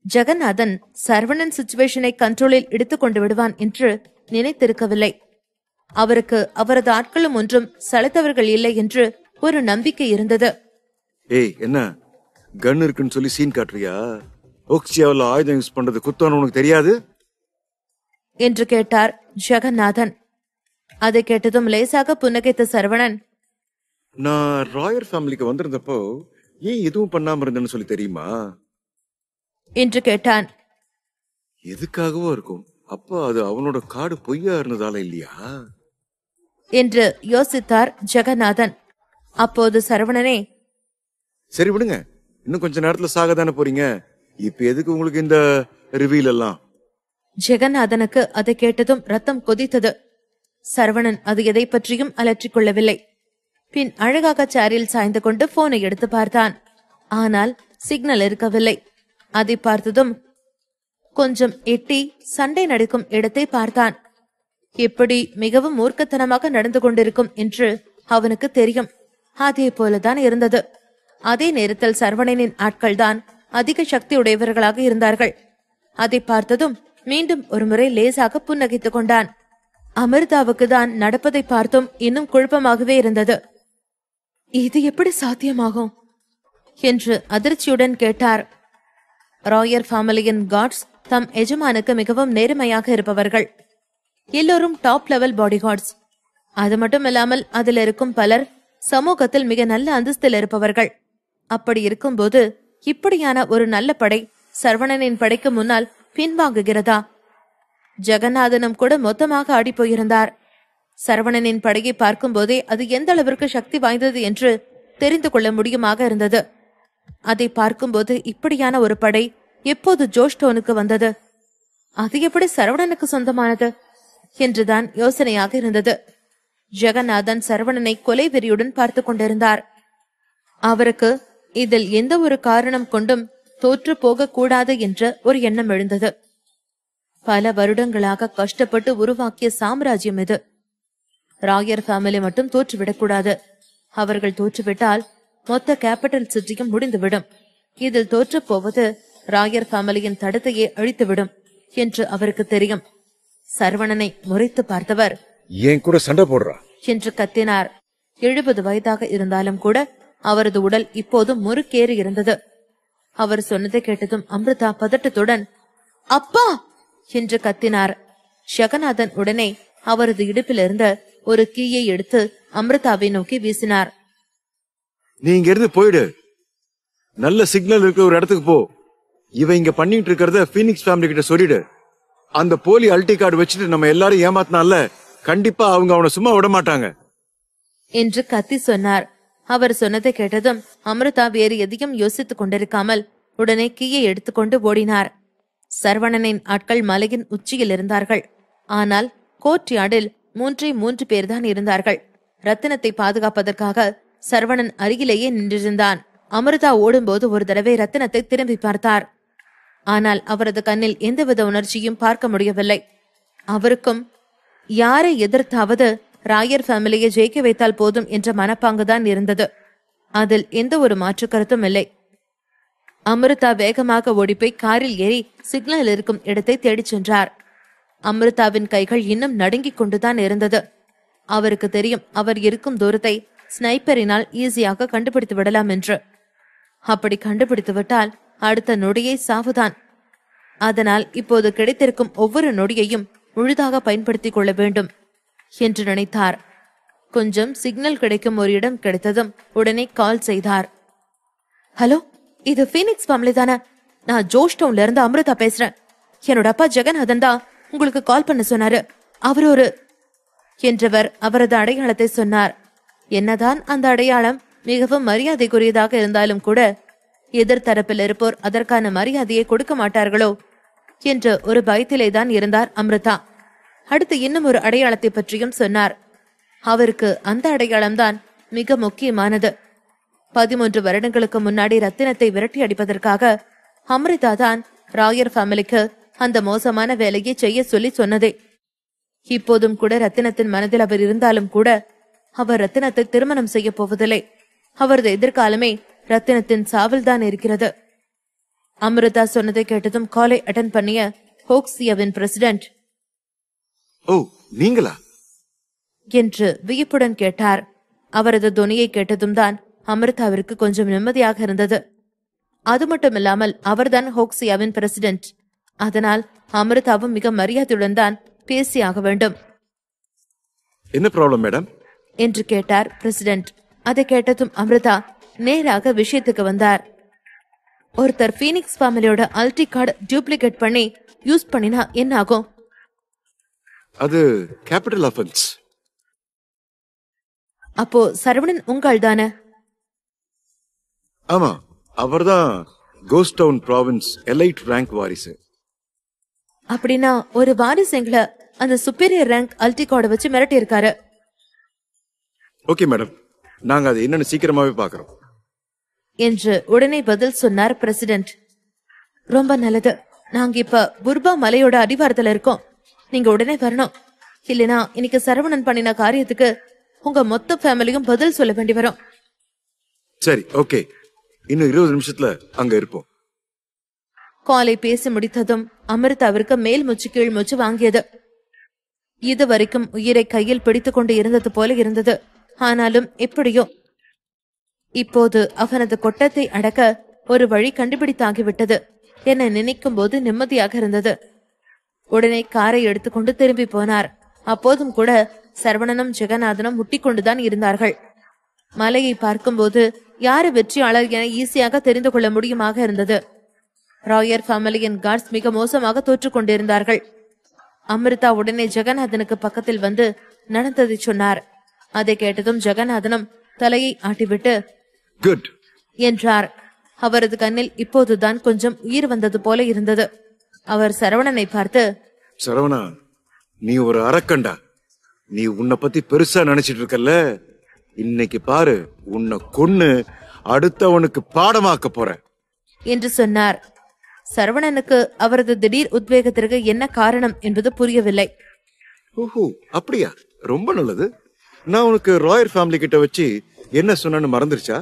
ஜெகநாதன் சரவணன் சிச்சுவேஷனை கண்ட்ரோலில் எடுத்துக் கொண்டு விடுவான் என்று நினைத்திருக்கவில்லை. அவருக்கு அவரது ஆட்களும் ஒன்றும் சளைத்தவர்கள் இல்லை என்று ஒரு நம்பிக்கை இருந்தது. ஏய், என்ன கன் இருக்குன்னு சொல்லி சீன் காட்டுறியா? ஓக்சியாவில் ஆயுதம் யூஸ் பண்றது குத்தம்னு உனக்கு தெரியாது என்று கேட்டார் ஜெகநாதன். அதை கேட்டதும் லேசாக புன்னகைத்த சரவணன், நான் ராயர் ஃபேமிலிக்கு வந்திருந்தப்போ ஏன் எதுவும் பண்ணாம இருந்தேன்னு சொல்லி தெரியுமா என்று கேட்டான். எதுக்காகவோ இருக்கும். அப்ப அது அவனோட காடு பொய்யா இருந்ததால இல்லையா என்று யோசித்தார் ஜெகநாதன். அப்போது சரவணனே, சரி விடுங்க, இன்னும் கொஞ்ச நேரத்துல சாகதானே போறீங்க, இப்ப எதுக்கு உங்களுக்கு இந்த ரிவீல் எல்லாம்? ஜெகநாதனுக்கு அதை கேட்டதும் ரத்தம் கொதித்தது. சரவணன் அது எதை பற்றியும் அலற்றிக் கொள்ளவில்லை. பின் அழகாக சேரில் சாய்ந்து கொண்டு போனை எடுத்து பார்த்தான். ஆனால் சிக்னல் இருக்கவில்லை. அதை பார்த்ததும் கொஞ்சம் எட்டி சண்டை நடக்கும் இடத்தை பார்த்தான். எப்படி மிகவும் மூர்க்கத்தனமாக நடந்து கொண்டிருக்கும் என்று அவனுக்கு தெரியும். அதே போலதான் இருந்தது. அதே நேரத்தில் சரவணனின் ஆட்கள் தான் அதிக சக்தி உடையவர்களாக இருந்தார்கள். அதை பார்த்ததும் மீண்டும் ஒருமுறை லேசாக புன்னகைத்துக் கொண்டான். அமிர்தாவுக்கு தான் நடப்பதை பார்த்தும் இன்னும் குழப்பமாகவே இருந்தது. இது எப்படி சாத்தியமாகும் என்று அதிர்ச்சியுடன் கேட்டார். ராயர் ஃபேமிலியின் கார்ட்ஸ் தம் எஜமானுக்கு மிகவும் நேர்மையாக இருப்பவர்கள். எல்லோரும் டாப் லெவல் பாடி கார்ட்ஸ். அது மட்டும் இல்லாமல் அதில் இருக்கும் பலர் சமூகத்தில் மிக நல்ல அந்தஸ்தில் இருப்பவர்கள். அப்படி இருக்கும்போது இப்படியான ஒரு நல்ல படை சரவணனின் படைக்கு முன்னால் பின்வாங்குகிறதா? ஜெகநாதனும் கூட மொத்தமாக ஆடி போயிருந்தார். சரவணனின் படையை பார்க்கும் போதே அது எந்த அளவிற்கு சக்தி வாய்ந்தது என்று தெரிந்து கொள்ள முடியுமாக இருந்தது. அதை பார்க்கும்போது இப்படியான ஒரு படை எப்போது ஜோஷ்டோனுக்கு வந்தது? அது எப்படி சரவணனுக்கு சொந்தமானது என்றுதான் யோசனையாக இருந்தது. ஜெகநாதன் சரவணனை கொலை வெறியுடன் பார்த்து கொண்டிருந்தார். அவருக்கு இதில் எந்த ஒரு காரணம் கொண்டும் தோற்று போக கூடாது என்ற ஒரு எண்ணம் எழுந்தது. பல வருடங்களாக கஷ்டப்பட்டு உருவாக்கிய சாம்ராஜ்யம் இது. ராயர் ஃபேமிலி மட்டும் தோற்றுவிடக்கூடாது. அவர்கள் தோற்றுவிட்டால் மொத்த கேபிட்டல் சிட்டியும் முடிந்துவிடும். இதில் தோற்று போவது ராயர் ஃபேமிலியின் தடத்தையே அழித்துவிடும் என்று அவருக்கு தெரியும். சரவணனை முறைத்து பார்த்தவர், ஏன் கூட சண்டை போடுறா என்று கத்தினார். 70 வயதாக இருந்தாலும் கூட அவரது உடல் இப்போதும் முறுக்கேறி இருந்தது. அவர் சொன்னதை கேட்டதும் அமிர்தா பதட்டத்துடன் அப்பா என்று கத்தினார். ஜெகநாதன் உடனே அவரது இடுப்பிலிருந்த ஒரு கீயை எடுத்து அமிர்தாவை நோக்கி வீசினார். நீ இங்க இருந்து போயிடு. நல்ல சிக்னல் இருக்கிற ஒரு இடத்துக்கு போ. இவ இங்க பண்ணிட்டு இருக்கிறத பீனிக்ஸ் ஃபேமிலி கிட்ட சொல்லிடு. அந்த போலி அல்டி கார்டு வச்சுட்டு நம்ம எல்லாரும் ஏமாத்தினால கண்டிப்பா அவங்க அவனை சும்மா விட மாட்டாங்க என்று கத்தி சொன்னார். அவர் சொன்னதை கேட்டதும் அமிர்தா வேறு எதையும் யோசித்துக் கொண்டிருக்காமல் உடனே கீயை எடுத்துக்கொண்டு ஓடினார். சரவணனின் ஆட்கள் மலையின் உச்சியில் இருந்தார்கள். ஆனால் கோர்ட் யார்டில் 3 பேர்தான் இருந்தார்கள். ரத்தினத்தை பாதுகாப்பதற்காக சரவணன் அருகிலேயே நின்றிருந்தான். அமிர்தா ஓடும்போது ஒரு தடவை ரத்தினத்தை திரும்பி பார்த்தார். ஆனால் அவரது கண்ணில் எந்தவித உணர்ச்சியும் பார்க்க முடியவில்லை. அவருக்கும் யாரை எதிர்த்தாவது ராயர் ஃபேமிலியை ஜெயிக்க வைத்தால் போதும் என்ற மனப்பாங்குதான் இருந்தது. அதில் எந்த ஒரு மாற்று கருத்தும் இல்லை. அமிர்தா வேகமாக ஓடிப்போய் காரில் ஏறி சிக்னல் இருக்கும் இடத்தை தேடிச் சென்றார். அமிர்தாவின் கைகள் இன்னும் நடுங்கிக் கொண்டுதான் இருந்தது. அவருக்கு தெரியும் அவர் இருக்கும் தூரத்தை ஸ்னைப்பரினால் ஈஸியாக கண்டுபிடித்து விடலாம் என்று. அப்படி கண்டுபிடித்து விட்டால் அடுத்த நொடியை சாவுதான். அதனால் இப்போது கிடைத்திருக்கும் ஒவ்வொரு நொடியையும் முழுதாக பயன்படுத்திக் கொள்ள வேண்டும் என்று நினைத்தார். கொஞ்சம் சிக்னல் கிடைக்கும் ஒரு இடம் கிடைத்ததும் உடனே கால் செய்தார். ஹலோ, இது பீனிக்ஸ் ஃபேமிலி தானே? நான் ஜோஷ் டவுன்ல இருந்து அமிர்தா பேசுறேன். என்னோட அப்பா ஜெகநாதன் தான் உங்களுக்கு கால் பண்ண சொன்னாரு. அவர் ஒரு என்றவர் அவரது அடையாளத்தை சொன்னார். என்னதான் அந்த அடையாளம் மிகவும் மரியாதைக்குரியதாக இருந்தாலும் கூட எதிர்த்தரப்பில் இருப்போர் அதற்கான மரியாதையை கொடுக்க மாட்டார்களோ என்ற ஒரு பயத்திலேதான் இருந்தார் அமிர்தா. அடுத்து இன்னும் ஒரு அடையாளத்தை பற்றியும் சொன்னார். அவருக்கு அந்த அடையாளம்தான் மிக முக்கியமானது. 13 வருடங்களுக்கு முன்னாடி ரத்தினத்தை விரட்டி அடிப்பதற்காக அமிர்தா தான் ராயர் ஃபேமிலிக்கு அந்த மோசமான வேலையை செய்ய சொல்லி சொன்னதே. இப்போதும் கூட ரத்தினத்தின் மனதில் அவர் இருந்தாலும் கூட அவர் ரத்தினத்தை திருமணம் செய்ய போவதில்லை. அவரது எதிர்காலமே ரத்தினத்தின் சாவில் தான் இருக்கிறது. அமிர்தா சொன்னதை கேட்டதும் காலை அட்டன் பண்ணிய ஹோக்ஸியாவின் பிரசிடென்ட், ஓ நீங்களா என்று வியப்புடன் கேட்டார். அவரது தொனியை கேட்டதும் தான் அமிர்தாவிற்கு கொஞ்சம் நிம்மதியாக இருந்தது. அது மட்டுமில்லாமல் அவர்தான் ஹோக்ஸியாவின் பிரசிடென்ட். அதனால் அமிர்தாவும் மிக மரியாதையுடன் தான் பேசியாக வேண்டும். என்ன ப்ராப்ளம் மேடம் என்று கேட்டார் பிரசிடென்ட். அதை கேட்டதும் அமிர்தா நேராக விஷயத்துக்கு வந்தார். ஒருத்தர் பீனிக்ஸ் ஃபேமிலியோட அல்டி கார்டு டூப்ளிகேட் பண்ணி யூஸ் பண்ணினா என்ன ஆகும்? அது கேபிட்டல் ஆஃபென்ஸ். அப்போ சரவணன் உங்கள் தானே? ஆமா, அவர்தான் ghost town province elite rank வாரிசு. அப்படின்னா ஒரு வாரிசு எங்களை அந்த சுப்பீரியர் ரேங்க் அல்டி கார்டை வச்சு மிரட்டி இருக்காரு. ஓகே மேடம், நாங்க அது என்னன்னு சீக்கிரமாவே பாக்குறோம் என்று உடனே பதில் சொன்னார் பிரசிடென்ட். ரொம்ப நல்லது. நாங்க இப்ப புர்பா மலையோட அடிவாரத்துல இருக்கோம். நீங்க உடனே வரணும். இல்லனா இன்னைக்கு சரவணன் பண்ணின காரியத்துக்கு உங்க மொத்த ஃபேமிலியும் பதில் சொல்ல வேண்டி வரும். சரி, ஓகே. இன்னும் 20 நிமிஷத்துல அங்க இருப்போம். காலை பேசி முடித்ததும் அமிர்தாவிற்கு மேல் மூச்சு கீழ் மூச்சு வாங்கியது. இதுவரைக்கும் உயிரை கையில் பிடித்துக் கொண்டு இருந்தது போல இருந்தது. ஆனாலும் எப்படியோ இப்போது அவனது கொட்டத்தை அடக்க ஒரு வழி கண்டுபிடித்தாகிவிட்டது என நினைக்கும் போது நிம்மதியாக இருந்தது. உடனே காரை எடுத்துக்கொண்டு திரும்பி போனார். அப்போதும் கூட சரவணனும் ஜெகநாதனும் முட்டிக்கொண்டுதான் இருந்தார்கள். மலையை பார்க்கும்போது யாரு வெற்றியாளர் என ஈஸியாக தெரிந்து கொள்ள முடியுமாக இருந்தது. ராயர் ஃபேமிலியின் கார்ட்ஸ் மிக மோசமாக தோற்றுக் கொண்டிருந்தார்கள். அமிர்தா உடனே ஜெகநாதனுக்கு பக்கத்தில் வந்து நடந்ததை சொன்னார். அதை கேட்டதும் ஜெகநாதனும் தலையை ஆட்டிவிட்டு குட் என்றார். அவரது கண்ணில் இப்போதுதான் கொஞ்சம் உயிர் வந்தது போல இருந்தது. அவர் சரவணனை பார்த்து, சரவணா, நீ ஒரு அரக்கண்டா. நீ உன்னை பத்தி பெருசா நினைச்சிட்டு இருக்கல்ல. இன்னைக்கு பாரு, உன்னை கொன்னு அடுத்தவனுக்கு பாடமாக்க போறேன் என்று சொன்னார். சரவணனுக்கு அவரது திடீர் உத்வேகத்திற்கு என்ன காரணம் என்பது புரியவில்லை. ஓஹோ, அப்படியா? ரொம்ப நல்லது. நான் உனக்கு ராயர் ஃபேமிலி கிட்ட வச்சு என்ன சொன்னு மறந்துருச்சா?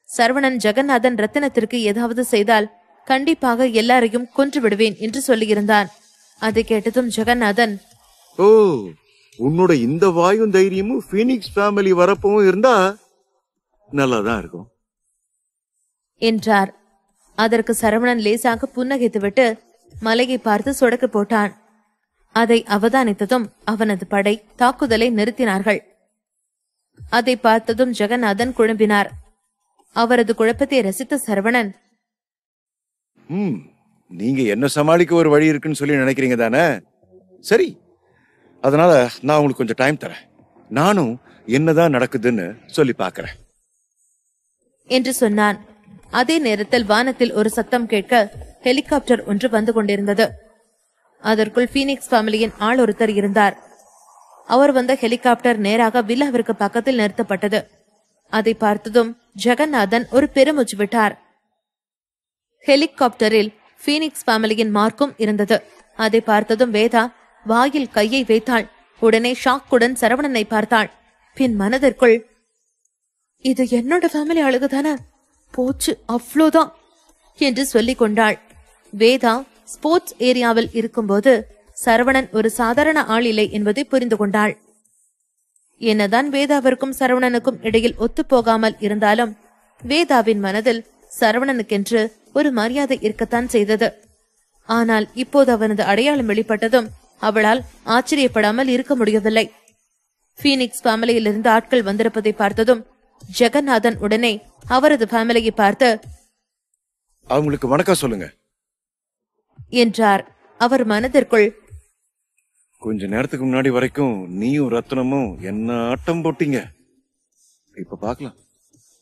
சரவணன் ஜெகநாதன் ரத்தினத்திற்கு ஏதாவது செய்தால் கண்டிப்பாக எல்லாரையும் கொன்று விடுவேன் என்று சொல்லியிருந்தான். அதை கேட்டதும் ஜெகநாதன், ஓ, உன்னோட இந்த வாயும் தைரியமும் பீனிக்ஸ் ஃபேமிலி வரப்பவும் இருந்தா நல்லாதான் இருக்கும் என்றார். அதற்கு சரவணன் லேசாக புன்னகைத்துவிட்டு மலையை பார்த்து சொடக்கு போட்டான். அதை அவதானித்ததும் அவனது படை தாக்குதலை நிறுத்தினார்கள். அதை பார்த்ததும் ஜெகநாதன் குழம்பினார். அவரது குழப்பத்தை ரசித்த சரவணன், நீங்க என்ன சமாளிக்க ஒரு வழி இருக்குன்னு சொல்லி நினைக்கிறீங்க தானே? சரி, அதனால நான் உங்களுக்கு கொஞ்சம் டைம் தரேன். நானும் என்னதான் நடக்குதுன்னு சொல்லி பாக்குறேன் என்று சொன்னான். அதே நேரத்தில் வானத்தில் ஒரு சத்தம் கேட்க ஹெலிகாப்டர் ஒன்று வந்து கொண்டிருந்தது. அதற்குள் பீனிக்ஸ் ஃபேமிலியின் ஆள் ஒருத்தர் இருந்தார். அவர் வந்த ஹெலிகாப்டர் நேராக வில்லாவிற்கு பக்கத்தில் நிறுத்தப்பட்டது. அதை பார்த்ததும் ஜெகநாதன் ஒரு பெருமூச்சு விட்டார். ஹெலிகாப்டரில் பீனிக்ஸ் ஃபேமிலியின் மார்க்கும் இருந்தது. அதை பார்த்ததும் வேதா வாயில் கையை வைத்தாள். உடனே ஷாக்குடன் சரவணனை பார்த்தாள். பின் மனதிற்குள், இது என்னோட ஃபேமிலி ஆளுகுதானே, போச்சு அவ்வளோதான் என்று சொல்லிக் கொண்டாள். வேதா ஸ்போர்ட்ஸ் ஏரியாவில் இருக்கும்போது சரவணன் ஒரு சாதாரண ஆள் இல்லை என்பதை புரிந்து கொண்டாள். என்னதான் வேதாவிற்கும் சரவணனுக்கும் இடையில் ஒத்துப்போகாமல் இருந்தாலும் வேதாவின் மனதில் சரவணனுக்கென்று ஒரு மரியாதை இருக்கத்தான் செய்தது. ஆனால் இப்போது அவனது அடையாளம் வெளிப்பட்டதும் அவளால் ஆச்சரியப்படாமல் இருக்க முடியவில்லை. பீனிக்ஸ் ஃபேமிலியிலிருந்து ஆட்கள் வந்திருப்பதை பார்த்ததும் ஜெகநாதன் உடனே அவரது ஃபேமிலியை பார்த்து, அவங்களுக்கு வணக்கம் சொல்லுங்க என்றார். அவர் மனதிற்குள், கொஞ்ச நேரத்துக்கு முன்னாடி வரைக்கும் நீயும் ரத்னமும் என்ன ஆட்டம் போட்டீங்க, இப்ப பாக்கலாம்.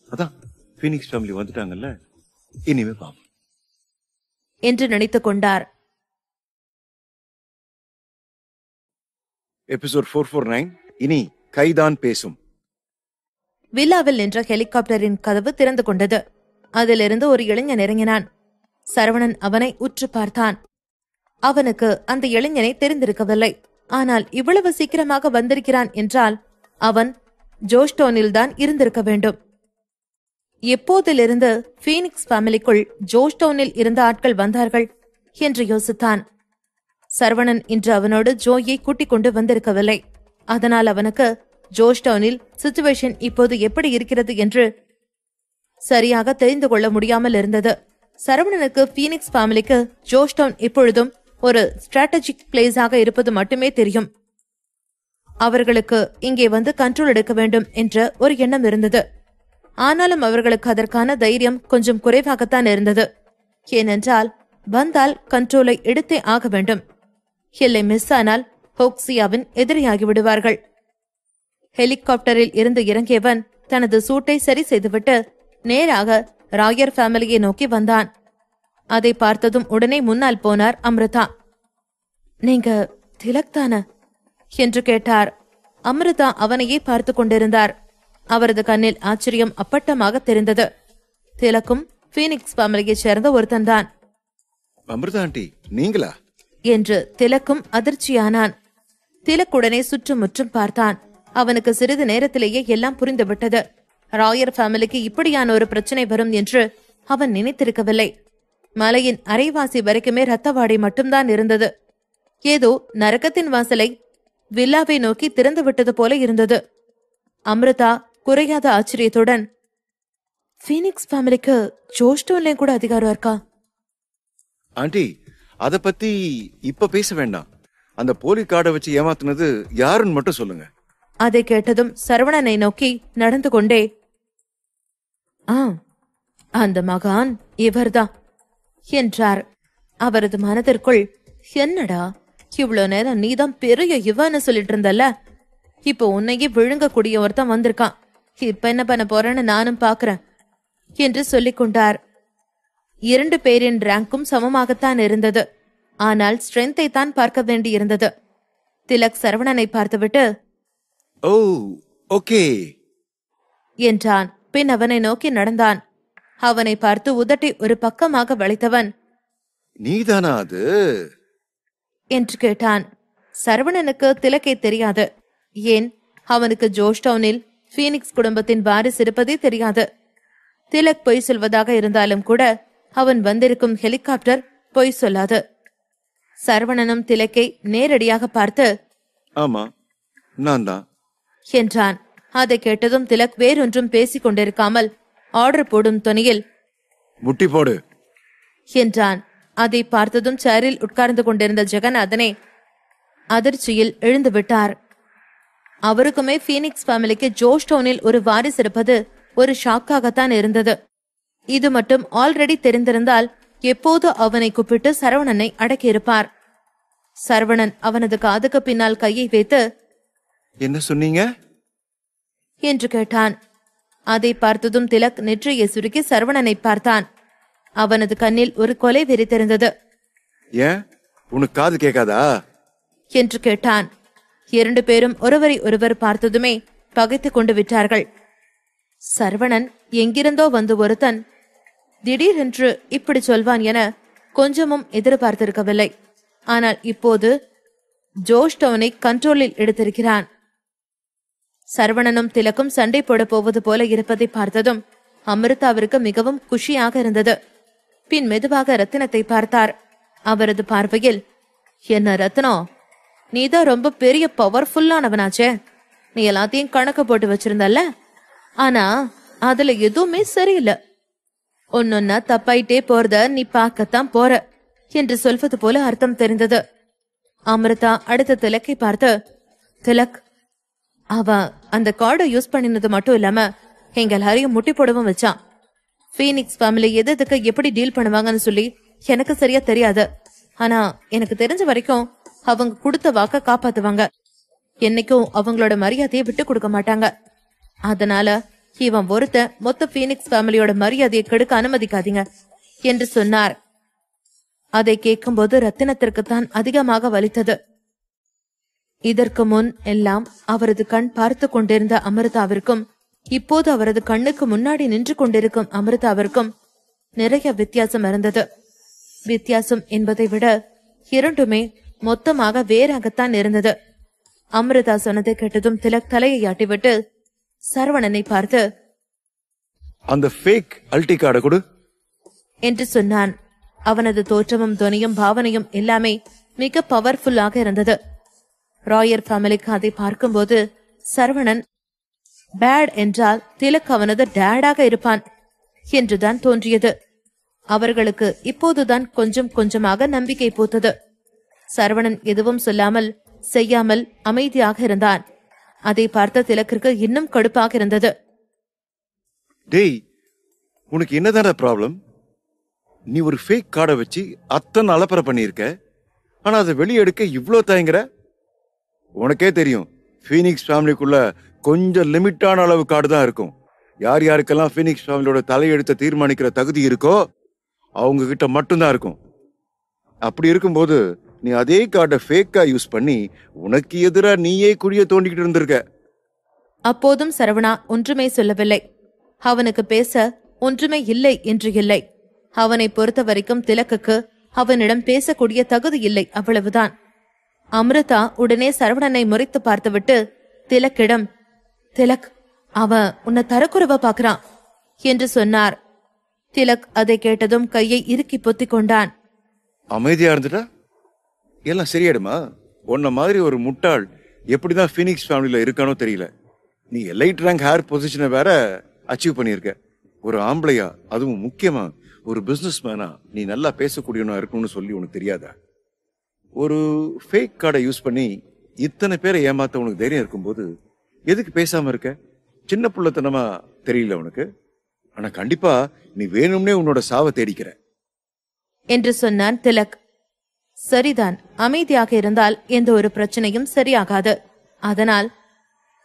அதான் பீனிக்ஸ் ஃபேமிலி வந்துட்டாங்கல்ல, இனிமே பாப்போம் என்று நினைத்துக் கொண்டார். எபிசோட் 449 இனி கைதான் பேசும். வில்லாவில் நின்ற ஹெலிகாப்டரின் கதவு திறந்து கொண்டது. அதிலிருந்து ஒரு இளைஞன் இறங்கினான். சரவணன் அவனை உற்று பார்த்தான். அவனுக்கு அந்த இளைஞனை தெரிந்திருக்கவில்லை. ஆனால் இவ்வளவு சீக்கிரமாக வந்திருக்கிறான் என்றால் அவன் ஜோஷ்டோனில்தான் இருந்திருக்க வேண்டும். எப்போதிலிருந்து பீனிக்ஸ் ஃபேமிலிக்குள் ஜோஷ்டோனில் இருந்த ஆட்கள் வந்தார்கள் என்று யோசித்தான். சரவணன் இன்று அவனோடு ஜோயை கூட்டிக் கொண்டு வந்திருக்கவில்லை. அதனால் அவனுக்கு ஜோஷ்டவுனில் சிச்சுவேஷன் இப்போது எப்படி இருக்கிறது என்று சரியாக தெரிந்து கொள்ள முடியாமல் இருந்தது. சரவணனுக்கு பீனிக்ஸ் ஃபேமிலிக்கு ஜோஷ்டவுன் இப்பொழுதும் ஒரு ஸ்ட்ராட்டஜிக் பிளேஸாக இருப்பது மட்டுமே தெரியும். அவர்களுக்கு இங்கே வந்து கண்ட்ரோல் எடுக்க வேண்டும் என்ற ஒரு எண்ணம் இருந்தது. ஆனாலும் அவர்களுக்கு அதற்கான தைரியம் கொஞ்சம் குறைவாகத்தான் இருந்தது. ஏனென்றால் வந்தால் கண்ட்ரோலை எடுத்தே ஆக வேண்டும். இல்லை மிஸ் ஆனால் ஹோக்ஸியாவின் எதிரியாகி விடுவார்கள். ஹெலிகாப்டரில் இருந்து இறங்கியவன் தனது சூட்டை சரி செய்துவிட்டு நேராக ராயர் ஃபேமிலியை நோக்கி வந்தான். அதை பார்த்ததும் உடனே முன்னால் போனார் அம்ருதா. நீங்க திலக் தானே என்று கேட்டார். அம்ருதா அவனையே பார்த்து கொண்டிருந்தார். அவரது கண்ணில் ஆச்சரியம் அப்பட்டமாக தெரிந்தது. திலக்கும் பீனிக்ஸ் ஃபேமிலியைச் சேர்ந்த ஒருத்தன்தான். அம்ருதா ஆண்டி நீங்களா என்று திலக்கும் அதிர்ச்சியானான். திலக் உடனே சுற்றுமுற்றும் பார்த்தான். அவனுக்கு சிறிது நேரத்திலேயே எல்லாம் புரிந்துவிட்டது. ராயர் ஃபேமிலிக்கு இப்படியான ஒரு பிரச்சனை வரும் என்று அவன் நினைத்திருக்கவில்லை. மலையின் அரைவாசி வரைக்குமே ரத்தவாடை மட்டும்தான் இருந்தது. ஏதோ நரகத்தின் வாசலை வில்லாவை நோக்கி திறந்து விட்டது போல இருந்தது. அம்ருதா குறையாத ஆச்சரியத்துடன், பீனிக்ஸ் ஃபேமிலிக்கு ஜோஷ்டோன்ல கூட அதிகாரம் இருக்கா? ஆண்டி அத பத்தி இப்ப பேச வேண்டாம். அந்த போலி கார்டை வச்சு ஏமாத்துனது யாருன்னு மட்டும் சொல்லுங்க. அதை கேட்டதும் சரவணனை நோக்கி நடந்து கொண்டே, அந்த மகான் இவர்தான் என்றார். அவரது மனதிற்குள், என்னடா இவ்வளவு நேரம் நீதான் பெரிய இவன்னு சொல்லிட்டு இருந்தல்ல, இப்ப உன்னையே விழுங்கக்கூடிய ஒருத்தன் வந்திருக்கான். இப்ப என்ன பண்ண போறேன்னு நானும் பாக்குறேன் என்று சொல்லிக் கொண்டார். 2 பேரின் ரேங்கும் சமமாகத்தான் இருந்தது. ஆனால் ஸ்ட்ரென்த்தை தான் பார்க்க வேண்டியிருந்தது. திலக் சரவணனை பார்த்துவிட்டு, ஓ ஓகே என்றான். பின் அவனை நோக்கி நடந்தான். அவனை பார்த்து உதட்டை ஒரு பக்கமாக வளைத்தவன், நீதானா அது என்று கேட்டான். சரவணனுக்கு திலக்கை தெரியாது. ஏன், அவனுக்கு ஜோர்ஜ் டவுனில் பீனிக்ஸ் குடும்பத்தின் வாரிசு இருப்பதே தெரியாது. திலக் பொய் சொல்வதாக இருந்தாலும் கூட அவன் வந்திருக்கும் ஹெலிகாப்டர் பொய் சொல்லாது. சரவணனும் திலக்கை நேரடியாக பார்த்து, ஆமா நான் தான் என்றான். அதை கேட்டதும் திலக் வேறொன்றும் பேசிக் கொண்டிருக்காமல் ஆர்டர் போடும் தொனியில், முட்டி போடு என்றான். அதை பார்த்ததும் சேரில் உட்கார்ந்து கொண்டிருந்த ஜெகநாதனே அதிர்ச்சியில் எழுந்து விட்டார். அவருக்குமே பீனிக்ஸ் ஃபேமிலிக்கு ஜோர்ஜ் டவுனில் ஒரு வாரிசு இருப்பது ஒரு ஷாக்காகத்தான் இருந்தது. இது மட்டும் ஆல்ரெடி தெரிந்திருந்தால் எப்போது அவனை கூப்பிட்டு சரவணனை அடக்கியிருப்பார். சரவணன் அவனது காதுக்கு பின்னால் கையை வைத்து, என்ன சொன்னீங்க என்று கேட்டான். அதை பார்த்ததும் திலக் நெற்றியை சுருக்கி சரவணனை பார்த்தான். அவனது கண்ணில் ஒரு கொலை வெறி தெரிந்தது. ஏன், உனக்கு காது கேட்காதா என்று கேட்டான். 2 பேரும் ஒருவரை ஒருவர் பார்த்ததுமே பகைத்துக் கொண்டு விட்டார்கள். சரவணன் எங்கிருந்தோ வந்து ஒருத்தன் திடீரென்று இப்படி சொல்வான் என கொஞ்சமும் எதிர்பார்த்திருக்கவில்லை. ஆனால் இப்போது ஜோர்ஜ் டவுனை கண்ட்ரோலில் எடுத்திருக்கிறான். சரவணனும் திலக்கும் சண்டை போட போவது போல இருப்பதை பார்த்ததும் அமிர்தாவிற்கு மிகவும் குஷியாக இருந்தது. பின் மெதுவாக ரத்தினத்தை பார்த்தார். அவரது பார்வையில், என்ன ரத்னம், நீதான் ரொம்ப பெரிய பவர்ஃபுல்லானவனாச்சே. நீ எல்லாத்தையும் கணக்கு போட்டு வச்சிருந்தல்ல, ஆனா அதுல எதுவுமே சரியில்லை. ஒன்னொன்னா தப்பாயிட்டே போறத நீ பார்க்கத்தான் போற என்று சொல்வது போல அர்த்தம் தெரிந்தது. அமிர்தா அடுத்த திலக்கை பார்த்து, திலக், அவ அந்த கார்டை யூஸ் பண்ணினது மட்டும் இல்லாம எங்க எல்லாரையும் முட்டி போடவும் வச்சான். பீனிக்ஸ் ஃபேமிலி எதுக்கு எப்படி டீல் பண்ணுவாங்கன்னு சொல்லி எனக்கு சரியா தெரியாது. ஆனா எனக்கு தெரிஞ்ச வரைக்கும் அவங்க கொடுத்த வாக்க காப்பாத்துவாங்க. என்னைக்கும் அவங்களோட மரியாதையை விட்டு கொடுக்க மாட்டாங்க. அதனால இவன் ஒருத்த மொத்த பீனிக்ஸ் ஃபேமிலியோட மரியாதையை கெடுக்க அனுமதிக்காதீங்க என்று சொன்னார். அதை கேட்கும்போது ரத்தினத்திற்குத்தான் அதிகமாக வலித்தது. இதற்கு முன் எல்லாம் அவரது கண் பார்த்து கொண்டிருந்த அமிர்தாவிற்கும் இப்போது அவரது கண்ணுக்கு முன்னாடி நின்று கொண்டிருக்கும் அமிர்தாவிற்கும் நிறைய வித்தியாசம் இருந்தது. வித்தியாசம் என்பதை விட இரண்டுமே மொத்தமாக வேறாகத்தான் இருந்தது. அமிர்தா சொன்னதை கேட்டதும் திலக் தலையை ஆட்டிவிட்டு சரவணனை பார்த்து, அந்த ஃபேக் அல்டி கார்டை கொடு என்று சொன்னான். அவனது தோற்றமும் துணியும் பாவனையும் எல்லாமே மிக பவர்ஃபுல்லாக இருந்தது. ராயர் ஃபேமிலிக்கு அதை பார்க்கும்போது சரவணன் பேட் என்றால் திலக் அவனது டேடாக இருப்பான் என்றுதான் தோன்றியது. அவர்களுக்கு இப்போதுதான் கொஞ்சம் கொஞ்சமாக நம்பிக்கை பூத்தது. சரவணன் எதுவும் சொல்லாமல் செய்யாமல் அமைதியாக இருந்தான். அதை பார்த்த திலக்கிற்கு இன்னும் கடுப்பாக இருந்தது. டேய், உனக்கு என்னதான ப்ராப்ளம்? நீ ஒரு ஃபேக் கார்டை வச்சு அத்தனை அலப்பறை பண்ணியிருக்க, ஆனா அதை வெளியெடுக்க இவ்ளோ தயங்குற. உனக்கே தெரியும், பீனிக்ஸ் ஃபேமிலிக்குள்ள கொஞ்சம் லிமிட்டான அளவு கார்டு தான் இருக்கும். யார் யாருக்கெல்லாம் பீனிக்ஸ் ஃபேமிலியோட தலையெழுத்த தீர்மானிக்கிற தகுதி இருக்கோ அவங்க கிட்ட மட்டும்தான் இருக்கும். அப்படி இருக்கும்போது நீ அதே கார்டை ஃபேக்கா யூஸ் பண்ணி உனக்கு எதிரா நீயே குழிய தோண்டிக்கிட்டு இருந்திருக்க. அப்போதும் சரவணா ஒன்றுமே சொல்லவில்லை. அவனுக்கு பேச ஒன்றுமே இல்லை என்று இல்லை. அவனை பொறுத்த வரைக்கும் திலக்குக்கு அவனிடம் பேசக்கூடிய தகுதி இல்லை, அவ்வளவுதான். அமிர்தா உடனே சரவணனை முறைத்து பார்த்துவிட்டு திலக்கிடம், திலக், அவன் உன்னை தரக்குறவா பாக்குறான் என்று சொன்னார். திலக் அதை கேட்டதும் கையை இறுக்கி பொத்திக் கொண்டான். அமைதியா இருந்துட்டா எல்லாம் சரியாடுமா? உன்ன மாதிரி ஒரு முட்டாள் எப்படிதான் பீனிக்ஸ் ஃபேமிலியில இருக்கானோ தெரியல. நீ எலைட் ரேங்க் ஹேர் பொசிஷனை வேற அச்சீவ் பண்ணியிருக்க. ஒரு ஆம்பளையா, அதுவும் முக்கியமா ஒரு பிசினஸ் மேனா நீ நல்லா பேசக்கூடியவனா இருக்கணும்னு சொல்லி உனக்கு தெரியாதா? ஒரு ஃபேக் கார்டை யூஸ் பண்ணி இத்தனை பேரை ஏமாத்த உனக்கு தைரியம் இருக்கும்போது எதுக்கு பேசாம இருக்க? சின்ன புள்ளத்தனமா தெரியல உனக்கு. ஆனா கண்டிப்பா நீ வேணும்னே உன்னோட சாவை தேடிக்கிற என்று சொன்னான் திலக். சரிதான், அமைதியாக இருந்தால் எந்த ஒரு பிரச்சனையும் சரியாகாது. அதனால்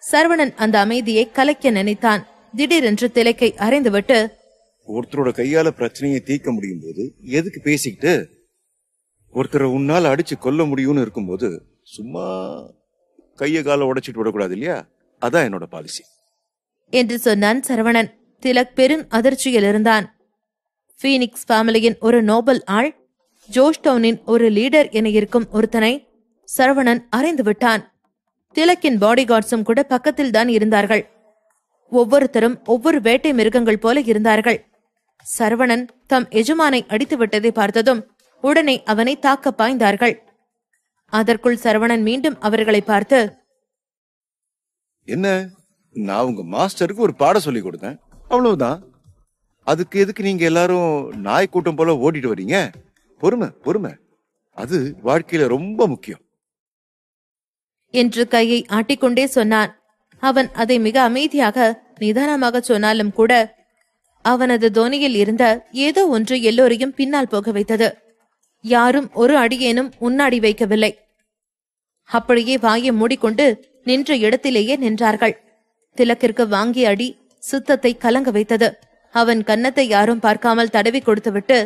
சரவணன் அந்த அமைதியை கலைக்க நினைத்தான். திடீரென்று திலக்கை அறைந்துவிட்டு, ஒருத்தரோட கையால பிரச்சனையை தீர்க்க முடியும் போது எதுக்கு பேசிக்கிட்டு? ஒருத்தரை உன்னால அடிச்சு கொல்ல முடியும்னு இருக்கும்போது சும்மா கைய கால உடைச்சிட்டு விடக்கூடாது இல்லையா? அதான் என்னோட பாலிசி என்று சொன்னான் சரவணன். திலக் பெரும் அதிர்ச்சியில் இருந்தான். பீனிக்ஸ் ஃபேமிலியின் ஒரு நோபல் ஆள், ஜோஷ்டவுனின் ஒரு லீடர் என இருக்கும் ஒருத்தனை சரவணன் அறிந்து விட்டான். திலக்கின் பாடிகார்ட்ஸும் கூட பக்கத்தில் தான் இருந்தார்கள். ஒவ்வொருத்தரும் ஒவ்வொரு வேட்டை மிருகங்கள் போல இருந்தார்கள். சரவணன் தம் எஜமானை அடித்து விட்டதை பார்த்ததும் உடனே அவனை தாக்க பாய்ந்தார்கள். அதற்குள் சரவணன் மீண்டும் அவர்களை பார்த்து, என்ன, நான் உங்க மாஸ்டருக்கு ஒரு பாடம் சொல்லி கொடுத்தேன், அவ்வளவுதான். அதுக்கு எதுக்கு நீங்க எல்லாரும் நாய் கூட்டம் போல ஓடிட்டு வரீங்க? பொறுமை பொறுமை, அது வாழ்க்கையில ரொம்ப முக்கியம் என்று கையை ஆட்டிக்கொண்டே சொன்னான். அவன் அதை மிக அமைதியாக நிதானமாக சொன்னாலும் கூட அவனது தோனியில் இருந்த ஏதோ ஒன்று எல்லோரையும் பின்னால் போக வைத்தது. யாரும் ஒரு அடியேனும் முன்னாடி வைக்கவில்லை. அப்படியே வாயை மூடிக்கொண்டு நின்ற இடத்திலேயே நின்றார்கள். திலக்கிற்கு வாங்கிய அடி சுத்தத்தை கலங்க வைத்தது. அவன் கன்னத்தை யாரும் பார்க்காமல் தடவி கொடுத்துவிட்டு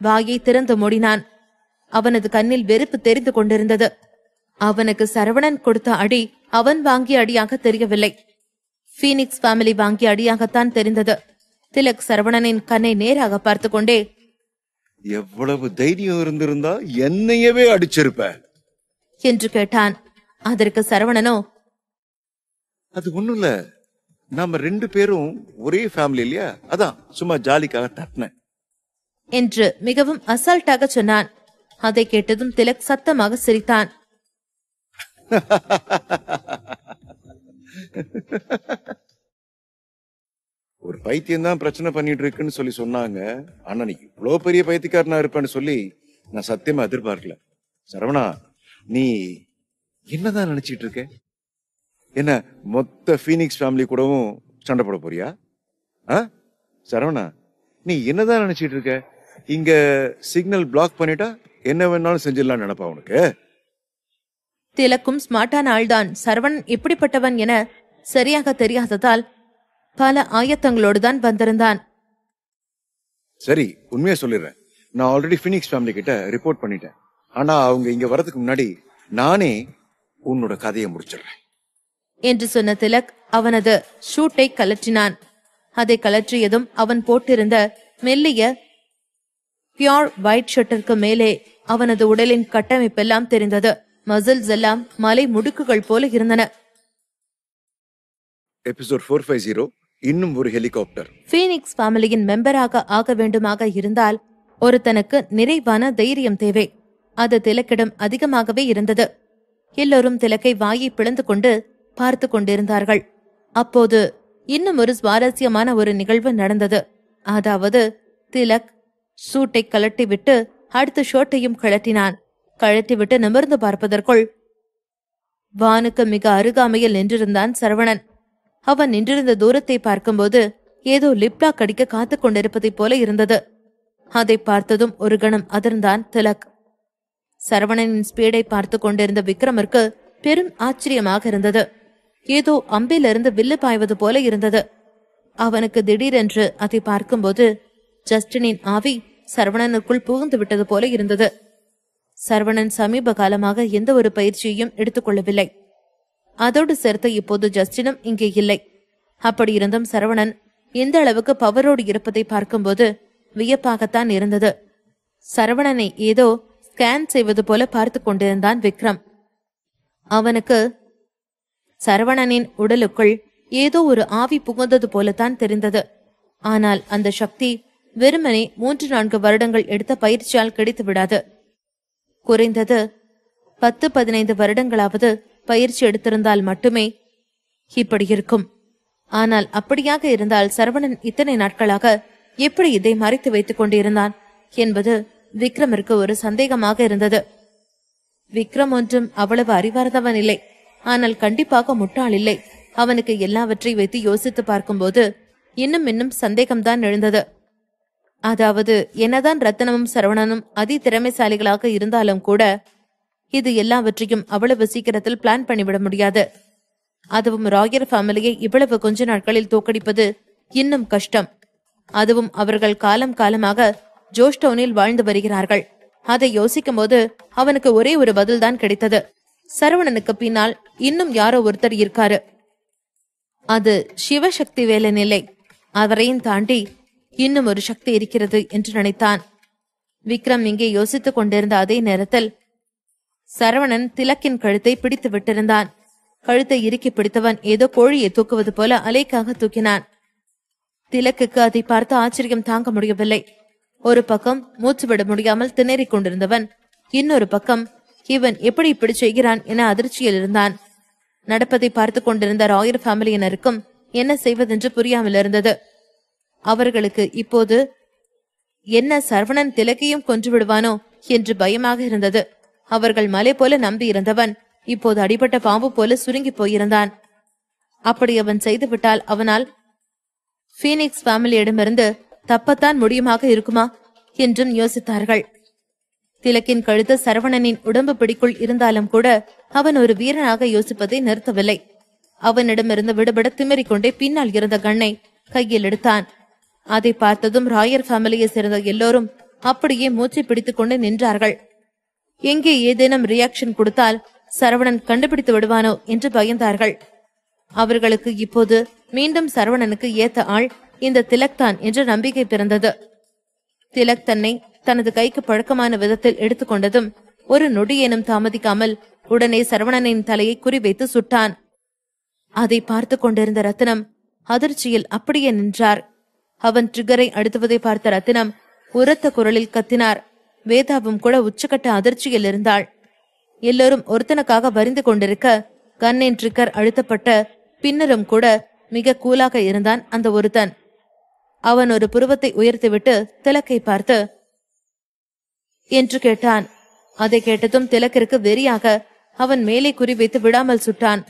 வாயை திறந்து மூடினான். அவனது கண்ணில் வெறுப்பு தெரிந்து கொண்டிருந்தது. அவனுக்கு சரவணன் கொடுத்த அடி அவன் வாங்கிய அடியாக தெரியவில்லை, பீனிக்ஸ் ஃபேமிலி வாங்கிய அடியாகத்தான் தெரிந்தது. திலக் சரவணனின் கண்ணை நேராக பார்த்து கொண்டே, எவ்வளவு தைரியம் இருந்திருந்தா என்னையவே அடிச்சிருப்ப என்று கேட்டான். அதற்கு சரவணனோ, அது ஒண்ணும் இல்ல, நாம 2 பேரும் ஒரே ஃபேமிலி இல்லையா, அதான் சும்மா ஜாலிக்காக தட்டினேன் என்று மிகவும் அசால்ட்டாக சொன்னான். அதை கேட்டதும் திலக் சத்தமாக சிரித்தான். ஒரு பைத்தியம் தான் பிரச்சனை பண்ணிட்டு இருக்குன்னு சொல்லி சொன்னாங்க. ஆனா நீ இவ்வளவு பெரிய பைத்தியக்காரனா இருப்பேன்னு சொல்லி நான் சத்தியமா எதிர்பார்க்கல. சரவணா, நீ என்னதான் நினைச்சிட்டு இருக்க? என்ன மொத்த பீனிக்ஸ் ஃபேமிலி கூடவும் சண்டை போட போறியா? சரவணா, நீ என்னதான் நினைச்சிட்டு இருக்க? இங்க சிக்னல் பிளாக் பண்ணிட்டா என்ன வேணாலும் செஞ்சிடலாம் நினைப்பா உனக்கு? திலக்கும் ஸ்மார்ட்டான ஆள்தான். சரவணன் எப்படிப்பட்டவன் என சரியாக தெரியாததால் பல ஆயத்தங்களோடு தான் வந்திருந்தான். சரி, உண்மையா சொல்லிடுறேன், நான் ஆல்ரெடி பீனிக்ஸ் ஃபேமிலி கிட்ட ரிப்போர்ட் பண்ணிட்டேன். ஆனா அவங்க இங்க வரதுக்கு முன்னாடி நானே உன்னோட கதையை முடிச்சிடுறேன் என்று சொன்ன திலக் அவனது ஷூட்டை கலற்றினான். அதை கலற்றியதும் அவன் போட்டிருந்த மெல்லிய பியோர் ஒயிட் ஷர்ட்டிற்கு மேலே அவனது உடலின் கட்டமைப்பெல்லாம் தெரிந்தது. மசில்ஸ் எல்லாம் மலை முடுக்குகள் போல இருந்தன. எபிசோட் 450, இன்னும் ஒரு ஹெலிகாப்டர். பீனிக்ஸ் ஃபேமிலியின் மெம்பராக ஆக வேண்டுமாக இருந்தால் ஒருத்தனுக்கு நிறைவான தைரியம் தேவை. அது திலக்கிடம் அதிகமாகவே இருந்தது. எல்லோரும் திலக்கை வாயை பிளந்து கொண்டு பார்த்து கொண்டிருந்தார்கள். அப்போது இன்னும் ஒரு சுவாரஸ்யமான ஒரு நிகழ்வு நடந்தது. அதாவது திலக் சூட்டை கலட்டிவிட்டு அடுத்த ஷர்ட்டையும் கழட்டினான். கழட்டிவிட்டு நிமிர்ந்து பார்ப்பதற்குள் வானுக்கு மிக அருகாமையில் நின்றிருந்தான் சரவணன். அவன் நின்றிருந்த தூரத்தை பார்க்கும்போது ஏதோ லிப்லாக் அடிக்க காத்துக் கொண்டிருப்பதைப் போல இருந்தது. அதை பார்த்ததும் ஒரு கணம் அதிர்ந்தான் திலக். சரவணனின் ஸ்பீடை பார்த்து கொண்டிருந்த விக்ரமிற்கு பெரும் ஆச்சரியமாக இருந்தது. ஏதோ அம்பிலிருந்து வில்லு பாய்வது போல இருந்தது. அவனுக்கு திடீரென்று அதை பார்க்கும்போது ஜஸ்டினின் ஆவி சரவணனுக்குள் புகுந்து விட்டது போல இருந்தது. சரவணன் சமீப காலமாக எந்த ஒரு பயிற்சியையும் எடுத்துக்கொள்ளவில்லை. அதோடு சேர்த்து இப்போது ஜஸ்டினும் இங்கே இல்லை. அப்படி இருந்தும் சரவணன் எந்த அளவுக்கு பவரோடு இருப்பதை பார்க்கும்போது வியப்பாகத்தான் இருந்தது. சரவணனை ஏதோ ஸ்கேன் செய்வது போல பார்த்து கொண்டிருந்தான் விக்ரம். அவனுக்கு சரவணனின் உடலுக்குள் ஏதோ ஒரு ஆவி புகுந்தது போலத்தான் தெரிந்தது. ஆனால் அந்த சக்தி வெறுமனே 3-4 வருடங்கள் எடுத்த பயிற்சியால் கிடைத்து விடாது. குறைந்தது 10-15 வருடங்களாவது பயிற்சி எடுத்திருந்தால் மட்டுமே இப்படி இருக்கும். ஆனால் அப்படியாக இருந்தால் சரவணன் இத்தனை நாட்களாக எப்படி இதை மறைத்து வைத்துக் கொண்டிருந்தான் என்பது விக்ரமிற்கு ஒரு சந்தேகமாக இருந்தது. விக்ரம் ஒன்றும் அவ்வளவு அறிவார்ந்தவன் இல்லை, ஆனால் கண்டிப்பாக முட்டாள் இல்லை. அவனுக்கு எல்லாவற்றை வைத்து யோசித்து பார்க்கும்போது இன்னும் சந்தேகம்தான் எழுந்தது. அதாவது என்னதான் ரத்தனமும் சரவணனும் அதி திறமைசாலிகளாக இருந்தாலும் கூட இது எல்லாவற்றையும் அவ்வளவு சீக்கிரத்தில் பிளான் பண்ணிவிட முடியாது. அதுவும் ராயர் ஃபேமிலியை இவ்வளவு கொஞ்ச நாட்களில் தோக்கடிப்பது இன்னும் கஷ்டம். அதுவும் அவர்கள் காலம் காலமாக ஜோஷ்டவுனில் வாழ்ந்து வருகிறார்கள். அதை யோசிக்கும் போது அவனுக்கு ஒரே ஒரு பதில்தான் கிடைத்தது. சரவணனுக்கு பின்னால் இன்னும் யாரோ ஒருத்தர் இருக்காரு. அது சிவசக்தி வேலன் இல்லை, அவரையும் தாண்டி இன்னும் ஒரு சக்தி இருக்கிறது என்று நினைத்தான். விக்ரம் இங்கே யோசித்துக் கொண்டிருந்த அதே நேரத்தில் சரவணன் திலக்கின் கழுத்தை பிடித்து விட்டிருந்தான். கழுத்தை இறுக்கி பிடித்தவன் ஏதோ கோழியை தூக்குவது போல அலைக்காக தூக்கினான். திலக்குக்கு அதை பார்த்து ஆச்சரியம் தாங்க முடியவில்லை. ஒரு பக்கம் மூச்சு விட முடியாமல் திணறிக் கொண்டிருந்தவன் இன்னொரு பக்கம் இவன் எப்படி இப்படி செய்கிறான் என அதிர்ச்சியில் இருந்தான். நடப்பதை பார்த்து கொண்டிருந்த ராயர் ஃபேமிலியினருக்கும் என்ன செய்வதென்று புரியாமல் இருந்தது. அவர்களுக்கு இப்போது என்ன சரவணன் திலக்கையும் கொன்று விடுவானோ என்று பயமாக இருந்தது. அவர்கள் மலை போல நம்பி இருந்தவன் இப்போது அடிபட்ட பாம்பு போல சுருங்கி போயிருந்தான். அப்படி அவன் செய்துவிட்டால் அவனால் பீனிக்ஸ் ஃபேமிலியிடமிருந்து தப்பத்தான் முடியுமாக இருக்குமா என்றும் யோசித்தார்கள். திலக்கின் கழுத்து சரவணனின் உடம்பு பிடிக்குள் இருந்தாலும் கூட அவன் ஒரு வீரனாக யோசிப்பதை நிறுத்தவில்லை. அவனிடமிருந்து விடுபட திமிரிக்கொண்டே பின்னால் இருந்த கண்ணை கையில் எடுத்தான். அதை பார்த்ததும் ராயர் ஃபேமிலியை சேர்ந்த எல்லோரும் அப்படியே மூச்சை பிடித்துக் கொண்டு நின்றார்கள். எங்கே ஏதேனும் ரியாக்ஷன் கொடுத்தால் சரவணன் கண்டுபிடித்து விடுவானோ என்று பயந்தார்கள். அவர்களுக்கு இப்போது மீண்டும் சரவணனுக்கு ஏத்த ஆள் இந்த திலக் தான் என்ற நம்பிக்கை பிறந்தது. திலக் தன்னை தனது கைக்கு பழக்கமான விதத்தில் எடுத்துக்கொண்டதும் ஒரு நொடியேனும் தாமதிக்காமல் உடனே சரவணனின் தலையை குறிவைத்து சுட்டான். அதை பார்த்து கொண்டிருந்த ரத்தினம் அதிர்ச்சியில் அப்படியே நின்றார். அவன் ட்ரிகரை அழுத்துவதை பார்த்த ரத்தினம் உரத்த குரலில் கத்தினார். வேதாவும் கூட உச்சக்கட்ட அதிர்ச்சியில் இருந்தாள். எல்லோரும் ஒருத்தனுக்காக வரிந்து கொண்டிருக்க கண்ணின் ட்ரிகர் அழுத்தப்பட்ட பின்னரும் கூட மிக கூலாக இருந்தான் அந்த ஒருத்தன். அவன் ஒரு புருவத்தை உயர்த்திவிட்டு திலக்கை பார்த்து என்று கேட்டான். அதை கேட்டதும் திலக்கிற்கு வெறியாக அவன் மேலே குறிவைத்து விடாமல் சுட்டான்.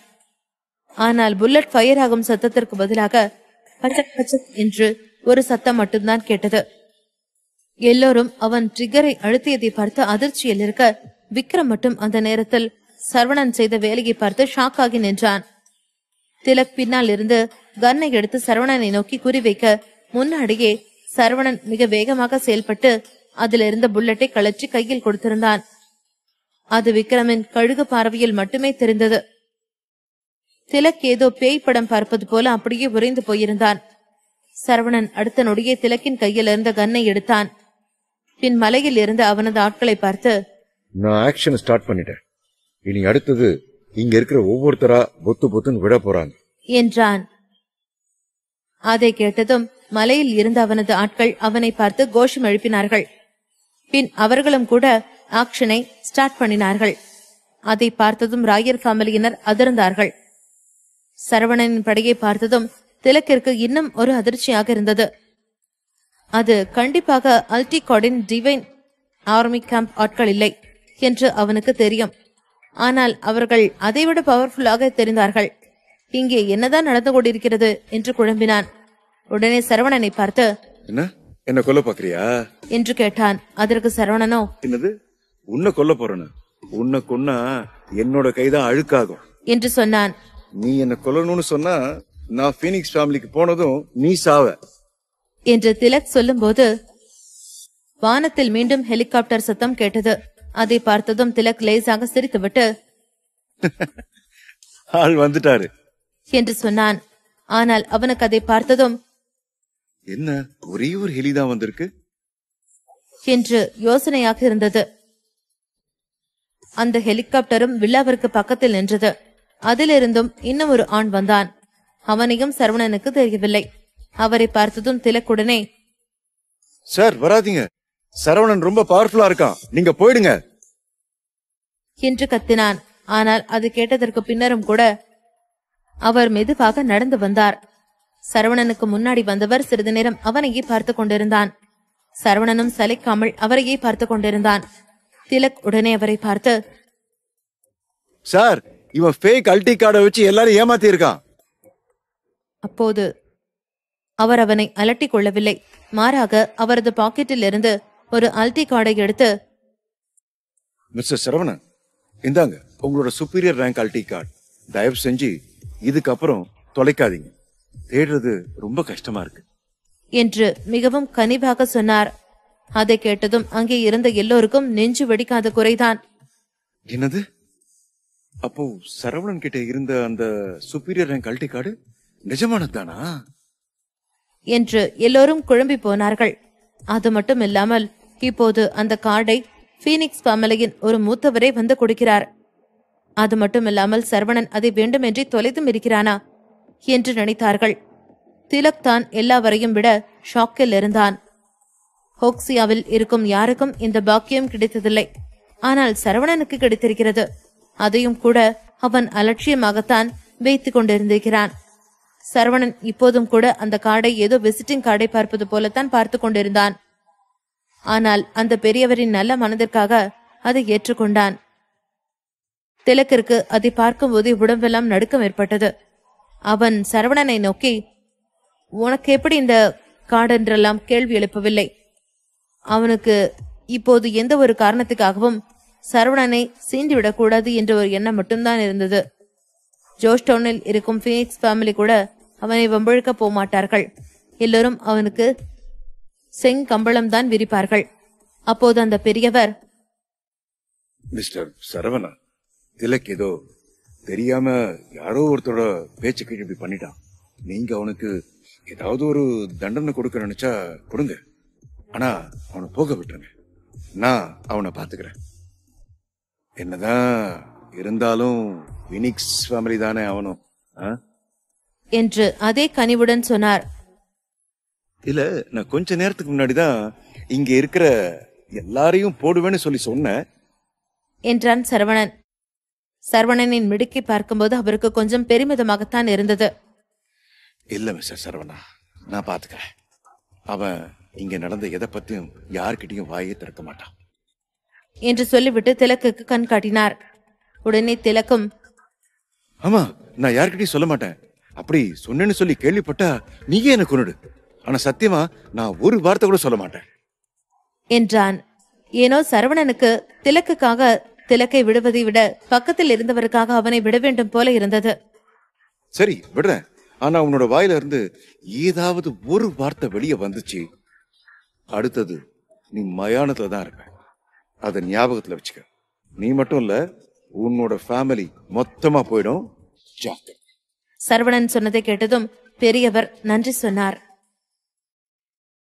ஆனால் புல்லட் ஃபயர் ஆகும் சத்தத்திற்கு பதிலாக பச்சக் பச்சக் என்று ஒரு சத்தம் மட்டும்தான் கேட்டது. எல்லோரும் அவன் ட்ரிகரை அழுத்தியதை பார்த்து அதிர்ச்சியில் இருக்க விக்ரம் மட்டும் அந்த நேரத்தில் சரவணன் செய்த வேலையை பார்த்து ஷாக்காகி நின்றான். திலக் பின்னால் இருந்து கன்னை எடுத்து சரவணனை நோக்கி குறிவைக்க முன்னாடியே சரவணன் மிக வேகமாக செயல்பட்டு அதிலிருந்த புல்லட்டை கழற்றி கையில் கொடுத்திருந்தான். அது விக்ரமின் கழுகு பார்வையில் மட்டுமே தெரிந்தது. திலக் ஏதோ பேய் படம் பார்ப்பது போல அப்படியே உறைந்து போயிருந்தான். சரவணன் அடுத்த நொடியே திலக்கின் கையில் இருந்த கன்னை எடுத்தான். பின் மலையில் இருந்து அவனது ஆட்களை பார்த்து, நான் ஆக்ஷன் ஸ்டார்ட் பண்ணிட்டேன். இனி அடுத்தது இங்க இருக்கிற ஒவ்வொருத்தரா பொத்து பொத்துன்னு விட போறாங்க என்றான். அதை கேட்டதும் மலையில் இருந்த அவனது ஆட்கள் அவனை பார்த்து கோஷம் எழுப்பினார்கள். பின் அவர்களும் கூட ஆக்ஷனை ஸ்டார்ட் பண்ணினார்கள். அதை பார்த்ததும் ராயர் ஃபேமிலியினர் அதிர்ந்தார்கள். சரவணனின் படையை பார்த்ததும் திலக்கிற்கு இன்னும் ஒரு அதிர்ச்சியாக இருந்தது. அது கண்டிப்பாக அல்டிகார்டின் டிவைன் ஆர்மி கேம்ப் ஆட்கள் இல்லை என்று அவனுக்கு தெரியும். ஆனால் அவர்கள் அதைவிட பவர்ஃபுல்லாக தெரிந்தார்கள். இங்கே என்னதான் நடந்து கொண்டிருக்கிறது என்று குழம்பினான். உடனே சரவணனை பார்த்து, என்ன கொல்ல பாக்குறியா என்று கேட்டான். அதற்கு சரவணனோ, என்னது உன்னை கொல்ல போறேன்னு? உன்னை கொன்னா என்னோட கைதான் அழுக்காகும் என்று சொன்னான். நீ என்ன கொல்லணும்னு சொன்னா நான் பீனிக்ஸ் ஃபேமிலிக்கு போனதும் நீ சாவ என்று திலக் சொல்லும்போது வானத்தில் மீண்டும் ஹெலிகாப்டர் சத்தம் கேட்டது. அதை பார்த்ததும் திலக் லேசாக சிரித்துவிட்டு ஆள் வந்துட்டாரு என்று சொன்னான். ஆனால் அவனுக்கு அதை பார்த்ததும் என்ன ஒரே ஒரு ஹெலிதான் வந்திருக்கு என்று யோசனையாக இருந்தது. அந்த ஹெலிகாப்டரும் வில்லாவிற்கு பக்கத்தில் நின்றது. அதிலிருந்தும் இன்னும் ஒரு ஆண் வந்தான். அவனையும் சரவணனுக்கு தெரியவில்லை. அவரை பார்த்ததும் திலக்குடனே, சார் வராதீங்க, சரவணன் ரொம்ப பவர்ஃபுல்லா இருக்கான், நீங்க போயிடுங்க என்று கத்தினான். ஆனால் அது கேட்டதற்கு பின்னரும் கூட அவர் மெதுவாக நடந்து வந்தார். சரவணனுக்கு முன்னாடி வந்தவர் சிறிது நேரம் அவனையே பார்த்து கொண்டிருந்தான். சரவணனும் சலிக்காமல் அவரையே பார்த்து கொண்டிருந்தான். திலக் உடனே அவரை பார்த்து, சார் இவன் ஃபேக் அல்டி கார்டை வச்சு எல்லாரும் ஏமாத்தி இருக்கான். அப்போது அவர் அவனை அலட்டிக் கொள்ளவில்லை. மாறாக அவரது பாக்கெட்டில் இருந்து ஒரு அல்டி கார்டை எடுத்து, மிஸ்டர் சரவணன், இந்தாங்க உங்களோட சுப்பீரியர் ரேங்க் அல்டி கார்டு. தயவு செஞ்சு இதுக்கப்புறம் தொலைக்காதீங்க, தேடுறது ரொம்ப கஷ்டமா இருக்கு என்று மிகவும் கனிவாக சொன்னார். அதை கேட்டதும் அங்கே இருந்த எல்லோருக்கும் நெஞ்சு வெடிக்காத குறைதான். என்னது? அப்போ சரவணன் கிட்ட இருந்த அந்த சுப்பீரியர் ரேங்க் அல்டி கார்டு நிஜமானதானா என்று எல்லோரும் குழம்பி போனார்கள். அது மட்டும் இல்லாமல் இப்போது அந்த கார்டை பீனிக்ஸ் ஃபேமிலியின் ஒரு மூத்தவரே வந்து கொடுக்கிறார். அது மட்டுமில்லாமல் சரவணன் அதை வேண்டுமென்றே தொலைத்தும் இருக்கிறானா என்று நினைத்தார்கள். திலக் தான் எல்லாவரையும் விட ஷாக்கில் இருந்தான். ஹோக்சியாவில் இருக்கும் யாருக்கும் இந்த பாக்கியம் கிடைத்ததில்லை. ஆனால் சரவணனுக்கு கிடைத்திருக்கிறது. அதையும் கூட அவன் அலட்சியமாகத்தான் வைத்துக் கொண்டிருந்திருக்கிறான். சரவணன் இப்போதும் கூட அந்த கார்டை ஏதோ விசிட்டிங் கார்டை பார்ப்பது போலத்தான் பார்த்து கொண்டிருந்தான். ஆனால் அந்த பெரியவரின் நல்ல மனதிற்காக அதை ஏற்றுக்கொண்டான். திலக்கிற்கு அதை பார்க்கும்போது உடம்பெல்லாம் நடுக்கம் ஏற்பட்டது. அவன் சரவணனை நோக்கி, உனக்கு எப்படி இந்த கார்டு என்றெல்லாம் கேள்வி எழுப்பவில்லை. அவனுக்கு இப்போது எந்த ஒரு காரணத்துக்காகவும் சரவணனை சீண்டிவிடக்கூடாது என்ற ஒரு எண்ணம் மட்டும்தான் இருந்தது. ஜோர்ஜ் டவுனில் இருக்கும் பீனிக்ஸ் ஃபேமிலி கூட அவனை வம்பிழுக்க போமாட்டார்கள். எல்லோரும் அவனுக்கு செங்கம்பளம் தான் விரிப்பார்கள். அப்போது அந்த பெரியவர், மிஸ்டர் சரவணா, திலக் ஏதோ தெரியாம யாரோ ஒருத்தரோட பேச்சு கிழப்பி பண்ணிட்டான். நீங்க அவனுக்கு ஏதாவது ஒரு தண்டனை கொடுக்க நினைச்சா கொடுங்க. ஆனா அவனை போக விட்டுருங்க. நான் அவனை பாத்துக்கிறேன். என்னதான் இருந்தாலும் பீனிக்ஸ் ஃபேமிலி தானே அவனும் என்று அதே கனிவுடன் சொன்னார். இல்ல, நான் கொஞ்ச நேரத்துக்கு முன்னாடிதான் இங்க இருக்கிற எல்லாரையும் போடுவேன்னு சொல்லி சொன்னேன் என்றான் சரவணன். சரவணனின் மிடுக்கை பார்க்கும்போது அவருக்கு கொஞ்சம் பெருமிதமாகத்தான் இருந்தது. இல்ல மிஸ்டர் சரவணா, நான் பாத்துக்கிறேன். அவன் இங்க நடந்த எதை பத்தியும் யார்கிட்டயும் வாயே திறக்க மாட்டான் என்று சொல்லிவிட்டு திலக்குக்கு கண் காட்டினார். உடனே திலக்கும், ஆமா, நான் யார்கிட்டயும் சொல்ல மாட்டேன். அப்படி சொன்னேன்னு சொல்லி கேள்விப்பட்டா நீயே எனக்கு கொன்னுடு. ஆனா சத்தியமா நான் ஒரு வார்த்தை கூட சொல்ல மாட்டேன் என்றான். ஏனோ சரவணனுக்கு திலக்குக்காக திலக்கை விடுவதை விட பக்கத்தில் இருந்தவருக்காக அவனை விட வேண்டும் போல இருந்தது. சரி, விடுறேன். ஆனா உன்னோட வாயில இருந்து ஏதாவது ஒரு வார்த்தை வெளியே வந்துச்சு, அடுத்தது நீ மயானத்துல தான் இருப்ப. அத ஞாபகத்துல வச்சுக்க. நீ மட்டும் இல்ல, உன்னோட ஃபேமிலி மொத்தமா போயிடும். சரவணன் சொன்னதை கேட்டதும் பெரியவர் நன்றி சொன்னார்.